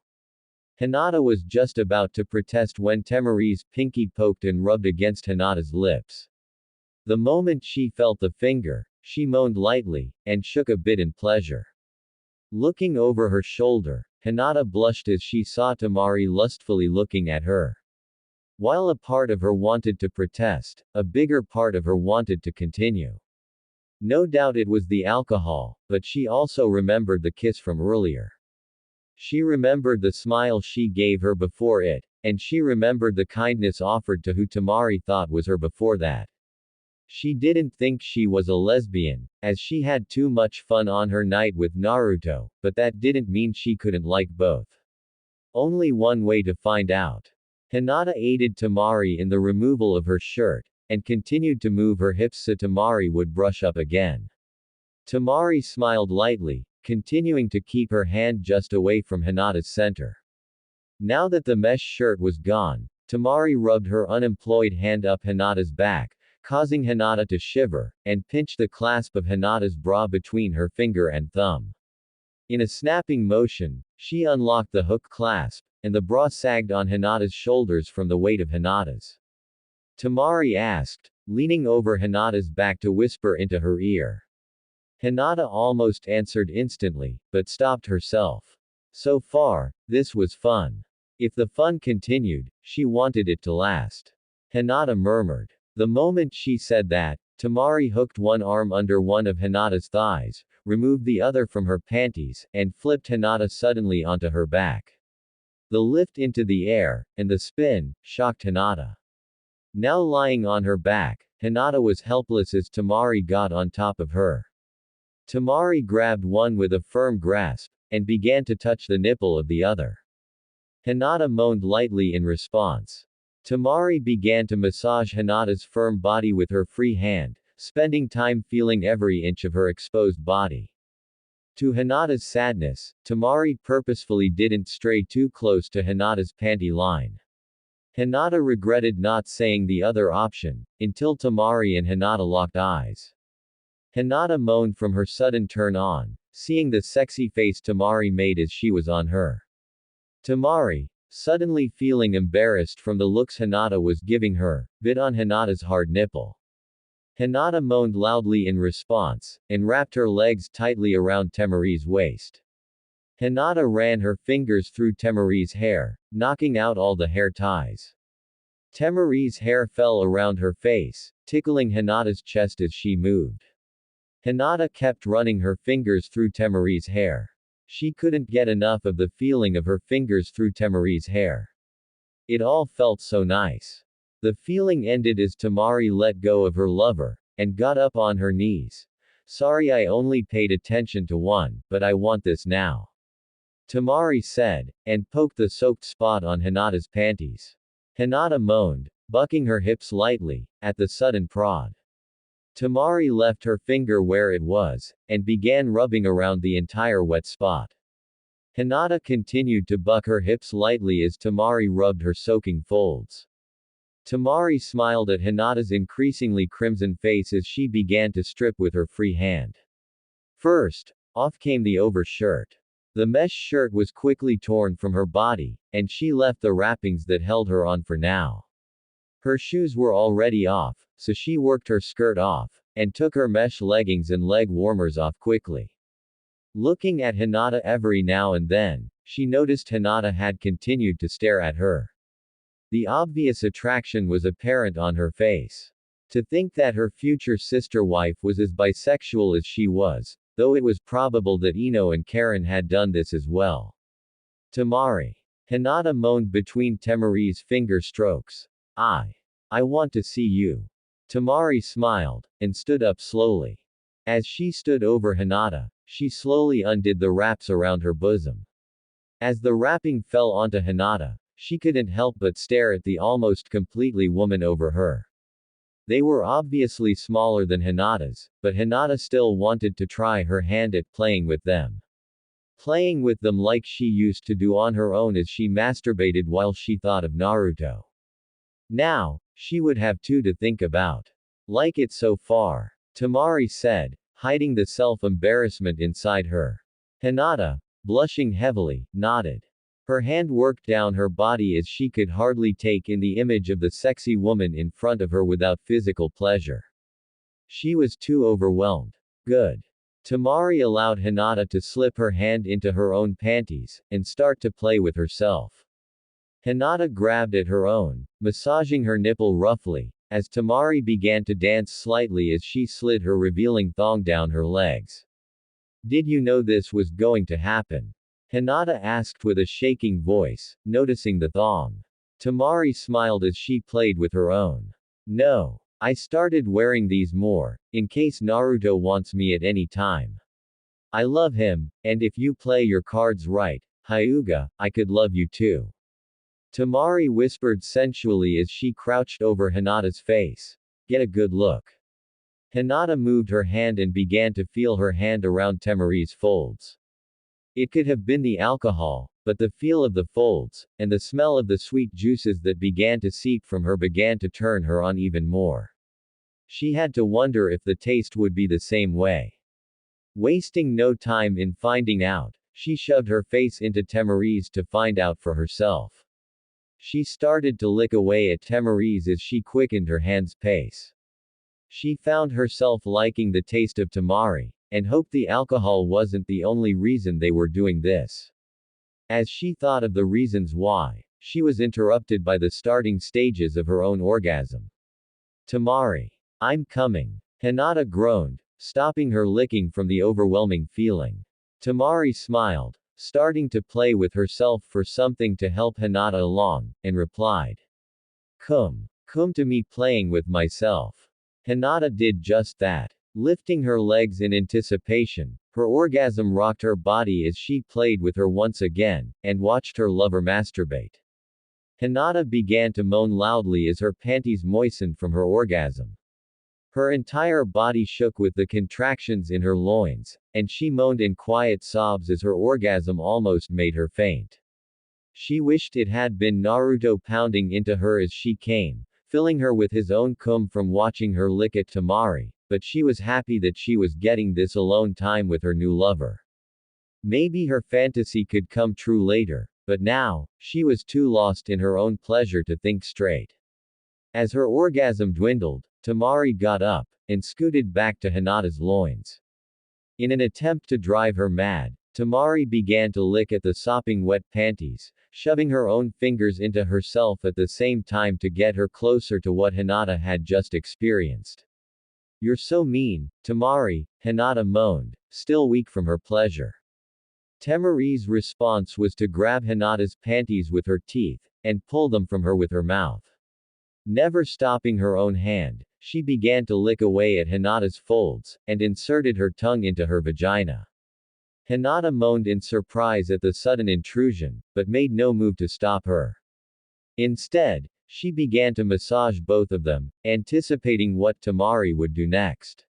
Hinata was just about to protest when Tamari's pinky poked and rubbed against Hinata's lips. The moment she felt the finger, she moaned lightly, and shook a bit in pleasure. Looking over her shoulder, Hinata blushed as she saw Tamari lustfully looking at her. While a part of her wanted to protest, a bigger part of her wanted to continue. No doubt it was the alcohol, but she also remembered the kiss from earlier. She remembered the smile she gave her before it, and she remembered the kindness offered to who Tamari thought was her before that. She didn't think she was a lesbian, as she had too much fun on her night with Naruto, but that didn't mean she couldn't like both. Only one way to find out. Hinata aided Tamari in the removal of her shirt, and continued to move her hips so Tamari would brush up again. Tamari smiled lightly, continuing to keep her hand just away from Hinata's center. Now that the mesh shirt was gone, Tamari rubbed her unemployed hand up Hinata's back, causing Hinata to shiver, and pinch the clasp of Hinata's bra between her finger and thumb. In a snapping motion, she unlocked the hook clasp, and the bra sagged on Hinata's shoulders from the weight of Hinata's. Tamari asked, leaning over Hinata's back to whisper into her ear. Hinata almost answered instantly, but stopped herself. So far, this was fun. If the fun continued, she wanted it to last. Hinata murmured. The moment she said that, Tamari hooked one arm under one of Hinata's thighs, removed the other from her panties, and flipped Hinata suddenly onto her back. The lift into the air, and the spin, shocked Hinata. Now lying on her back, Hinata was helpless as Tamari got on top of her. Tamari grabbed one with a firm grasp, and began to touch the nipple of the other. Hinata moaned lightly in response. Tamari began to massage Hinata's firm body with her free hand, spending time feeling every inch of her exposed body. To Hinata's sadness, Tamari purposefully didn't stray too close to Hinata's panty line. Hinata regretted not saying the other option, until Tamari and Hinata locked eyes. Hinata moaned from her sudden turn on, seeing the sexy face Tamari made as she was on her. Tamari, suddenly feeling embarrassed from the looks Hinata was giving her, bit on Hinata's hard nipple. Hinata moaned loudly in response, and wrapped her legs tightly around Tamari's waist. Hinata ran her fingers through Tamari's hair, knocking out all the hair ties. Tamari's hair fell around her face, tickling Hinata's chest as she moved. Hinata kept running her fingers through Tamari's hair. She couldn't get enough of the feeling of her fingers through Tamari's hair. It all felt so nice. The feeling ended as Tamari let go of her lover, and got up on her knees. Sorry, I only paid attention to one, but I want this now. Tamari said, and poked the soaked spot on Hinata's panties. Hinata moaned, bucking her hips lightly, at the sudden prod. Tamari left her finger where it was, and began rubbing around the entire wet spot. Hinata continued to buck her hips lightly as Tamari rubbed her soaking folds. Tamari smiled at Hinata's increasingly crimson face as she began to strip with her free hand. First, off came the overshirt. The mesh shirt was quickly torn from her body, and she left the wrappings that held her on for now. Her shoes were already off, so she worked her skirt off, and took her mesh leggings and leg warmers off quickly. Looking at Hinata every now and then, she noticed Hinata had continued to stare at her. The obvious attraction was apparent on her face. To think that her future sister wife was as bisexual as she was, though it was probable that Ino and Karen had done this as well. Tamari. Hinata moaned between Tamari's finger strokes. I want to see you. Tamari smiled, and stood up slowly. As she stood over Hinata, she slowly undid the wraps around her bosom. As the wrapping fell onto Hinata, she couldn't help but stare at the almost completely woman over her. They were obviously smaller than Hinata's, but Hinata still wanted to try her hand at playing with them. Playing with them like she used to do on her own as she masturbated while she thought of Naruto. Now, she would have two to think about. Like it so far. Tamari said, hiding the self-embarrassment inside her. Hinata, blushing heavily, nodded. Her hand worked down her body as she could hardly take in the image of the sexy woman in front of her without physical pleasure. She was too overwhelmed. Good. Tamari allowed Hinata to slip her hand into her own panties, and start to play with herself. Hinata grabbed at her own, massaging her nipple roughly, as Tamari began to dance slightly as she slid her revealing thong down her legs. Did you know this was going to happen? Hinata asked with a shaking voice, noticing the thong. Tamari smiled as she played with her own. No. I started wearing these more, in case Naruto wants me at any time. I love him, and if you play your cards right, Hyuga, I could love you too. Tamari whispered sensually as she crouched over Hinata's face. Get a good look. Hinata moved her hand and began to feel her hand around Tamari's folds. It could have been the alcohol, but the feel of the folds, and the smell of the sweet juices that began to seep from her began to turn her on even more. She had to wonder if the taste would be the same way. Wasting no time in finding out, she shoved her face into Tamari's to find out for herself. She started to lick away at Tamari's as she quickened her hand's pace. She found herself liking the taste of Tamari, and hoped the alcohol wasn't the only reason they were doing this. As she thought of the reasons why, she was interrupted by the starting stages of her own orgasm. Tamari. I'm coming. Hinata groaned, stopping her licking from the overwhelming feeling. Tamari smiled, starting to play with herself for something to help Hinata along, and replied. Come to me playing with myself. Hinata did just that. Lifting her legs in anticipation, her orgasm rocked her body as she played with her once again, and watched her lover masturbate. Hinata began to moan loudly as her panties moistened from her orgasm. Her entire body shook with the contractions in her loins, and she moaned in quiet sobs as her orgasm almost made her faint. She wished it had been Naruto pounding into her as she came, filling her with his own cum from watching her lick at Tamari, but she was happy that she was getting this alone time with her new lover. Maybe her fantasy could come true later, but now, she was too lost in her own pleasure to think straight. As her orgasm dwindled, Tamari got up, and scooted back to Hinata's loins. In an attempt to drive her mad, Tamari began to lick at the sopping wet panties, shoving her own fingers into herself at the same time to get her closer to what Hinata had just experienced. "You're so mean, Tamari," Hinata moaned, still weak from her pleasure. Tamari's response was to grab Hinata's panties with her teeth, and pull them from her with her mouth. Never stopping her own hand, she began to lick away at Hinata's folds, and inserted her tongue into her vagina. Hinata moaned in surprise at the sudden intrusion, but made no move to stop her. Instead, she began to massage both of them, anticipating what Tamari would do next.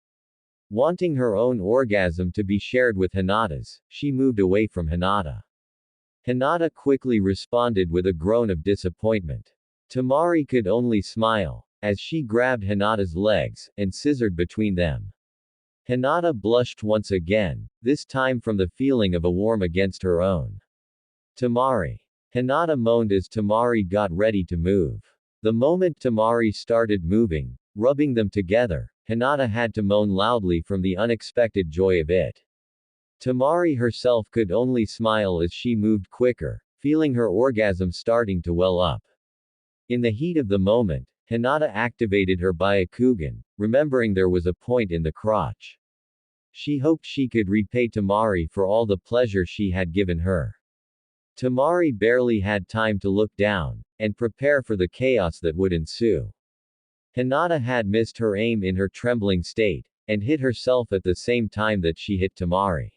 Wanting her own orgasm to be shared with Hinata's, she moved away from Hinata. Hinata quickly responded with a groan of disappointment. Tamari could only smile, as she grabbed Hinata's legs, and scissored between them. Hinata blushed once again, this time from the feeling of a warm against her own. Tamari. Hinata moaned as Tamari got ready to move. The moment Tamari started moving, rubbing them together, Hinata had to moan loudly from the unexpected joy of it. Tamari herself could only smile as she moved quicker, feeling her orgasm starting to well up. In the heat of the moment, Hinata activated her Byakugan, remembering there was a point in the crotch. She hoped she could repay Tamari for all the pleasure she had given her. Tamari barely had time to look down, and prepare for the chaos that would ensue. Hinata had missed her aim in her trembling state, and hit herself at the same time that she hit Tamari.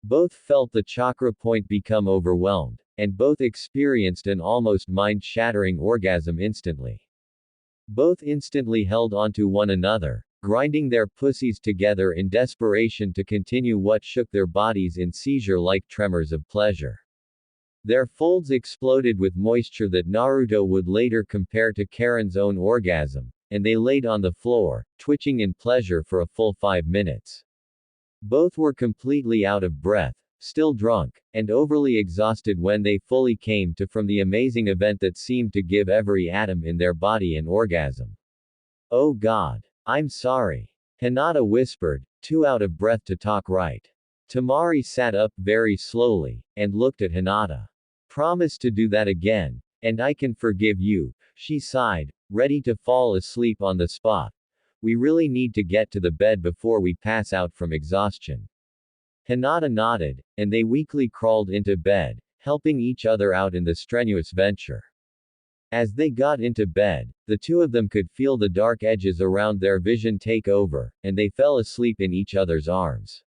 Both felt the chakra point become overwhelmed, and both experienced an almost mind-shattering orgasm instantly. Both instantly held onto one another, grinding their pussies together in desperation to continue what shook their bodies in seizure-like tremors of pleasure. Their folds exploded with moisture that Naruto would later compare to Karen's own orgasm, and they laid on the floor, twitching in pleasure for a full 5 minutes. Both were completely out of breath, still drunk, and overly exhausted when they fully came to from the amazing event that seemed to give every atom in their body an orgasm. "Oh God. I'm sorry," Hinata whispered, too out of breath to talk right. Tamari sat up very slowly, and looked at Hinata. "Promise to do that again, and I can forgive you," she sighed, ready to fall asleep on the spot. "We really need to get to the bed before we pass out from exhaustion." Hinata nodded, and they weakly crawled into bed, helping each other out in the strenuous venture. As they got into bed, the two of them could feel the dark edges around their vision take over, and they fell asleep in each other's arms.